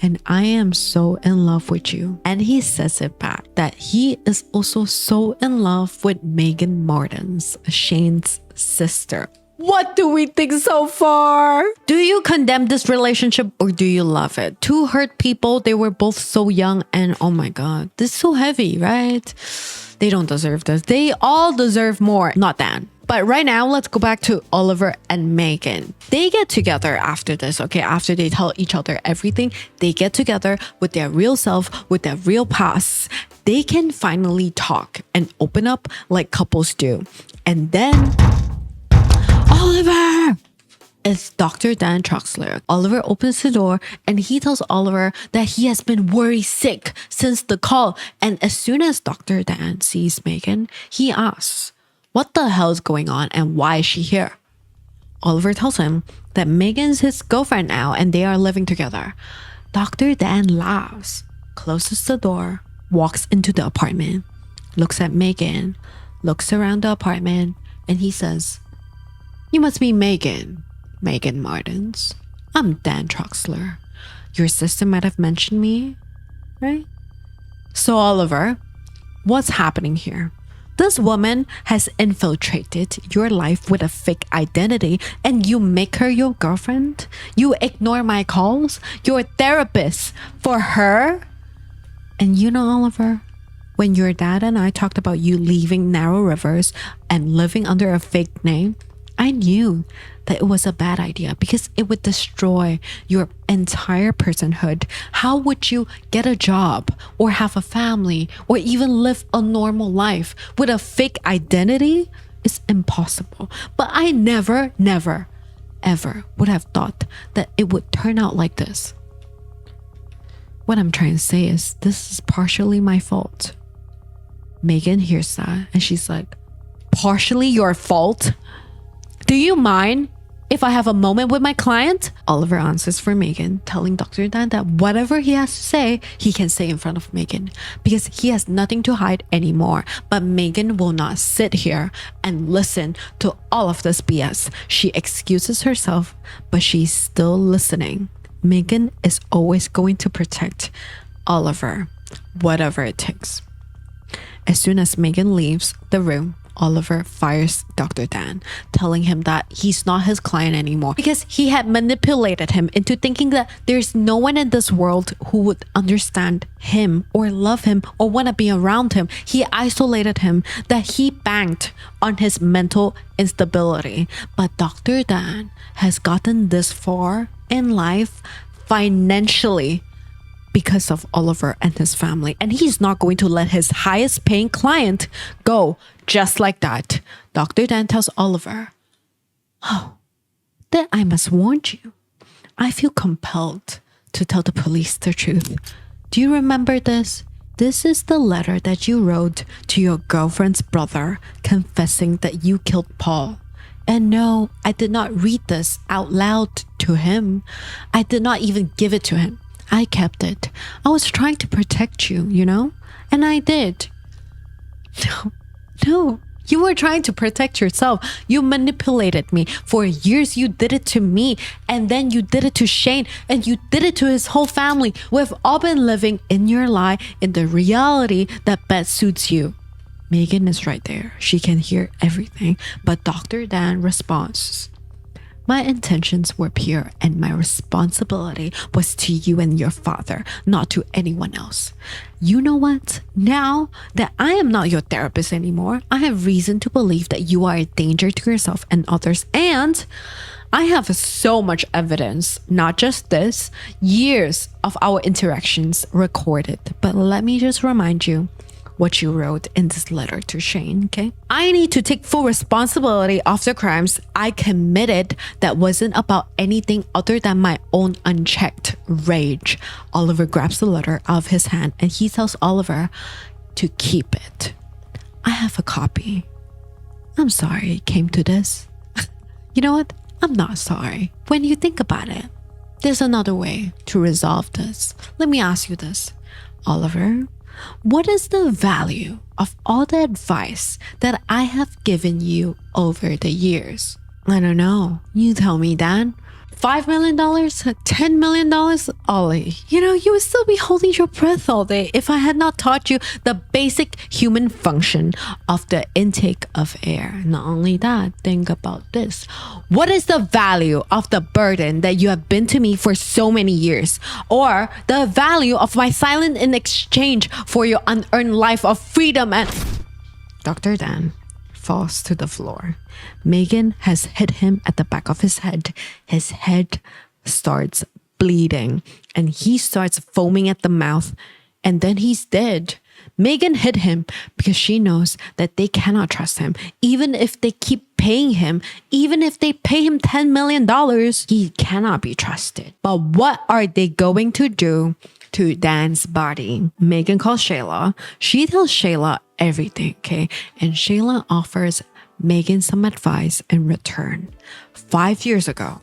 And I am so in love with you. And he says it back, that he is also so in love with Megan Martins, Shane's sister. What do we think so far? Do you condemn this relationship or do you love it? Two hurt people, they were both so young, and oh my God, this is so heavy, right? They don't deserve this. They all deserve more. Not Dan. But right now, let's go back to Oliver and Megan. They get together after this, okay? After they tell each other everything, they get together with their real self, with their real past. They can finally talk and open up like couples do. And then, Oliver! It's Dr. Dan Troxler. Oliver opens the door and he tells Oliver that he has been worried sick since the call. And as soon as Dr. Dan sees Megan, he asks, what the hell is going on and why is she here? Oliver tells him that Megan's his girlfriend now and they are living together. Dr. Dan laughs, closes the door, walks into the apartment, looks at Megan, looks around the apartment, and he says, you must be Megan Martins. I'm Dan Troxler. Your sister might have mentioned me, right? So Oliver, what's happening here? This woman has infiltrated your life with a fake identity and you make her your girlfriend? You ignore my calls? You're a therapist for her? And you know, Oliver, when your dad and I talked about you leaving Narrow Rivers and living under a fake name, I knew that it was a bad idea because it would destroy your entire personhood. How would you get a job or have a family or even live a normal life with a fake identity? It's impossible. But I never, ever would have thought that it would turn out like this. What I'm trying to say is this is partially my fault. Megan hears that and she's like, partially your fault? Do you mind if I have a moment with my client? Oliver answers for Megan, telling Dr. Dan that whatever he has to say, he can say in front of Megan because he has nothing to hide anymore. But Megan will not sit here and listen to all of this BS. She excuses herself, but she's still listening. Megan is always going to protect Oliver, whatever it takes. As soon as Megan leaves the room, Oliver fires Dr. Dan, telling him that he's not his client anymore because he had manipulated him into thinking that there's no one in this world who would understand him or love him or want to be around him. He isolated him, that he banked on his mental instability. But Dr. Dan has gotten this far in life financially because of Oliver and his family. And he's not going to let his highest paying client go just like that. Dr. Dan tells Oliver, oh, then I must warn you. I feel compelled to tell the police the truth. Do you remember this? This is the letter that you wrote to your girlfriend's brother confessing that you killed Paul. And no, I did not read this out loud to him. I did not even give it to him. I kept it. I was trying to protect you, you know? And I did. No. You were trying to protect yourself. You manipulated me. For years, you did it to me. And then you did it to Shane. And you did it to his whole family. We've all been living in your lie, in the reality that best suits you. Megan is right there. She can hear everything. But Dr. Dan responds, My intentions were pure and my responsibility was to you and your father, not to anyone else. You know what? Now that I am not your therapist anymore, I have reason to believe that you are a danger to yourself and others, and I have so much evidence, not just this, years of our interactions recorded. But let me just remind you what you wrote in this letter to Shane, okay? I need to take full responsibility of the crimes I committed that wasn't about anything other than my own unchecked rage. Oliver grabs the letter out of his hand and he tells Oliver to keep it. I have a copy. I'm sorry it came to this. You know what? I'm not sorry. When you think about it, there's another way to resolve this. Let me ask you this, Oliver. What is the value of all the advice that I have given you over the years? I don't know. You tell me, Dan. $5 million? $10 million? Ollie, you would still be holding your breath all day if I had not taught you the basic human function of the intake of air. Not only that, think about this. What is the value of the burden that you have been to me for so many years? Or the value of my silence in exchange for your unearned life of freedom and... Dr. Dan falls to the floor. Megan has hit him at the back of his head. His head starts bleeding and he starts foaming at the mouth, and then he's dead. Megan hit him because she knows that they cannot trust him. Even if they keep paying him, even if they pay him $10 million, he cannot be trusted. But what are they going to do to Dan's body? Megan calls Shayla. She tells Shayla everything, okay? And Shayla offers Megan some advice in return. 5 years ago,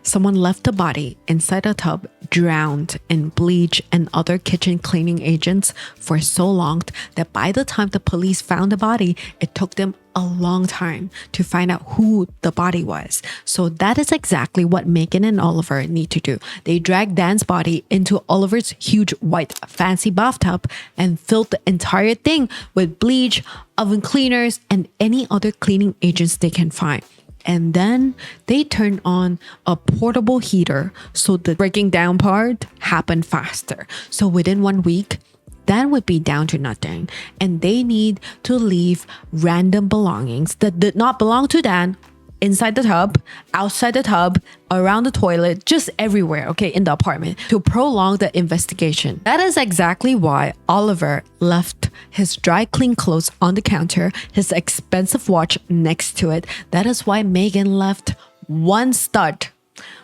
someone left a body inside a tub, drowned in bleach and other kitchen cleaning agents for so long that by the time the police found the body, it took them a long time to find out who the body was. So that is exactly what Megan and Oliver need to do. They drag Dan's body into Oliver's huge white fancy bathtub and filled the entire thing with bleach, oven cleaners, and any other cleaning agents they can find. And then they turned on a portable heater so the breaking down part happened faster. So within 1 week, Dan would be down to nothing, and they need to leave random belongings that did not belong to Dan inside the tub, outside the tub, around the toilet, just everywhere, okay, in the apartment, to prolong the investigation. That is exactly why Oliver left his dry clean clothes on the counter, his expensive watch next to it. That is why Megan left one stud,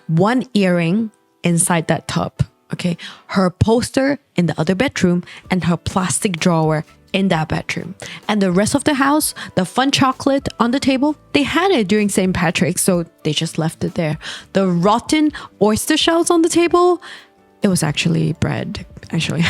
one earring inside that tub. Okay, her poster in the other bedroom and her plastic drawer in that bedroom. And the rest of the house, the fun chocolate on the table, they had it during St. Patrick's, so they just left it there. The rotten oyster shells on the table, it was actually bread, actually.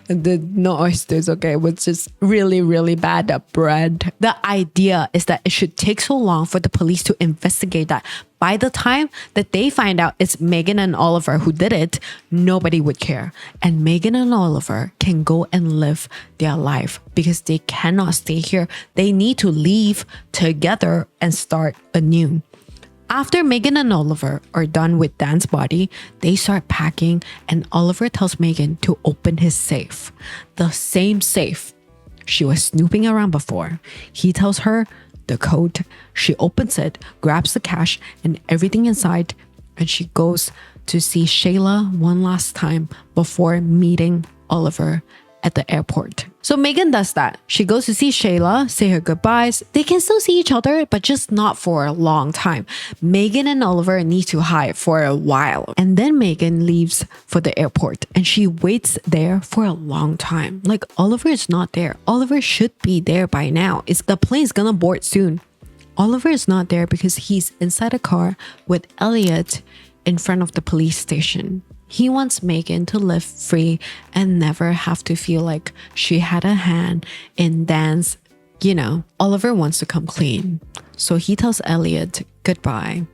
No oysters, okay? It was just really, really bad bread. The idea is that it should take so long for the police to investigate that by the time that they find out it's Megan and Oliver who did it, nobody would care. And Megan and Oliver can go and live their life because they cannot stay here. They need to leave together and start anew. After Megan and Oliver are done with Dan's body, they start packing, and Oliver tells Megan to open his safe. The same safe she was snooping around before. He tells her the code. She opens it, grabs the cash and everything inside, and she goes to see Shayla one last time before meeting Oliver at the airport. So Megan does that. She goes to see Shayla, say her goodbyes. They can still see each other, but just not for a long time. Megan and Oliver need to hide for a while. And then Megan leaves for the airport and she waits there for a long time. Like, Oliver is not there. Oliver should be there by now. The plane's gonna board soon. Oliver is not there because he's inside a car with Elliot in front of the police station. He wants Megan to live free and never have to feel like she had a hand in Dan's, Oliver wants to come clean. So he tells Elliot goodbye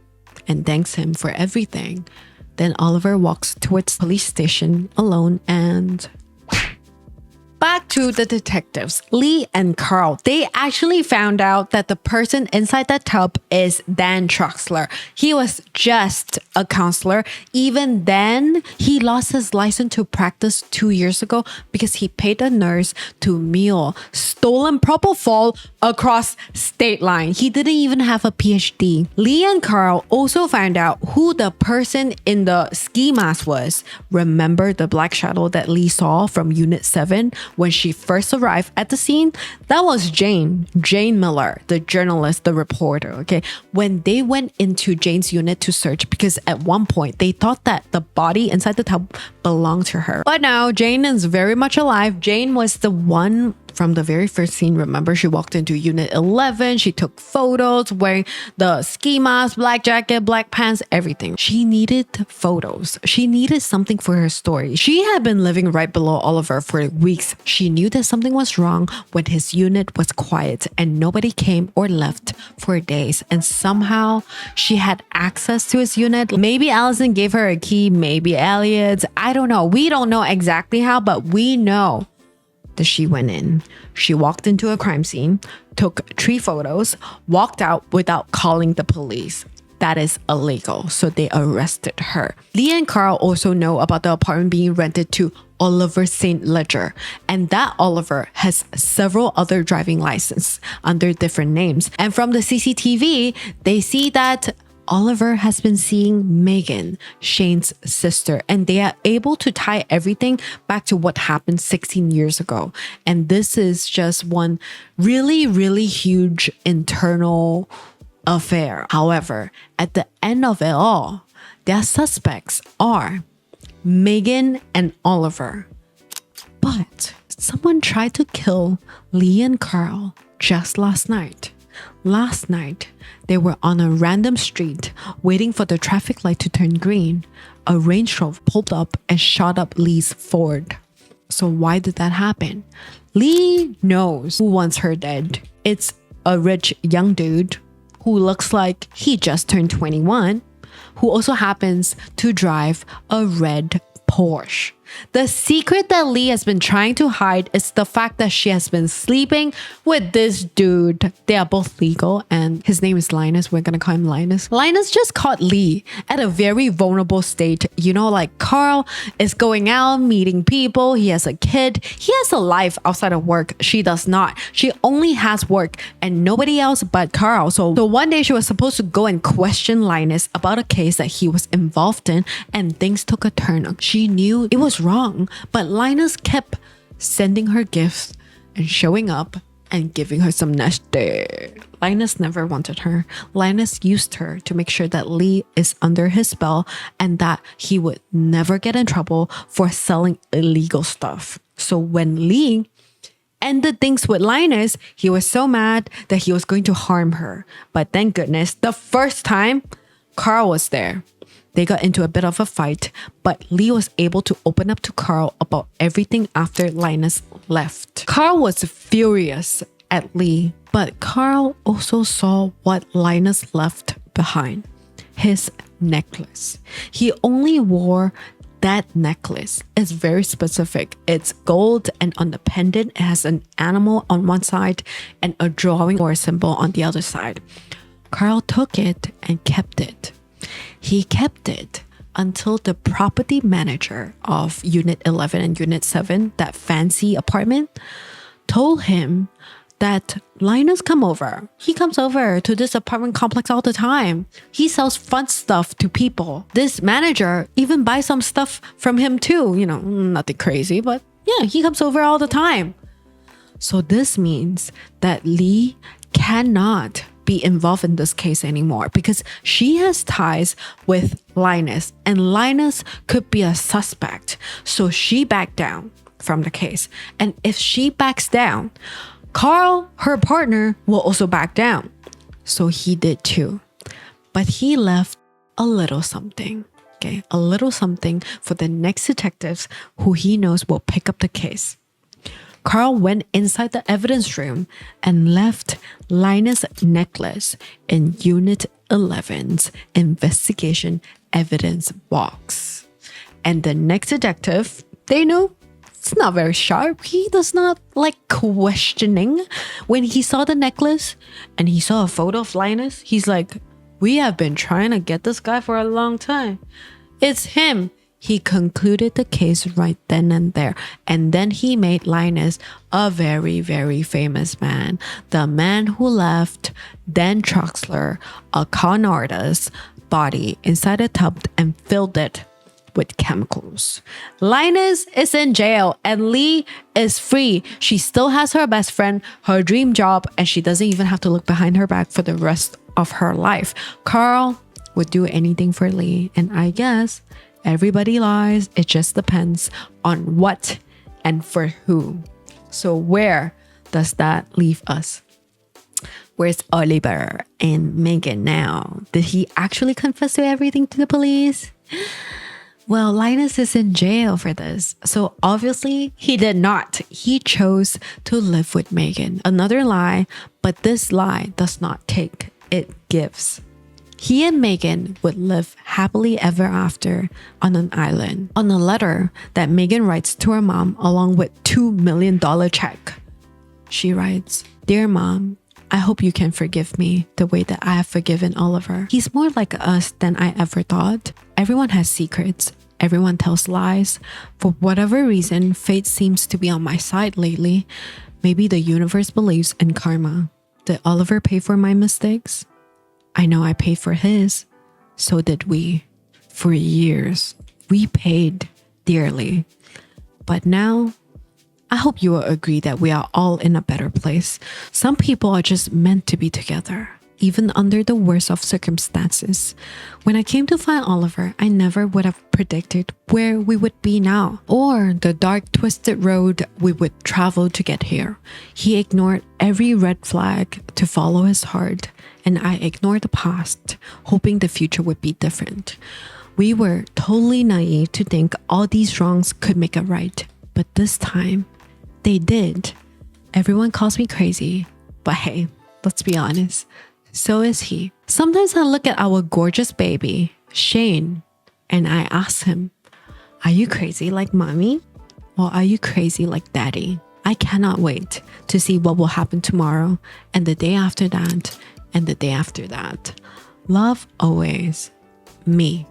and thanks him for everything. Then Oliver walks towards the police station alone and back to the detectives, Lee and Carl. They actually found out that the person inside that tub is Dan Troxler. He was just a counselor. Even then, he lost his license to practice 2 years ago because he paid a nurse to meal stolen propofol across state line. He didn't even have a PhD. Lee and Carl also found out who the person in the ski mask was. Remember the black shadow that Lee saw from Unit 7 when she first arrived at the scene? That was Jane Miller, the journalist, the reporter, okay? When they went into Jane's unit to search, because at one point they thought that the body inside the tub belonged to her. But now Jane is very much alive. Jane was the one from the very first scene. Remember, she walked into Unit 11. She took photos wearing the ski mask, black jacket, black pants, everything. She needed photos. She needed something for her story. She had been living right below Oliver for weeks. She knew that something was wrong when his unit was quiet and nobody came or left for days. And somehow she had access to his unit. Maybe Allison gave her a key, maybe Elliot. I don't know. We don't know exactly how, but we know that she went in. She walked into a crime scene, took 3 photos, walked out without calling the police. That is illegal, so they arrested her. Lee and Carl also know about the apartment being rented to Oliver St. Ledger, and that Oliver has several other driving licenses under different names. And from the CCTV, they see that Oliver has been seeing Megan, Shane's sister, and they are able to tie everything back to what happened 16 years ago. And this is just one really, really huge internal affair. However, at the end of it all, their suspects are Megan and Oliver. But someone tried to kill Lee and Carl just last night. Last night, they were on a random street waiting for the traffic light to turn green. A Range Rover pulled up and shot up Lee's Ford. So why did that happen? Lee knows who wants her dead. It's a rich young dude who looks like he just turned 21, who also happens to drive a red Porsche. The secret that Lee has been trying to hide is the fact that she has been sleeping with this dude. They are both legal and his name is Linus. We're gonna call him Linus. Linus just caught Lee at a very vulnerable state. You know, like Carl is going out, meeting people. He has a kid. He has a life outside of work. She does not. She only has work and nobody else but Carl. So one day she was supposed to go and question Linus about a case that he was involved in, and things took a turn. She knew it was wrong, but Linus kept sending her gifts and showing up and giving her some nasty. Linus never wanted her. Linus used her to make sure that Lee is under his spell and that he would never get in trouble for selling illegal stuff. So when Lee ended things with Linus, he was so mad that he was going to harm her. But thank goodness, the first time, Carl was there. They got into a bit of a fight, but Lee was able to open up to Carl about everything after Linus left. Carl was furious at Lee, but Carl also saw what Linus left behind. His necklace. He only wore that necklace. It's very specific. It's gold, and on the pendant, it has an animal on one side and a drawing or a symbol on the other side. Carl took it and kept it. He kept it until the property manager of Unit 11 and Unit 7, that fancy apartment, told him that Linus come over. He comes over to this apartment complex all the time. He sells fun stuff to people. This manager even buys some stuff from him too. You know, nothing crazy, but yeah, he comes over all the time. So this means that Lee cannot be involved in this case anymore because she has ties with Linus and Linus could be a suspect. So she backed down from the case. And if she backs down, Carl, her partner, will also back down. So he did too. But he left a little something. Okay, a little something for the next detectives who he knows will pick up the case. Carl went inside the evidence room and left Linus' necklace in Unit 11's investigation evidence box. And the next detective, they knew It's not very sharp. He does not like questioning. When he saw the necklace and he saw a photo of Linus, he's like, we have been trying to get this guy for a long time. It's him. He concluded the case right then and there. And then he made Linus a very, very famous man. The man who left Dan Troxler, a con artist, body inside a tub and filled it with chemicals. Linus is in jail and Lee is free. She still has her best friend, her dream job, and she doesn't even have to look behind her back for the rest of her life. Carl would do anything for Lee, and I guess everybody lies. It just depends on what and for who. So where does that leave us? Where's Oliver and Megan now? Did he actually confess to everything to the police? Well, Linus is in jail for this. So obviously he did not. He chose to live with Megan. Another lie, but this lie does not take, it gives. He and Megan would live happily ever after on an island. On a letter that Megan writes to her mom along with $2 million check, she writes, "Dear Mom, I hope you can forgive me the way that I have forgiven Oliver. He's more like us than I ever thought. Everyone has secrets. Everyone tells lies. For whatever reason, fate seems to be on my side lately. Maybe the universe believes in karma. Did Oliver pay for my mistakes? I know I paid for his. So did we. For years, we paid dearly. But now, I hope you will agree that we are all in a better place. Some people are just meant to be together, even under the worst of circumstances. When I came to find Oliver, I never would have predicted where we would be now, or the dark, twisted road we would travel to get here. He ignored every red flag to follow his heart, and I ignored the past, hoping the future would be different. We were totally naive to think all these wrongs could make it right, but this time, they did. Everyone calls me crazy, but hey, let's be honest, so is he. Sometimes I look at our gorgeous baby, Shane, and I ask him, are you crazy like mommy? Or are you crazy like daddy? I cannot wait to see what will happen tomorrow and the day after that and the day after that. Love always, me.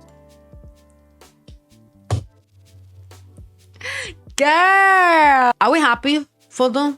Girl, are we happy for the